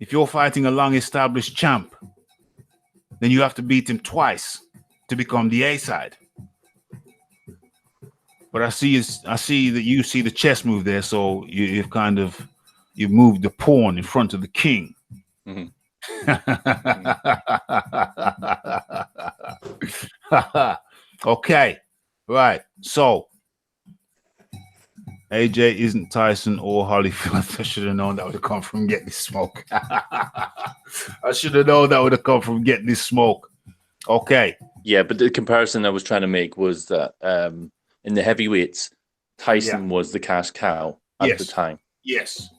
If you're fighting a long-established champ, then you have to beat him twice to become the A side. But I see that you see the chess move there, so you've moved the pawn in front of the king. Mhm. Okay, right. So AJ isn't Tyson or Holyfield. I should have known that would have come from Get This Smoke. I should have known that would have come from Get This Smoke. Okay. Yeah, but the comparison I was trying to make was that in the heavyweights, Tyson was the cash cow at the time. Yes,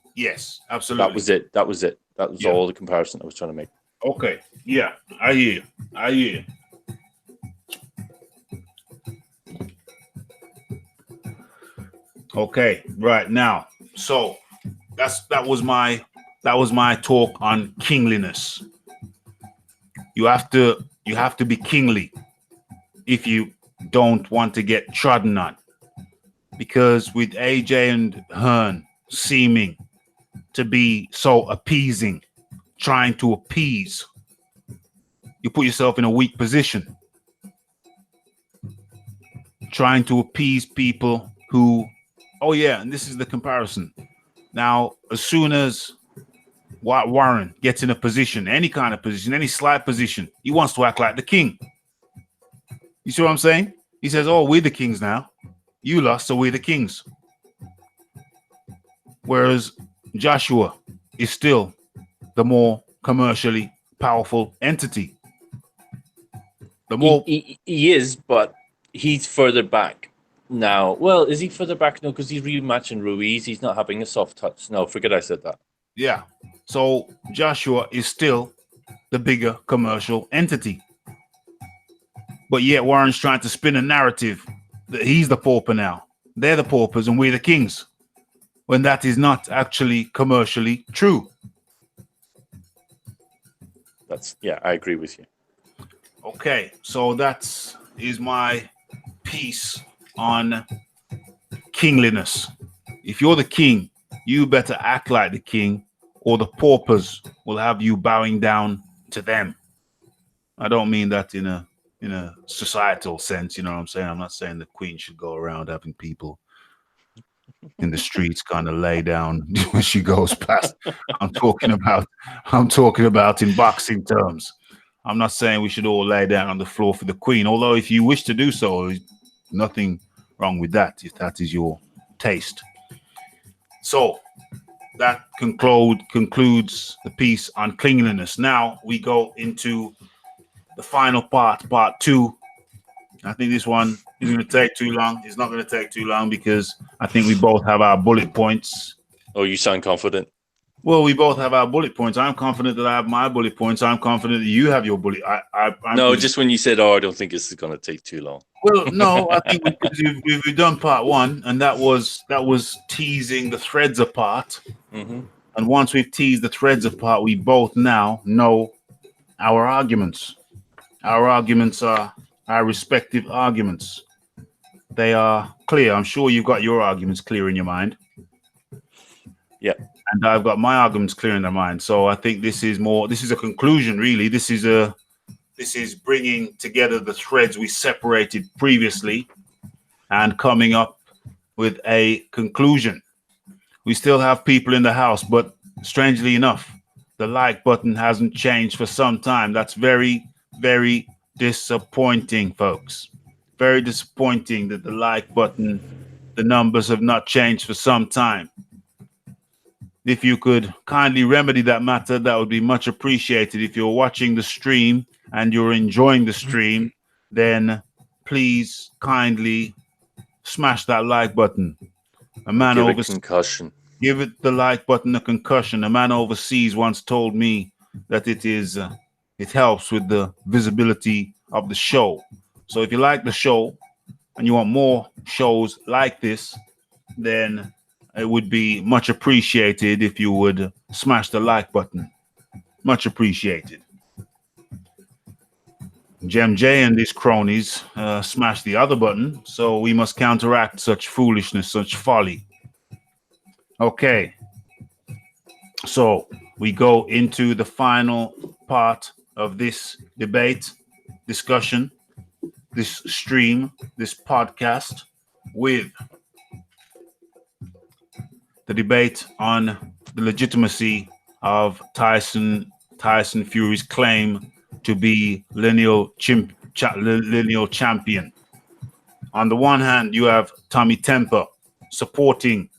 absolutely. That was it. That was all the comparison I was trying to make. Okay. Yeah, I hear you. Okay, right now. So that was my talk on kingliness. You have to be kingly if you don't want to get trodden on. Because with AJ and Hearn seeming to be so appeasing, trying to appease, you put yourself in a weak position. Trying to appease people who, and this is the comparison. Now, as soon as Warren gets in a position, any kind of position, any slight position, he wants to act like the king. You see what I'm saying? He says, we're the kings now. You lost, so we're the kings. Whereas Joshua is still the more commercially powerful entity. The more he is, but he's further back now. Well, is he further back now because he's rematching Ruiz? He's not having a soft touch. No, forget I said that. Yeah. So Joshua is still the bigger commercial entity. But yet Warren's trying to spin a narrative that he's the pauper now. They're the paupers and we're the kings. When that is not actually commercially true. I agree with you. Okay, so that is my piece on kingliness. If you're the king, you better act like the king, or the paupers will have you bowing down to them. I don't mean that in a societal sense, you know what I'm saying? I'm not saying the queen should go around having people in the streets kind of lay down when she goes past. I'm talking about in boxing terms. I'm not saying we should all lay down on the floor for the queen, although if you wish to do so, nothing wrong with that if that is your taste. So that concludes the piece on cleanliness. Now we go into the final part 2. I think this one is going to take too long. It's not going to take too long because I think we both have our bullet points. Oh, you sound confident. Well, we both have our bullet points. I'm confident that I have my bullet points. I'm confident that you have your bullet. No, just when you said, I don't think this is going to take too long. Well, no, I think we've done part 1, and that was teasing the threads apart. Mm-hmm. And once we've teased the threads apart, we both now know our arguments. Our arguments are our respective arguments. They are clear. I'm sure you've got your arguments clear in your mind. Yeah. And I've got my arguments clear in their mind. So I think this is a conclusion, really. This is bringing together the threads we separated previously and coming up with a conclusion. We still have people in the house, but strangely enough, the like button hasn't changed for some time. That's very, very disappointing, folks. Very disappointing that the like button, the numbers have not changed for some time. If you could kindly remedy that matter, that would be much appreciated. If you're watching the stream and you're enjoying the stream, then please kindly smash that like button. Give it concussion. Give it the like button a concussion. A man overseas once told me that it helps with the visibility of the show. So if you like the show and you want more shows like this, then it would be much appreciated if you would smash the like button. Much appreciated. Jem J and his cronies smash the other button, so we must counteract such foolishness, such folly. Okay. So we go into the final part of this debate, discussion, this stream, this podcast with the debate on the legitimacy of Tyson Fury's claim to be lineal champion. On the one hand, you have TommyTemper supporting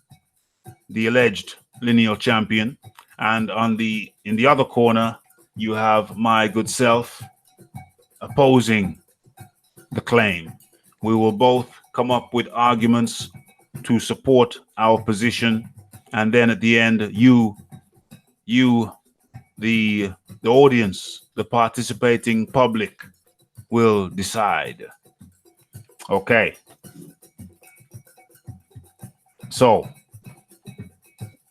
the alleged lineal champion, and in the other corner, you have my good self opposing the claim. We will both come up with arguments to support our position, and then at the end, you, the audience, the participating public, will decide. Okay. So,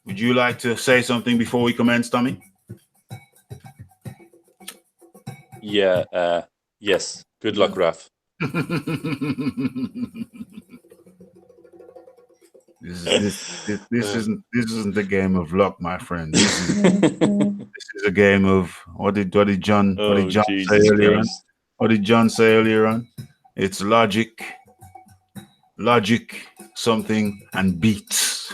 would you like to say something before we commence, Tommy? Yeah. Yes. Good luck, Raph. This isn't a game of luck, my friend. This is a game of what did John say earlier on? What did John say earlier on? It's logic, something, and beats.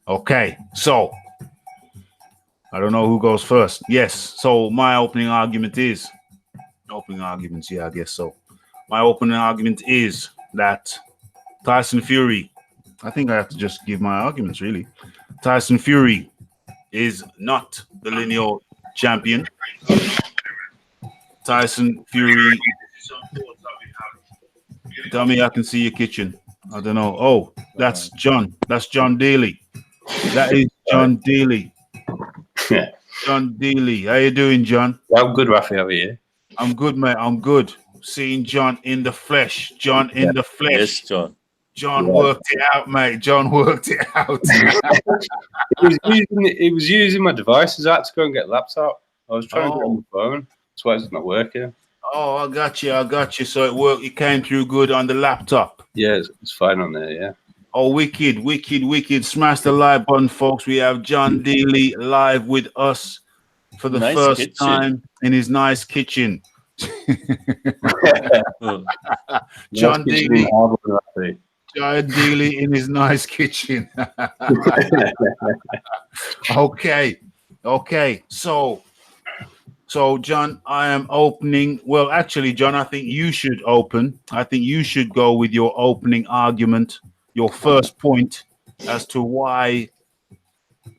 Okay, so I don't know who goes first. Yes, so my opening argument is yeah, I guess so. My opening argument is that Tyson Fury, I think I have to just give my arguments really. Tyson Fury is not the lineal champion. Tyson Fury. Tell me I can see your kitchen. I don't know. Oh, that's John. That's John Daly. That is John Daly. Yeah. John Daly. How you doing, John? I'm good, Raphie. How are you? I'm good, mate. I'm good. Seeing John in the flesh. John in the flesh. Yes, John. John worked it out, mate. John worked it out. He was using my devices. I had to go and get a laptop. I was trying to get on the phone. That's why it's not working. Oh, I got you. So it worked. It came through good on the laptop. Yeah, it's fine on there, yeah. Oh, wicked. Smash the like button, folks. We have John Daly live with us for the first time in his nice kitchen. John Daly. John Daly in his nice kitchen. Okay. So, John, I am opening. Well, actually, John, I think you should open. I think you should go with your opening argument, your first point as to why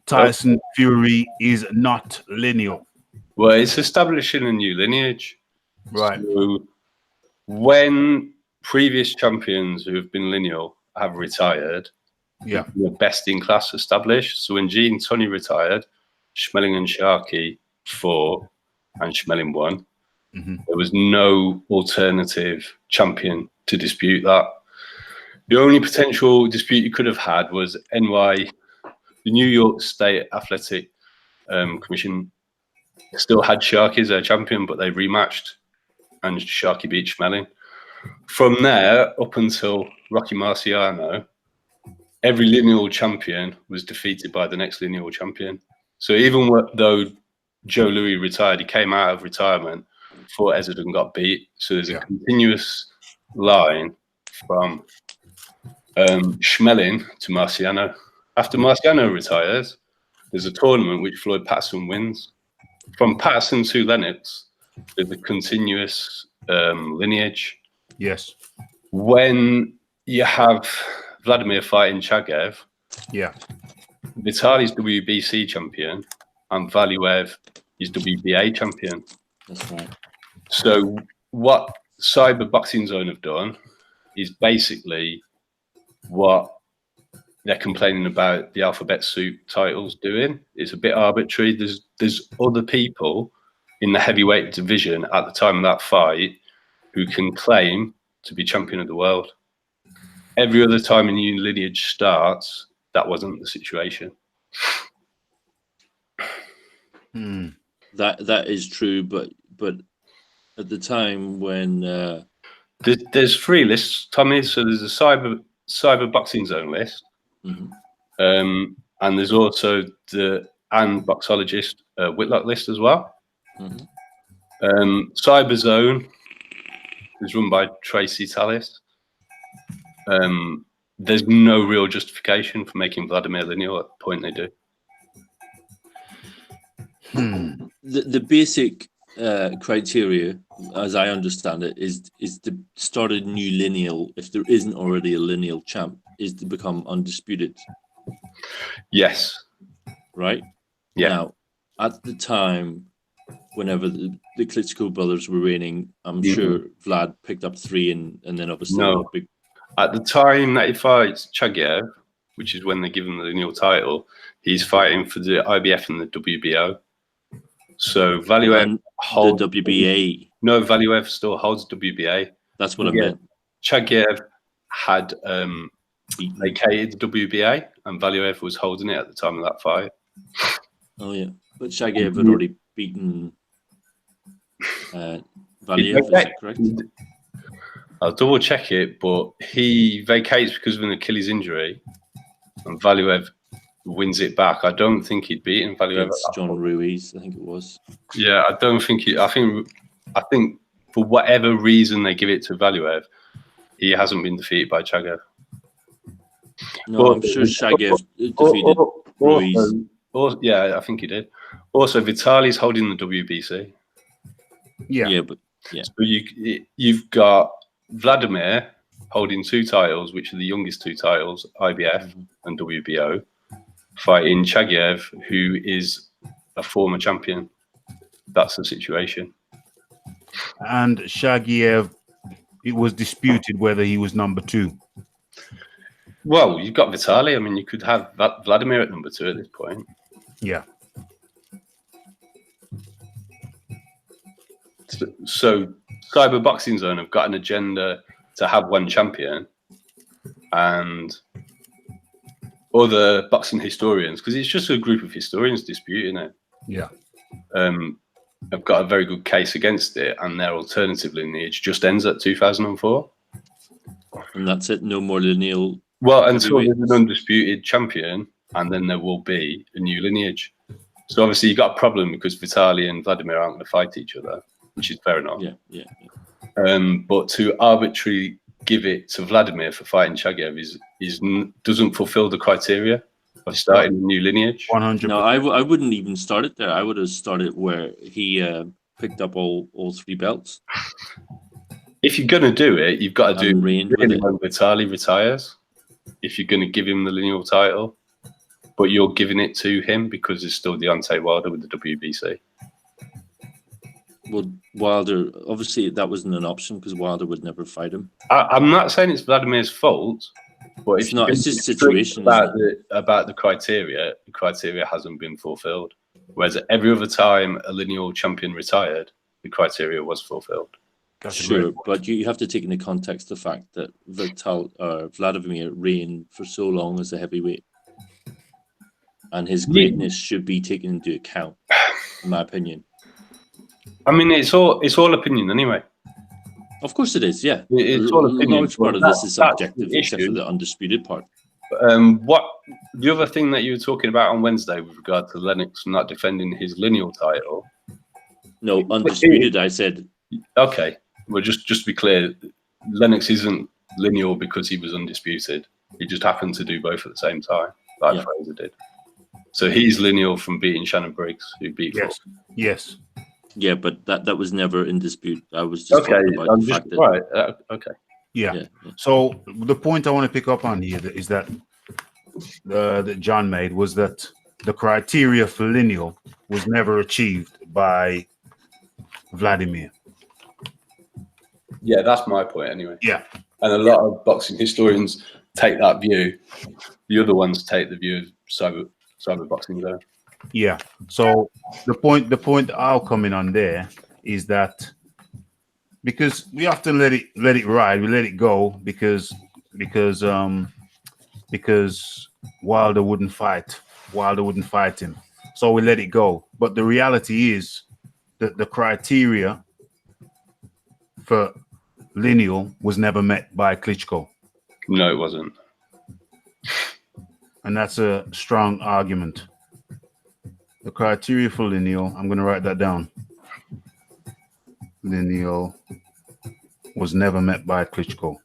Tyson Fury is not lineal. Well, it's establishing a new lineage. Right. So when previous champions who have been lineal have retired, yeah, the best in class established. So when Gene Tunney retired, Schmeling and Sharkey fought, and Schmeling won. Mm-hmm. There was no alternative champion to dispute that. The only potential dispute you could have had was the New York State Athletic Commission still had Sharkey as their champion, but they rematched, and Sharkey beat Schmeling. From there, up until Rocky Marciano, every lineal champion was defeated by the next lineal champion. So even though Joe Louis retired, he came out of retirement before Ezerdon got beat. So there's a continuous line from Schmeling to Marciano. After Marciano retires, there's a tournament which Floyd Patterson wins. From Patterson to Lennox, there's a continuous lineage. Yes. When you have Vladimir fighting Chagev, Vitali's WBC champion and Valuev is WBA champion. That's right. So what Cyber Boxing Zone have done is basically what they're complaining about the Alphabet Soup titles doing. It's a bit arbitrary. There's other people in the heavyweight division at the time of that fight who can claim to be champion of the world. Every other time a new lineage starts, that wasn't the situation. That is true, but at the time when there's 3 lists, Tommy. So there's a Cyber Boxing Zone list. Mm-hmm. and there's also the boxologist Whitlock list as well. Cyberzone is run by Tracy Tallis. There's no real justification for making Vladimir lineal at the point they do. The basic criteria, as I understand it, is to start a new lineal if there isn't already a lineal champ, is to become undisputed. Yes. Right? Yeah. Now, at the time, whenever the Klitschko brothers were reigning, I'm sure Vlad picked up 3 and then obviously no. big. At the time that he fights Chagiev, which is when they give him the lineal title, he's fighting for the IBF and the WBO. So Valuev holds the WBA. No, Valuev still holds WBA. That's what I meant. Chagiev had vacated the WBA, and Valuev was holding it at the time of that fight. Oh yeah, but Chagiev had already beaten Valuev. Is that correct? I'll double check it, but he vacates because of an Achilles injury, and Valuev wins it back. I don't think he'd beaten Valuev. It's John Ruiz, I think it was. Yeah, I don't think he. I think for whatever reason they give it to Valuev, he hasn't been defeated by Chagiev. No, I'm sure Chagiev defeated Ruiz. Yeah, I think he did. Also, Vitali's holding the WBC. Yeah. So you've got Vladimir holding 2 titles, which are the youngest 2 titles, IBF and WBO, fighting Chagiev, who is a former champion. That's the situation. And Chagiev, it was disputed whether he was number 2. Well, you've got Vitali. I mean, you could have Vladimir at number 2 at this point. Yeah. So Cyber Boxing Zone have got an agenda to have 1 champion, and other boxing historians, because it's just a group of historians disputing it. Yeah. Have got a very good case against it, and their alternative lineage just ends at 2004. And that's it. No more lineal. Well, until there's an undisputed champion, and then there will be a new lineage. So obviously you got a problem because Vitali and Vladimir aren't going to fight each other, which is fair enough. Yeah. But to arbitrarily give it to Vladimir for fighting Chagiev doesn't fulfill the criteria of starting a new lineage. 100%. No, I wouldn't even start it there. I would have started where he picked up all 3 belts. If you're going to do it, you've got to do it when Vitali retires. If you're going to give him the lineal title, but you're giving it to him because it's still Deontay Wilder with the WBC. Well, Wilder, obviously that wasn't an option because Wilder would never fight him. I'm not saying it's Vladimir's fault, but it's not. It's just situation about the criteria. The criteria hasn't been fulfilled. Whereas every other time a lineal champion retired, the criteria was fulfilled. Sure, but you have to take into context the fact that Vladimir reigned for so long as a heavyweight, and his greatness should be taken into account, in my opinion. I mean, it's all opinion anyway. Of course it is, yeah. It's all opinion. A large part of this is subjective, except for the undisputed part. What the other thing that you were talking about on Wednesday with regard to Lennox not defending his lineal title? No, undisputed. I said. Okay, well, just to be clear, Lennox isn't lineal because he was undisputed. He just happened to do both at the same time, like Fraser did. So he's lineal from beating Shannon Briggs, who beat. Yes. Yeah, but that was never in dispute. I was just talking about the fact that okay. Yeah. So the point I want to pick up on here is that that John made was that the criteria for lineal was never achieved by Vladimir. Yeah, that's my point anyway. Yeah. And a lot of boxing historians take that view. The other ones take the view of cyber boxing zone. Yeah. So the point I'll come in on there is that because we often let it ride, we let it go because Wilder wouldn't fight him. So we let it go. But the reality is that the criteria for lineal was never met by Klitschko. No, it wasn't. And that's a strong argument. The criteria for lineal, I'm going to write that down. Lineal was never met by Klitschko.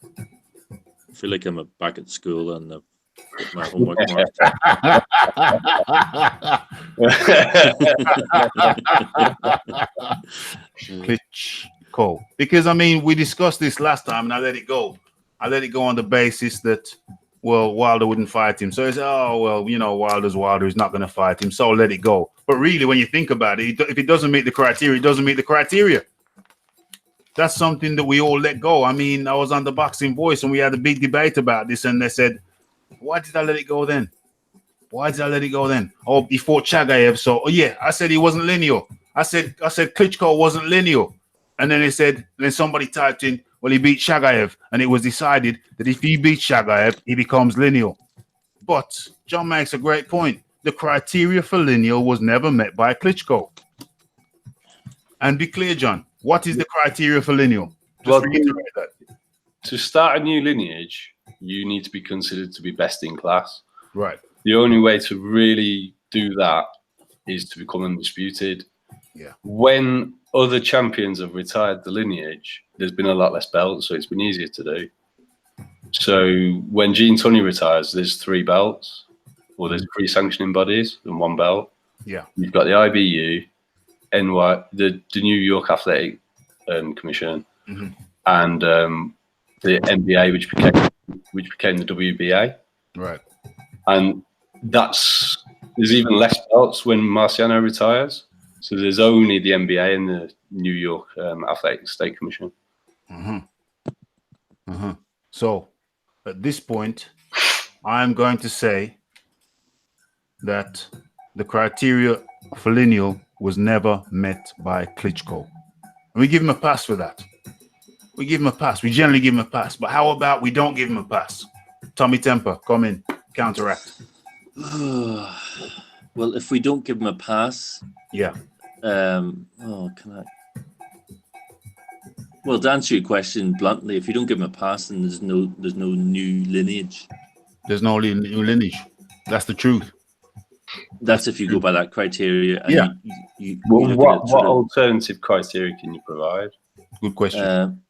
I feel like I'm back at school and I've got my homework marked. Klitschko. Because, I mean, we discussed this last time and I let it go. I let it go on the basis that, well, Wilder wouldn't fight him. So it's, oh, well, you know, Wilder's Wilder. He's not going to fight him. So let it go. But really, when you think about it, if it doesn't meet the criteria, it doesn't meet the criteria. That's something that we all let go. I mean, I was on the Boxing Voice and we had a big debate about this. And they said, why did I let it go then? Why did I let it go then? Oh, he fought Chagayev. So, oh, yeah, I said he wasn't lineal. I said Klitschko wasn't lineal. And then they said, then somebody typed in, well, he beat Chagayev. And it was decided that if he beats Chagayev, he becomes lineal. But John makes a great point. The criteria for lineal was never met by Klitschko. And be clear, John, what is the criteria for lineal? Just reiterate that. To start a new lineage, you need to be considered to be best in class. Right. The only way to really do that is to become undisputed. Yeah. When other champions have retired the lineage, there's been a lot less belts, so it's been easier to do. So when Gene Tunney retires, there's 3 belts, or there's 3 sanctioning bodies and 1 belt. Yeah. You've got the IBU, NY, the New York Athletic Commission, and the NBA, which became the WBA. Right. And there's even less belts when Marciano retires. So there's only the NBA and the New York Athletic State Commission. So at this point, I'm going to say that the criteria for lineal was never met by Klitschko. And we give him a pass for that. We give him a pass. We generally give him a pass. But how about we don't give him a pass? TommyTemper, come in, counteract. Well, if we don't give him a pass, yeah. Well, to answer your question bluntly, if you don't give him a pass, then there's no new lineage. There's no new lineage. That's the truth. That's if you go by that criteria. And yeah. What alternative criteria can you provide? Good question.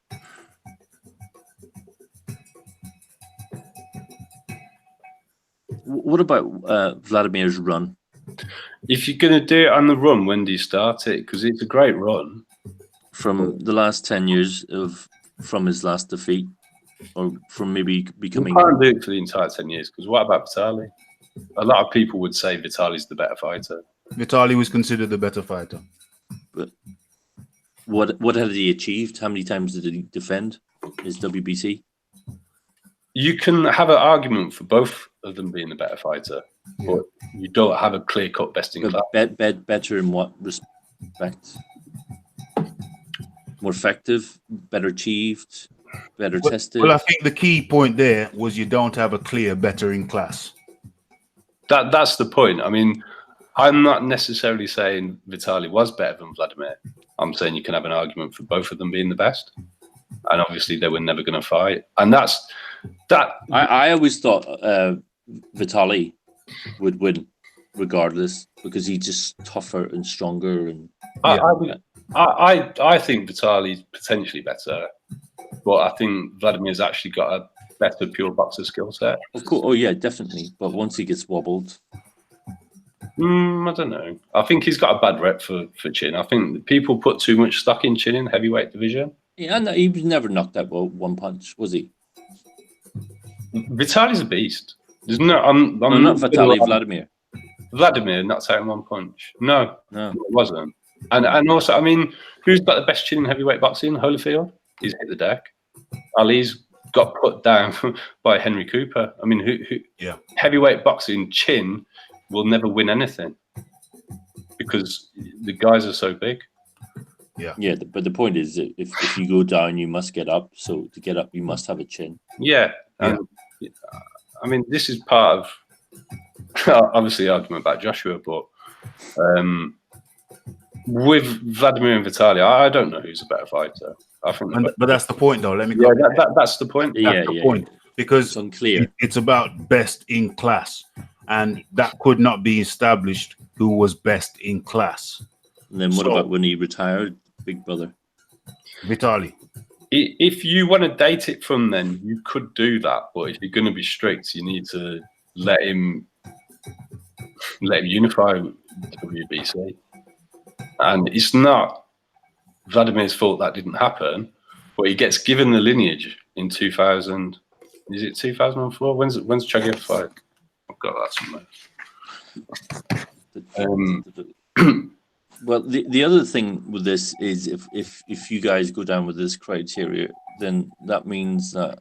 What about Vladimir's run? If you're going to do it on the run, when do you start it? Because it's a great run. From the last 10 years from his last defeat, or from maybe becoming. You can't do it for the entire 10 years. Because what about Vitali? A lot of people would say Vitali's the better fighter. Vitali was considered the better fighter. But what had he achieved? How many times did he defend his WBC? You can have an argument for both of them being the better fighter, but you don't have a clear-cut best in class. Better in what respect? More effective, better achieved, better tested? Well, I think the key point there was you don't have a clear better in class. That's the point. I mean, I'm not necessarily saying Vitali was better than Vladimir. I'm saying you can have an argument for both of them being the best. And obviously they were never going to fight. And that's that. I always thought Vitali would win regardless, because he's just tougher and stronger. And I think Vitali's potentially better, but I think Vladimir's actually got a better pure boxer skill set. Of course, oh yeah, definitely. But once he gets wobbled, I don't know. I think he's got a bad rep for chin. I think people put too much stock in chin in heavyweight division. Yeah, and he was never knocked out with one punch, was he? Vitali's a beast. There's no, I'm not Vitali, Vladimir. Vladimir not taking one punch. No, it wasn't. And also, I mean, who's got the best chin in heavyweight boxing? Holyfield. He's hit the deck. Ali's got put down by Henry Cooper. I mean, who heavyweight boxing chin will never win anything because the guys are so big. Yeah, but the point is that if you go down, you must get up. So to get up, you must have a chin. Yeah. I mean, this is part of obviously the argument about Joshua, but with Vladimir and Vitali, I don't know who's a better fighter. I think, but that's the point, though. Let me. That's the point. That's the point, because it's unclear. It's about best in class, and that could not be established who was best in class. And then what So- about when he retired, Big Brother? Vitali. If you want to date it from then, you could do that. But if you're going to be strict, you need to let him unify WBC. And it's not Vladimir's fault that didn't happen, but he gets given the lineage in 2000. Is it 2004? When's Chagiev fight? I've got that somewhere. Well, the other thing with this is if you guys go down with this criteria, then that means that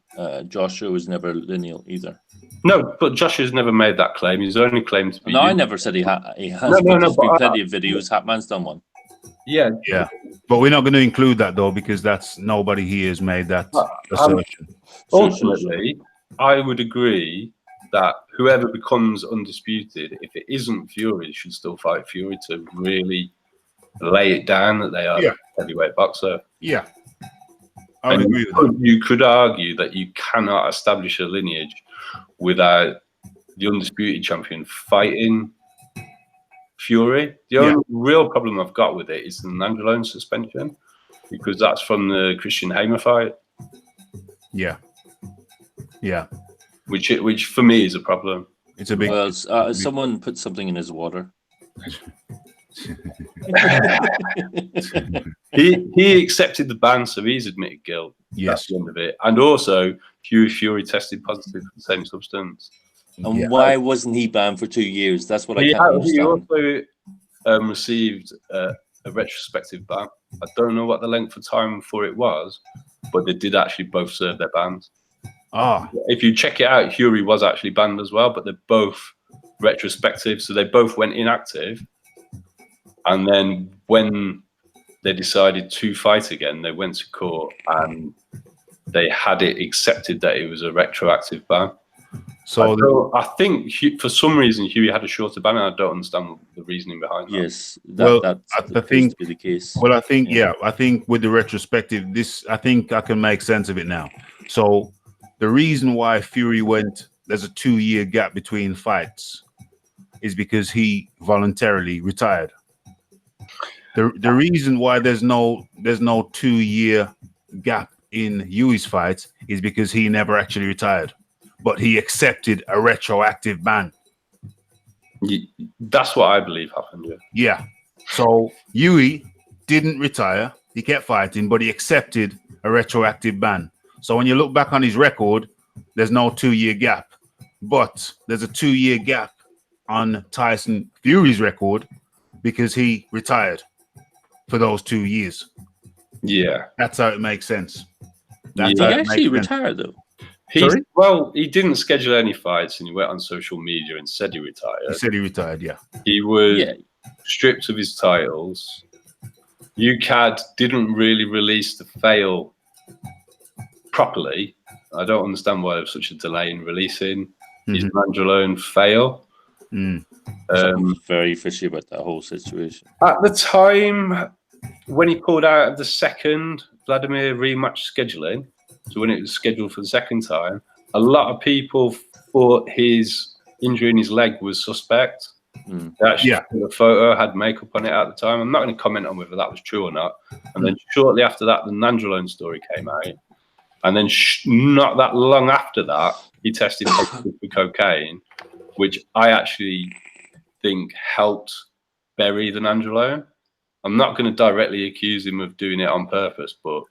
Joshua was never lineal either. No, but Joshua's never made that claim. He's only claimed to be. No, I never said he has. No, but there's been but plenty of videos. Hatman's done one. Yeah, Yeah, but we're not going to include that though, because that's nobody here has made that assertion. ultimately, I would agree that whoever becomes undisputed, if it isn't Fury, should still fight Fury to really lay it down that they are a heavyweight boxer. Yeah, I would agree with that. You could argue that you cannot establish a lineage without the undisputed champion fighting Fury. The only real problem I've got with it is the Nandrolone suspension, because that's from the Christian Hamer fight. Yeah, yeah, Which for me is a problem. it's a big. Well, someone put something in his water. He accepted the ban, so he's admitted guilt. Yes. That's the end of it. And also, Fury tested positive for the same substance. And why wasn't he banned for 2 years? That's what I He can't understand. also received a retrospective ban. I don't know what the length of time for it was, but they did actually both serve their bans. Ah, If you check it out, Fury was actually banned as well, but they're both retrospective, so they both went inactive. And then when they decided to fight again, they went to court and they had it accepted that it was a retroactive ban. so I think for some reason Huey had a shorter ban, and I don't understand the reasoning behind that. Yes, Well, that I appears think- to be the case. well, I think I think with the retrospective, I think I can make sense of it now. So the reason why Fury there's a 2-year gap between fights is because he voluntarily retired. The reason why there's no 2-year gap in Huey's fights is because he never actually retired, but he accepted a retroactive ban. That's what I believe happened. Yeah. Yeah. So Huey didn't retire. He kept fighting, but he accepted a retroactive ban. So when you look back on his record, there's no 2-year gap, but there's a 2-year gap on Tyson Fury's record because he retired for those 2 years. Yeah. That's how it makes sense. Did That's he how it actually makes sense. retire though? Sorry? Well, he didn't schedule any fights, and he went on social media and said he retired. He said he retired. Yeah. He was Yeah. stripped of his titles. UCAD didn't really release the fail properly. I don't understand why there was such a delay in releasing his Nandrolone fail. Mm. Something's very fishy about that whole situation. At the time when he pulled out of the second Vladimir rematch scheduling, so when it was scheduled for the second time, a lot of people thought his injury in his leg was suspect. They actually took a photo, had makeup on it at the time. I'm not going to comment on whether that was true or not. And then shortly after that, the Nandrolone story came out. And then not that long after that, he tested positive for cocaine, which I actually think helped bury the Nandrolone. I'm not going to directly accuse him of doing it on purpose, but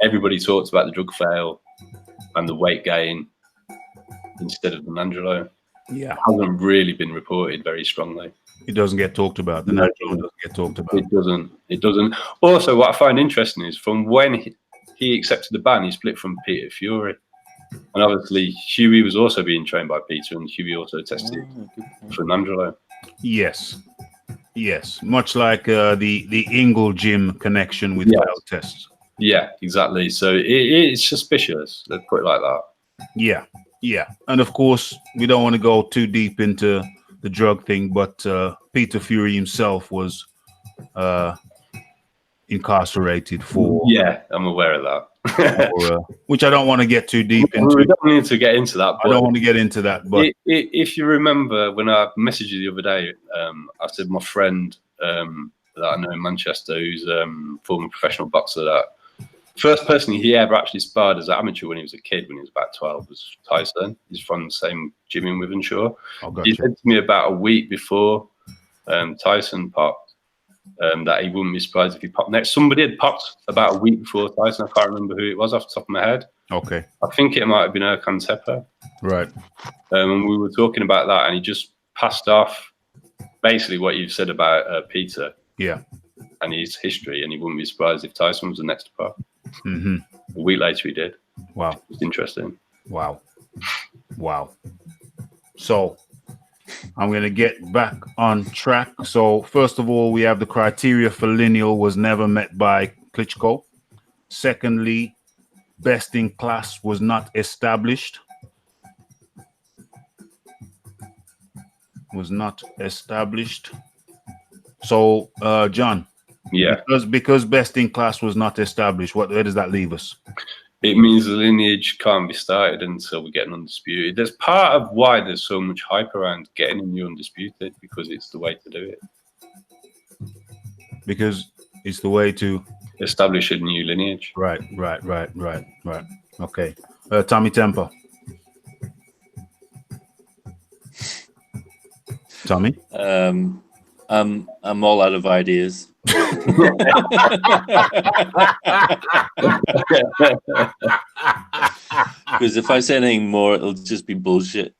everybody talks about the drug fail and the weight gain instead of the Nandrolone. Yeah. It hasn't really been reported very strongly. It doesn't get talked about. The Nandrolone doesn't get talked about. It doesn't. It doesn't. Also, what I find interesting is from when he accepted the ban, he split from Peter Fury. And obviously, Huey was also being trained by Peter, and Huey also tested for Nandrolone. Yes. Yes. Much like the Ingle Gym connection with failed tests. Yeah, exactly. So it's suspicious. Let's put it like that. Yeah. Yeah. And of course, we don't want to go too deep into the drug thing, but Peter Fury himself was incarcerated for. Yeah, I'm aware of that. Which I don't want to get too deep into. We don't need to get into that. I don't want to get into that. But if you remember when I messaged you the other day, I said my friend that I know in Manchester, who's former professional boxer, that first person he ever actually sparred as an amateur when he was a kid, when he was about 12, was Tyson. He's from the same gym in Withenshaw. He said to me about a week before Tyson popped that he wouldn't be surprised if he popped next. Somebody had popped about a week before Tyson. I can't remember who it was off the top of my head. Okay. I think it might have been TommyTemper. Right. And we were talking about that, and he just passed off basically what you've said about Peter. Yeah. And his history, and he wouldn't be surprised if Tyson was the next to pop. Mm-hmm. A week later, he did. Wow. It's interesting. Wow. So I'm going to get back on track. So first of all, we have the criteria for lineal was never met by Klitschko. Secondly, best in class was not established. So, John. Yeah. Because best in class was not established, where does that leave us? It means the lineage can't be started until we get an undisputed. There's part of why there's so much hype around getting a new undisputed, because it's the way to do it. Because it's the way to establish a new lineage. Right. Okay. TommyTemper. Tommy? I'm all out of ideas. Because if I say anything more, it'll just be bullshit.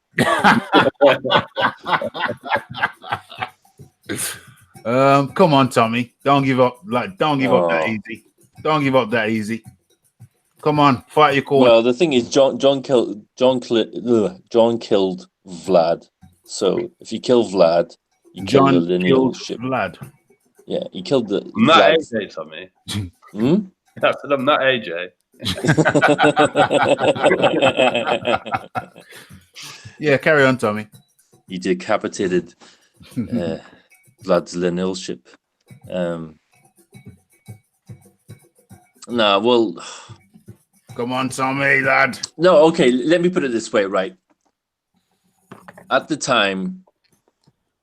Come on, Tommy. Don't give up. Don't give up that easy. Don't give up that easy. Come on, fight your corner. Well, the thing is, John killed Vlad. So if you kill Vlad, you kill the linealship. Vlad. Yeah, he killed the. I'm not AJ, Tommy. That's I'm not AJ. Yeah, carry on, Tommy. He decapitated Vlad's linealship. Come on, Tommy, lad. No, okay. Let me put it this way, right? At the time,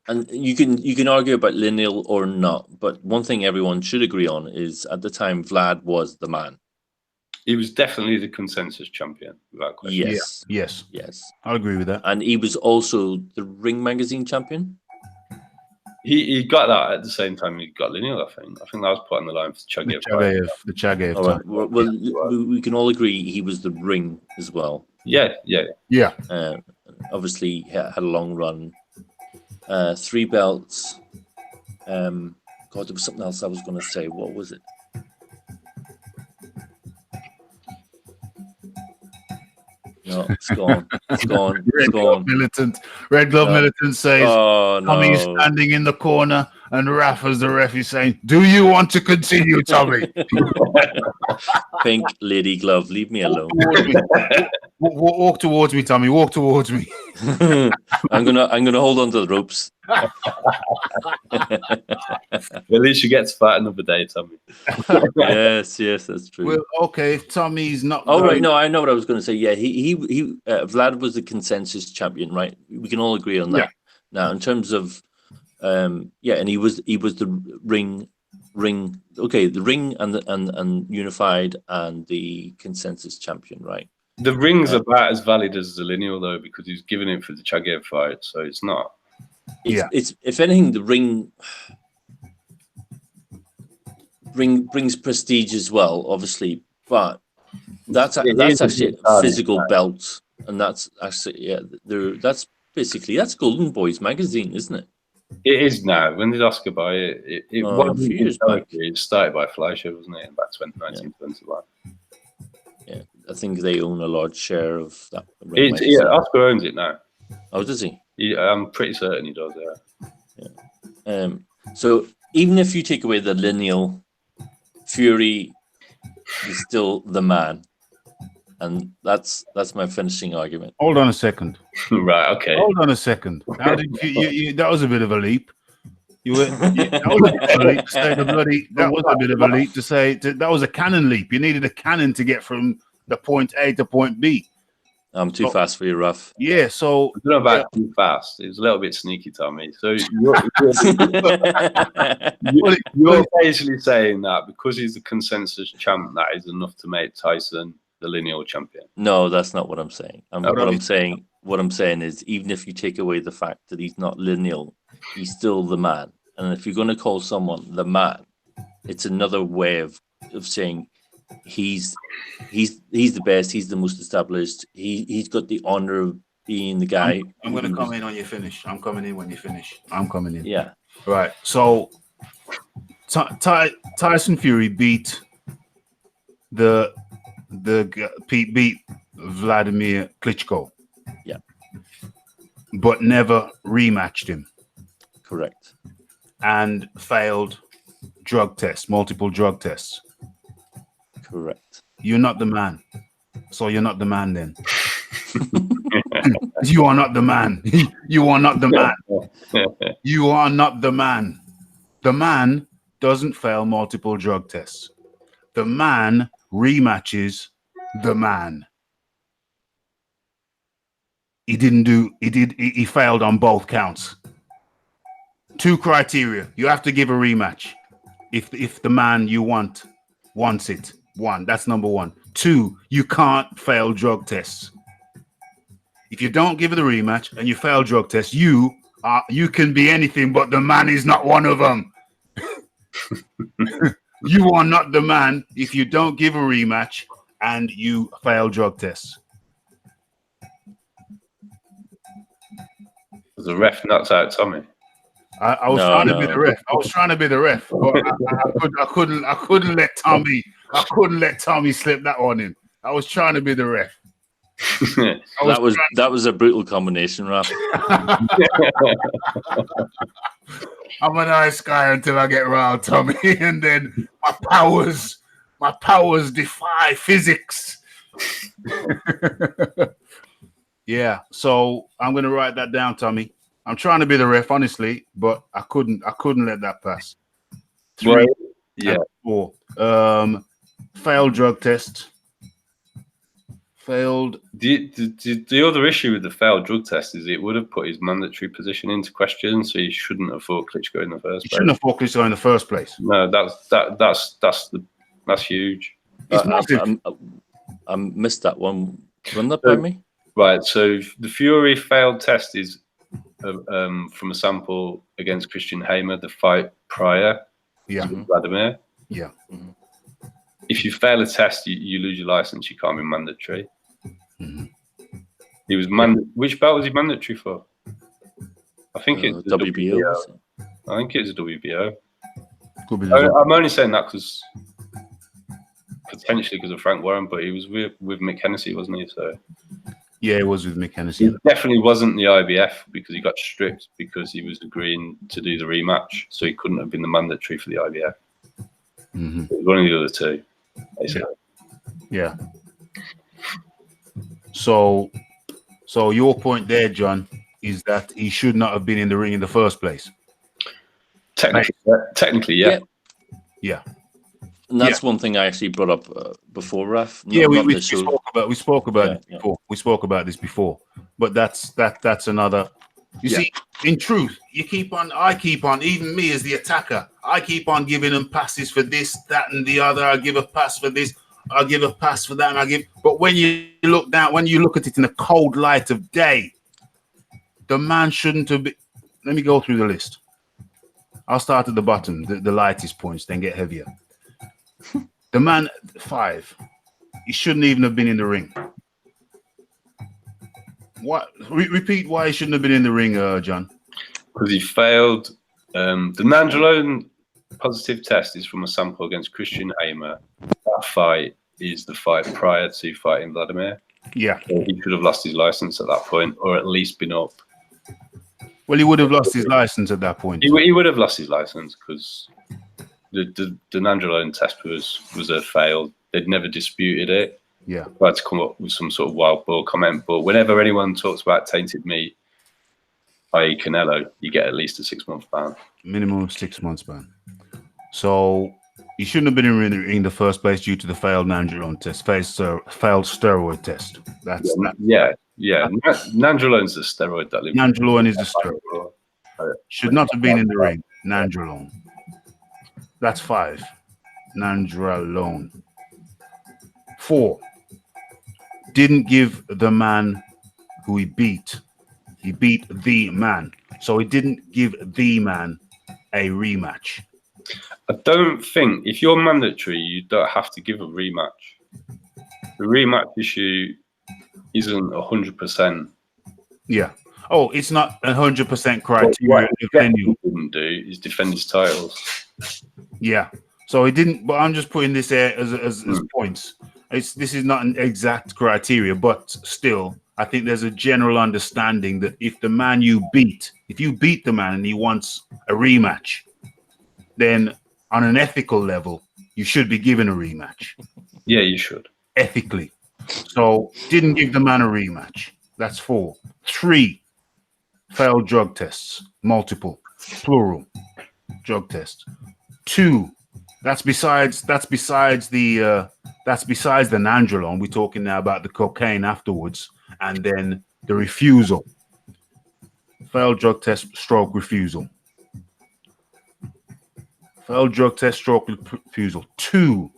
and you can argue about lineal or not, but one thing everyone should agree on is at the time Vlad was the man. He was definitely the consensus champion, without question. Yes. I'll agree with that. And he was also the Ring Magazine champion. He got that at the same time he got lineal. I think that was put on the line for the Chagayev. All right. Well, we can all agree he was the Ring as well. Yeah. Obviously, he had a long run. 3 belts. God, there was something else I was going to say. What was it? No, it's gone. It's gone. It's gone. Red Glove Militant says, Tommy is no. standing in the corner and Raphie's the referee saying, do you want to continue, Tommy? Pink Lady Glove, leave me alone. Walk towards me, Tommy. Walk towards me. I'm gonna hold on to the ropes. At least you get to fight another day, Tommy. Yes, that's true. Well, okay, if Tommy's not. Oh, right. No, I know what I was going to say. Yeah, he Vlad was the consensus champion, right? We can all agree on that. Yeah. Now, in terms of, and he was the ring. Okay, the ring and unified and the consensus champion, right? The ring's about as valid as the lineal though, because he's giving it for the Chagayev fight, so it's not. It's if anything, the ring brings prestige as well, obviously, but that's actually a physical belt, and that's actually that's Golden Boys magazine, isn't it? It is now. When did Oscar buy it? It was a few years back. It started by Fleischer, wasn't it? In about 1921. Yeah, I think they own a large share of that. Oscar owns it now. Oh, does he? I'm pretty certain he does. Yeah. So even if you take away the lineal, Fury is still the man, and that's my finishing argument. Hold on a second. Right. Okay. Hold on a second. How did you that was a bit of a leap. You were, that was a bit of a leap to say the bloody. That was a bit of a leap to say that was a cannon leap. You needed a cannon to get from the point A to point B. I'm too fast for you, Raph. Yeah, so I don't know about too fast. It was a little bit sneaky, Tommy. So you're basically saying that because he's the consensus champ, that is enough to make Tyson the lineal champion. No, that's not what I'm saying. What I'm saying is, even if you take away the fact that he's not lineal, he's still the man. And if you're going to call someone the man, it's another way of saying he's the best. He's the most established. He's got the honor of being the guy. I'm going to come in when you finish. I'm coming in when you finish. I'm coming in. Yeah. Right. So Tyson Fury beat beat Vladimir Klitschko. Yeah. But never rematched him. Correct. And failed drug tests, multiple drug tests. Correct. You're not the man. So you're not the man then. You are not the man. You are not the man. You are not the man. The man doesn't fail multiple drug tests. The man rematches the man. He failed on both counts. 2 criteria. You have to give a rematch. If the man you wants it. 1, that's number 1. 2, you can't fail drug tests. If you don't give it a rematch and you fail drug tests, you can be anything, but the man is not one of them. You are not the man if you don't give a rematch and you fail drug tests. The ref nuts out Tommy. I was trying to be the ref. I was trying to be the ref, but I couldn't let Tommy. I couldn't let Tommy slip that one in. I was trying to be the ref. That was a brutal combination, Raph. I'm a nice guy until I get around Tommy, and then my powers defy physics. Yeah, so I'm gonna write that down, Tommy. I'm trying to be the ref, honestly, but I couldn't let that pass. 3, yeah. 4. Failed drug test. Failed. The other issue with the failed drug test is it would have put his mandatory position into question, so he shouldn't have fought Klitschko in the first place. Shouldn't have fought Klitschko in the first place. No, that's huge. It's massive. I missed that one. Run that by me. Right. So the Fury failed test is from a sample against Christian Hamer, the fight prior to Vladimir. Yeah. Mm-hmm. If you fail a test, you lose your license. You can't be mandatory. Mm-hmm. He was Which belt was he mandatory for? I think it's WBO. I think it's a WBO. Could be I'm only saying that because potentially because of FrankWarren, but he was with Mick Hennessy, wasn't he? So yeah, it was with Mick Hennessy. It definitely wasn't the IBF because he got stripped because he was agreeing to do the rematch, so he couldn't have been the mandatory for the IBF. Mm-hmm. It was one of the other two, basically. Yeah. So your point there, John, is that he should not have been in the ring in the first place. Technically, yeah. Yeah. And that's one thing I actually brought up before, Raph. We spoke about this before. We spoke about this before, but that's another. You see, in truth, I keep on, even me as the attacker, I keep on giving them passes for this, that, and the other. I give a pass for this, I give a pass for that, and but when you look at it in the cold light of day, the man shouldn't have been. Let me go through the list. I'll start at the bottom, the lightest points, then get heavier. The man, 5. He shouldn't even have been in the ring. What? Repeat why he shouldn't have been in the ring, John. Because he failed. The Nandrolone positive test is from a sample against Christian Hamer. That fight is the fight prior to fighting Vladimir. Yeah. So he could have lost his license at that point, or at least been up. Well, he would have lost his license at that point. He would have lost his license because the Nandrolone test was a fail. They'd never disputed it. Yeah. Tried to come up with some sort of wild bull comment, but whenever anyone talks about tainted meat, i.e. Canelo, you get at least a 6-month ban. Minimum 6 months ban. So he shouldn't have been in the ring in the first place due to the failed nandrolone test, failed steroid test. That's that. Yeah. Nandrolone's the steroid that Nandrolone is the steroid. Should not have been in the ring. Nandrolone. That's 5. Nandrolone. 4. Didn't give the man who he beat. He beat the man. So he didn't give the man a rematch. I don't think, if you're mandatory, you don't have to give a rematch. The rematch issue isn't 100%. Yeah. Oh, it's not 100% criteria. What he didn't do is defend his titles. Yeah. So he didn't, but I'm just putting this here as points. This is not an exact criteria, but still, I think there's a general understanding that if the man you beat the man and he wants a rematch, then on an ethical level, you should be given a rematch. Yeah, you should. Ethically. So didn't give the man a rematch. That's 4. 3, failed drug tests, multiple, plural drug tests. 2, that's besides the nandrolone. We're talking now about the cocaine afterwards, and then the refusal. Failed drug test, stroke refusal. Failed drug test, stroke refusal. 2,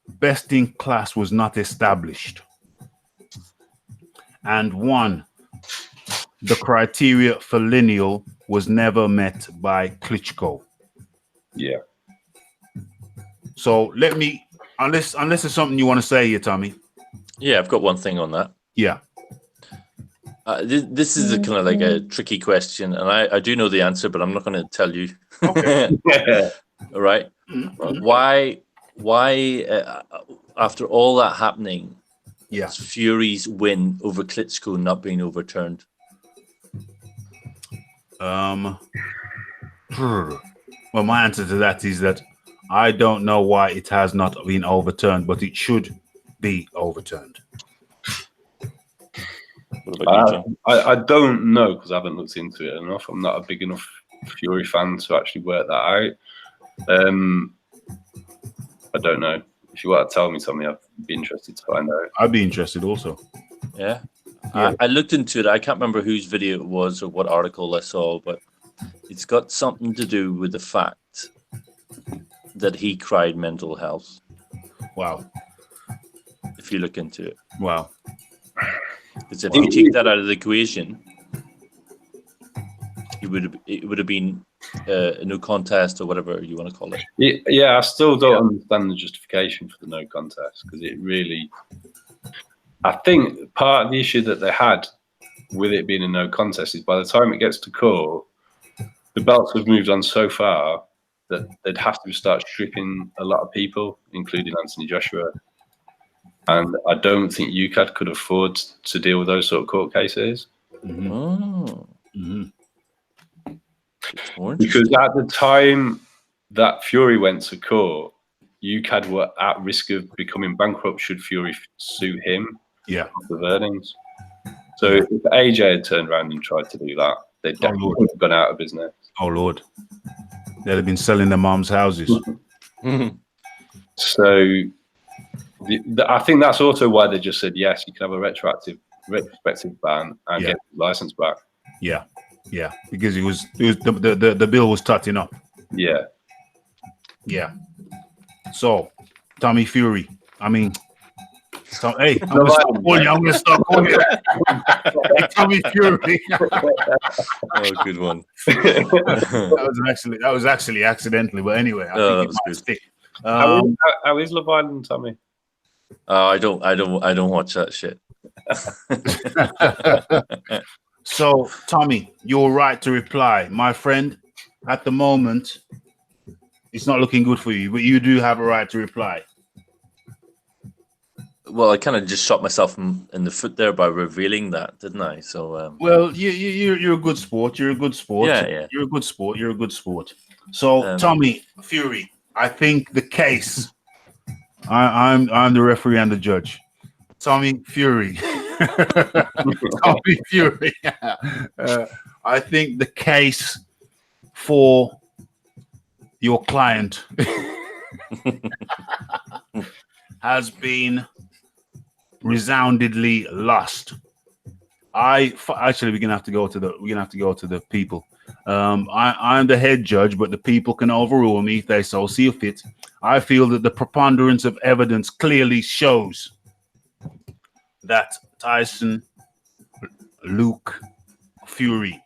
best in class was not established. And 1, the criteria for lineal was never met by Klitschko. Yeah. So let me, unless there's something you want to say here, Tommy. Yeah, I've got one thing on that. Yeah. This is a kind of like a tricky question, and I do know the answer, but I'm not going to tell you. Okay. All right. Why after all that happening, is Fury's win over Klitschko not being overturned? Well, my answer to that is that I don't know why it has not been overturned, but it should be overturned. What about you, John? I don't know because I haven't looked into it enough. I'm not a big enough Fury fan to actually work that out. I don't know. If you want to tell me something, I'd be interested to find out. I'd be interested also. Yeah. I looked into it. I can't remember whose video it was or what article I saw, but it's got something to do with the fact that he cried mental health. Wow. If you look into it. Wow. Because if you take that out of the equation, it would have been a no contest or whatever you want to call it. Yeah, I still don't understand the justification for the no contest because it really. I think part of the issue that they had with it being a no contest is by the time it gets to court, the belts have moved on so far that they'd have to start stripping a lot of people, including Anthony Joshua. And I don't think UKAD could afford to deal with those sort of court cases. Mm-hmm. Oh. Mm-hmm. Because at the time that Fury went to court, UKAD were at risk of becoming bankrupt should Fury sue him. Yeah. The earnings. So if AJ had turned around and tried to do that, they'd definitely have gone out of business. Oh Lord, they'd have been selling their mom's houses. So I think that's also why they just said yes, you can have a retrospective ban and get the license back. Yeah, yeah, because it was the bill was totting up. Yeah, yeah. So Tommy Fury, I mean. So, hey, I'm gonna stop calling you. Hey, Tommy Fury. Oh, good one. that was actually accidentally, but anyway, I think it might stick. How is Love Island, Tommy? I don't watch that shit. So, Tommy, you're right to reply, my friend. At the moment, it's not looking good for you, but you do have a right to reply. Well, I kind of just shot myself in the foot there by revealing that, didn't I? So, well, you're a good sport. You're a good sport. Yeah. You're a good sport. You're a good sport. So, Tommy Fury, I think the case. I'm the referee and the judge. Tommy Fury. Tommy Fury. I think the case for your client has been resoundingly lost. Actually, we're gonna have to go to the people. I'm the head judge, but the people can overrule me if they so see fit. I feel that the preponderance of evidence clearly shows that Tyson Luke Fury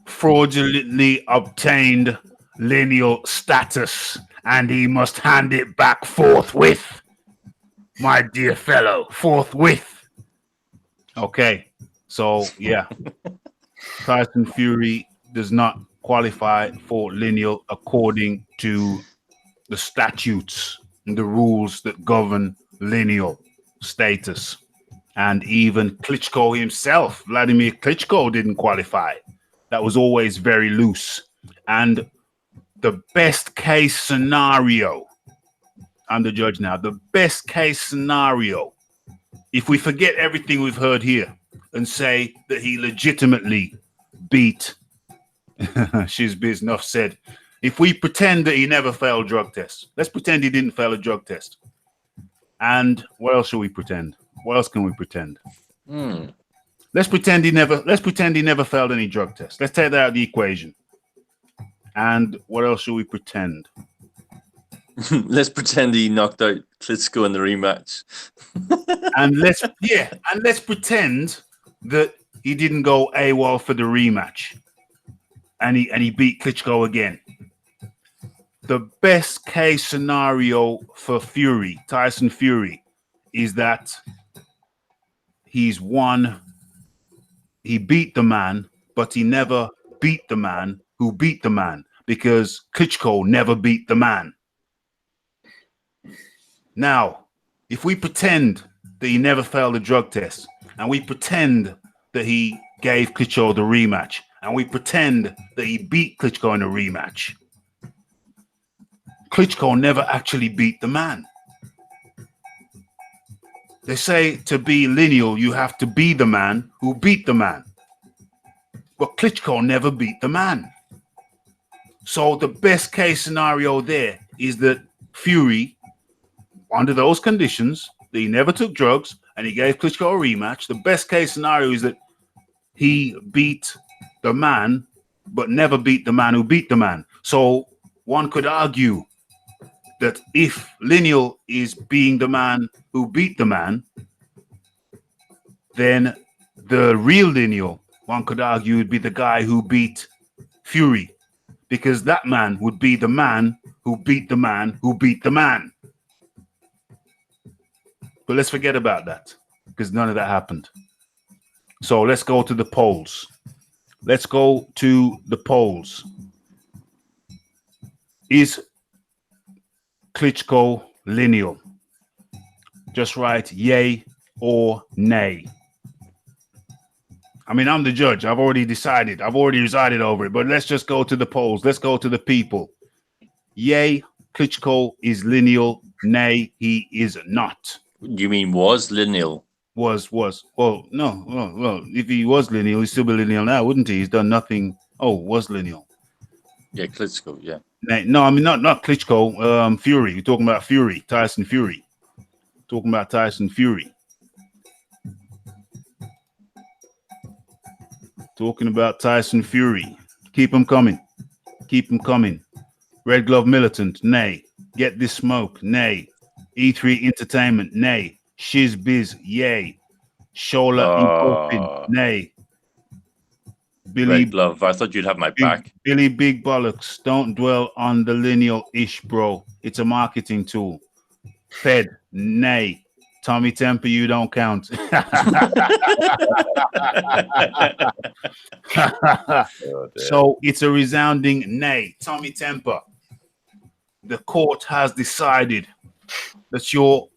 fraudulently obtained lineal status, and he must hand it back forthwith, my dear fellow, forthwith. Okay, so yeah, Tyson Fury does not qualify for lineal according to the statutes and the rules that govern lineal status. And even Klitschko himself, Vladimir Klitschko, didn't qualify. That was always very loose. And the best case scenario, I'm the judge now, the best case scenario, if we forget everything we've heard here and say that he legitimately beat Shizbiz, enough said. If we pretend that he never failed drug tests, let's pretend he didn't fail a drug test. And what else should we pretend? What else can we pretend? Let's pretend he never failed any drug tests. Let's take that out of the equation. And what else should we pretend? Let's pretend he knocked out Klitschko in the rematch. and let's pretend that he didn't go AWOL for the rematch. And he beat Klitschko again. The best case scenario for Fury, Tyson Fury, is that he's won. He beat the man, but he never beat the man who beat the man, because Klitschko never beat the man. Now, if we pretend that he never failed a drug test, and we pretend that he gave Klitschko the rematch, and we pretend that he beat Klitschko in a rematch, Klitschko never actually beat the man. They say to be lineal, you have to be the man who beat the man. But Klitschko never beat the man. So the best case scenario there is that Fury, under those conditions, that he never took drugs and he gave Klitschko a rematch, the best case scenario is that he beat the man, but never beat the man who beat the man. So one could argue that if lineal is being the man who beat the man, then the real lineal, one could argue, would be the guy who beat Fury, because that man would be the man who beat the man who beat the man. But let's forget about that, because none of that happened. So let's go to the polls. Let's go to the polls. Is Klitschko lineal? Just write yay or nay. I mean, I'm the judge. I've already decided. I've already resided over it. But let's just go to the polls. Let's go to the people. Yay, Klitschko is lineal. Nay, he is not. You mean was lineal? Was. Well, no. Well, if he was lineal, he'd still be lineal now, wouldn't he? He's done nothing. Oh, was lineal. Yeah, Klitschko, yeah. No, I mean, not Klitschko. Fury. We're talking about Fury. Tyson Fury. Talking about Tyson Fury. Talking about Tyson Fury. Keep him coming. Keep him coming. Red Glove Militant. Nay. Get This Smoke. Nay. E3 Entertainment. Nay. Shizbiz. Yay. Shola Impopin. Nay. Billy Red Glove. I thought you'd have my back. Billy Big Bollocks. Don't dwell on the lineal-ish, bro. It's a marketing tool. Fed. Nay. TommyTemper, you don't count. So it's a resounding nay. TommyTemper, the court has decided that your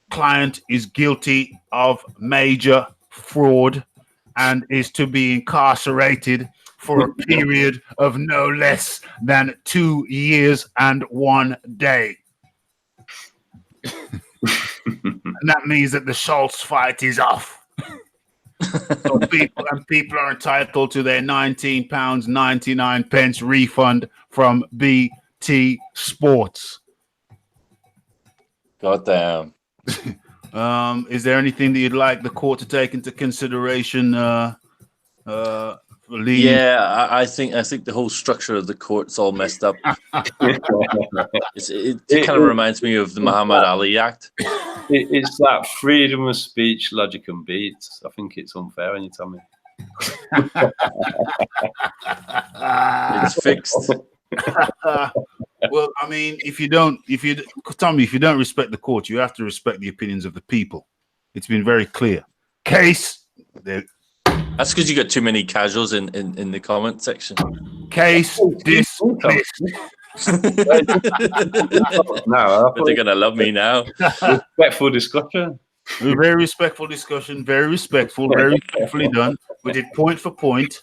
client is guilty of major fraud and is to be incarcerated for a period of no less than 2 years and 1 day. And that means that the Schultz fight is off. So people are entitled to their £19.99 refund from BT Sports. God damn. Is there anything that you'd like the court to take into consideration? Yeah, I think the whole structure of the court's all messed up. It kind of reminds me of the Muhammad Ali Act. It's that freedom of speech, logic, and beats. I think it's unfair, and you tell me. It's fixed. Well, I mean, Tommy, if you don't respect the court, you have to respect the opinions of the people. It's been very clear. Case. That's because you got too many casuals in the comment section. Case dismissed. No, They're gonna love me now. Respectful discussion. Very respectful discussion. Very respectful. Very respectfully done. We did point for point.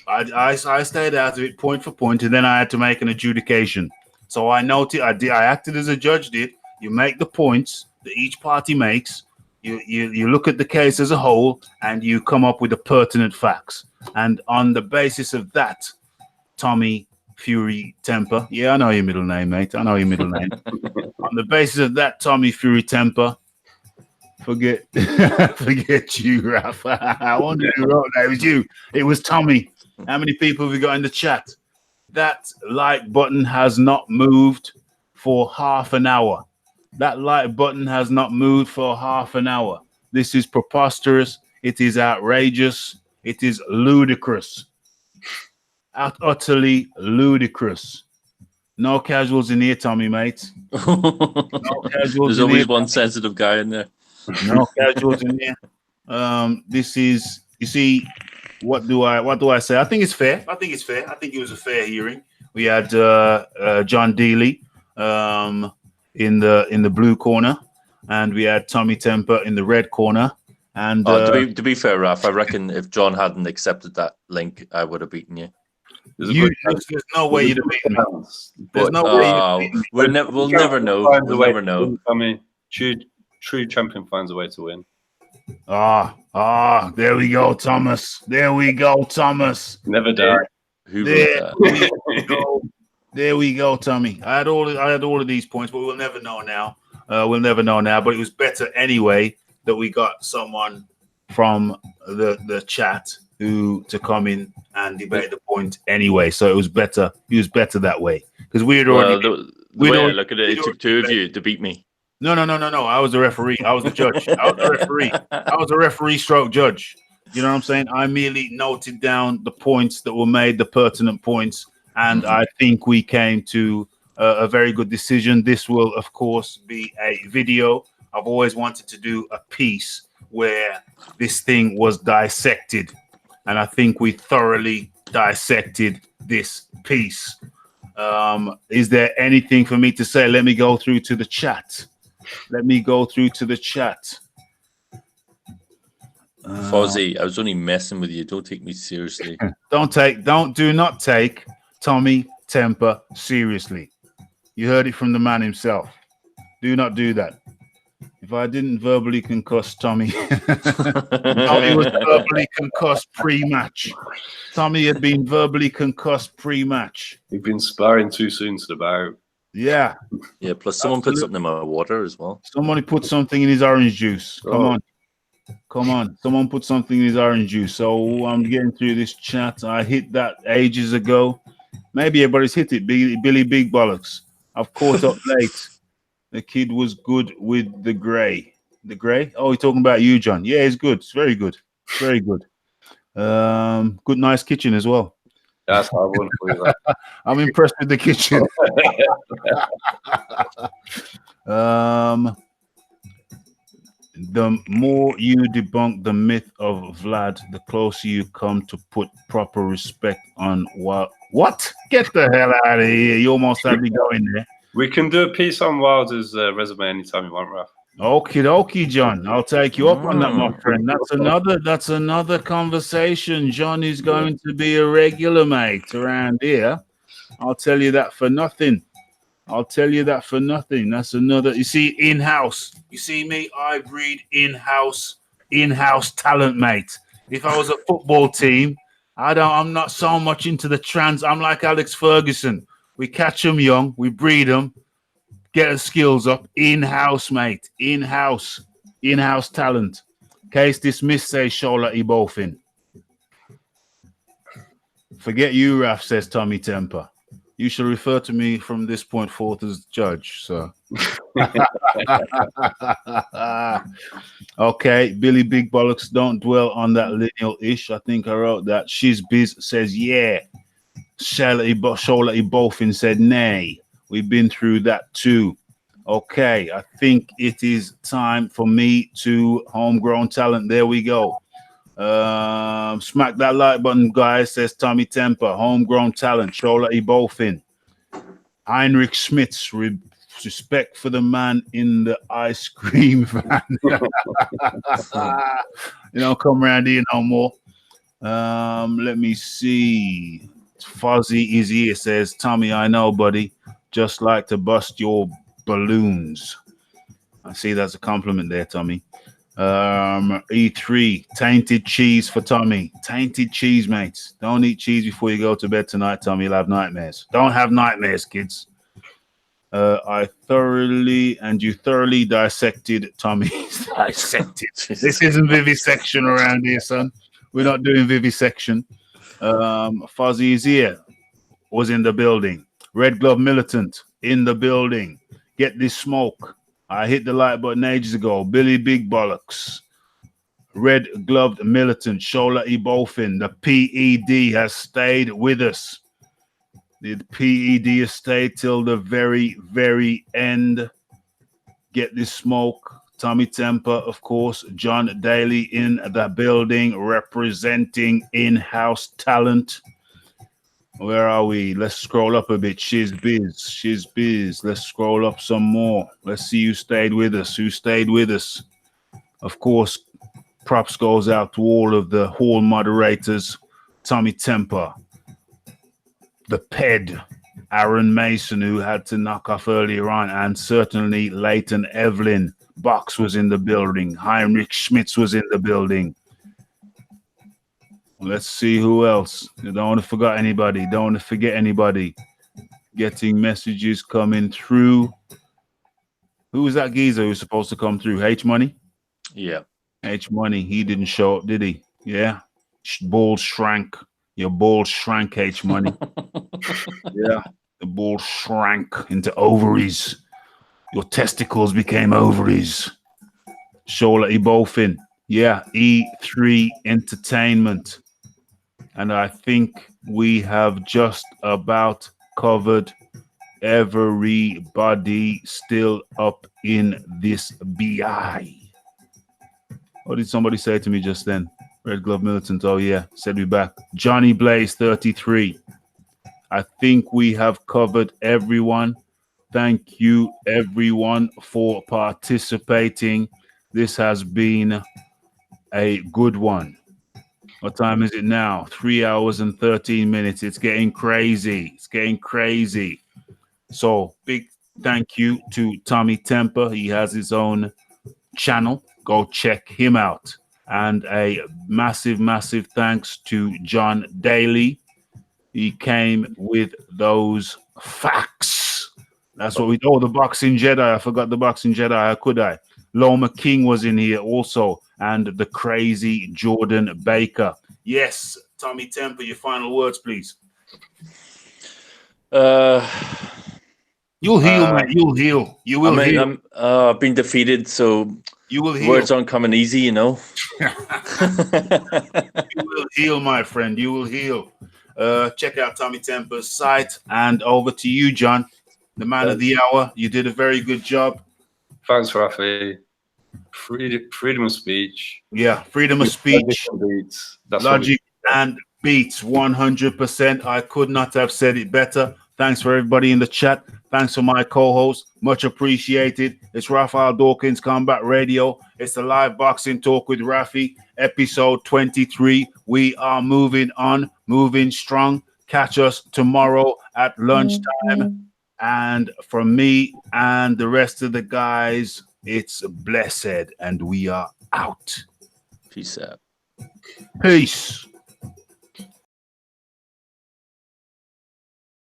I stayed out of it point for point, and then I had to make an adjudication. So I noted. I acted as a judge did. You make the points that each party makes. You look at the case as a whole, and you come up with the pertinent facts. And on the basis of that, Tommy Fury Temper. Yeah, I know your middle name, mate. I know your middle name. On the basis of that, Tommy Fury Temper. Forget you, Raph. I wonder who wrote that. It was you. It was Tommy. How many people have we got in the chat? That like button has not moved for half an hour. That like button has not moved for half an hour. This is preposterous. It is outrageous. It is ludicrous. Utterly ludicrous. No casuals in here, Tommy, mate. No casuals. There's always one sensitive guy in there. No casuals in here. This is, you see, what do I say? I think it's fair. I think it was a fair hearing. We had John Dealey in the blue corner, and we had TommyTemper in the red corner. And to be fair, Raph, I reckon if John hadn't accepted that link, I would have beaten you. There's no way you'd have beaten me. There's no way you'd have beaten me. We'll never know. We'll never know. I mean, true champion finds a way to win. There we go, Thomas. There we go, Thomas. Never die. Who wrote that? There we go, Tommy. I had all of these points, but we'll never know now. We'll never know now. But it was better anyway that we got someone from the chat to come in and debate the point anyway. So it was better. He was better that way because we had already. The way I look at it, it took two of you to beat me. No. I was the referee. I was the judge. I was the referee. I was a referee stroke judge. You know what I'm saying? I merely noted down the points that were made, the pertinent points, and I think we came to a very good decision. This will, of course, be a video. I've always wanted to do a piece where this thing was dissected, and I think we thoroughly dissected this piece. Is there anything for me to say? Let me go through to the chat. Fozzie, I was only messing with you. Don't take me seriously. Do not take TommyTemper seriously. You heard it from the man himself. Do not do that. If I didn't verbally concuss Tommy, Tommy was verbally concussed pre-match. Tommy had been verbally concussed pre-match. You've been sparring too soon to the bout. Yeah. Yeah, plus someone put something in my water as well. Somebody put something in his orange juice. Come on. Someone put something in his orange juice. So I'm getting through this chat. I hit that ages ago. Maybe everybody's hit it. Billy Big Bollocks. I've caught up late. The kid was good with the grey. The grey? Oh, you're talking about you, John. Yeah, it's good. It's very good. Very good. Good, nice kitchen as well. That's how I want to put that. I'm impressed with the kitchen. The more you debunk the myth of Vlad, the closer you come to put proper respect on what? Get the hell out of here. You almost had me going there. We can do a piece on Wilder's resume anytime you want, Raph. Okie dokie, John. I'll take you up on that, my friend. That's another conversation. John is going to be a regular, mate, around here. I'll tell you that for nothing. That's another. You see, in-house. You see me? I breed in-house talent, mate. If I was a football team, I'm not so much into the trans. I'm like Alex Ferguson. We catch them young, we breed them, get the skills up in-house, mate. In-house talent. Case dismissed, says Shola Ibofin. Forget you, Raph, says TommyTemper. You shall refer to me from this point forth as judge, sir. Okay, Billy Big Bollocks, don't dwell on that lineal ish. I think I wrote that. She's Biz says, yeah. Shola Ibofin said, nay. We've been through that too. Okay, I think it is time for me to homegrown talent. There we go. Smack that like button, guys, says TommyTemper. Homegrown talent, Shola Ibofin. Heinrich Schmitz, respect for the man in the ice cream van. You don't come around here no more. Let me see. Fuzzy is here, says Tommy. I know, buddy. Just like to bust your balloons. I see that's a compliment there, Tommy. E3, tainted cheese for Tommy. Tainted cheese, mates. Don't eat cheese before you go to bed tonight, Tommy. You'll have nightmares. Don't have nightmares, kids. You thoroughly dissected Tommy. Dissected. This isn't vivisection around here, son. We're not doing vivisection. Fuzzy is here. Was in the building. Red Glove Militant in the building. Get this smoke. I hit the like button ages ago. Billy Big Bollocks. Red Gloved Militant. Shola Ibofin. The PED has stayed with us. The PED has stayed till the very, very end. Get this smoke. TommyTemper, of course. John Daly in the building representing in-house talent. Where are we? Let's scroll up a bit. She's biz. Let's scroll up some more. Let's see who stayed with us. Of course, props goes out to all of the hall moderators. TommyTemper, the PED, Aaron Mason, who had to knock off earlier on, and certainly Leighton Evelyn. Box was in the building. Heinrich Schmitz was in the building. Let's see who else. You don't want to forget anybody. Don't want to forget anybody. Getting messages coming through. Who was that geezer who was supposed to come through? H Money? Yeah. H Money. He didn't show up, did he? Yeah. Ball shrank. Your ball shrank, H Money. Yeah. The ball shrank into ovaries. Your testicles became ovaries. Shola Ibofin. Yeah. E3 Entertainment. And I think we have just about covered everybody still up in this BI. What did somebody say to me just then? Red Glove Militant. Oh, yeah. Said we back. Johnny Blaze 33. I think we have covered everyone. Thank you, everyone, for participating. This has been a good one. What time is it now? 3 hours and 13 minutes. It's getting crazy. So big thank you to TommyTemper. He has his own channel. Go check him out. And a massive, massive thanks to John Daly. He came with those facts. That's what we do. Oh, the Boxing Jedi. I forgot the Boxing Jedi. How could I? Loma King was in here also. And the crazy Jordan Baker. Yes, TommyTemper, your final words, please. You'll heal, mate. You'll heal. You will heal. I've been defeated, so you will heal. Words aren't coming easy, you know. You will heal, my friend. You will heal. Check out TommyTemper's site. And over to you, John, the man of the hour. You did a very good job. Thanks, Raphie. Freedom of speech. Yeah, freedom of speech. Logic and beats 100%. I could not have said it better. Thanks for everybody in the chat. Thanks for my co-host. Much appreciated. It's Raphael Dawkins Combat Radio. It's the live boxing talk with Raphie, episode 23. We are moving on, moving strong. Catch us tomorrow at lunchtime. And from me and the rest of the guys, it's blessed, and we are out. Peace out. Peace.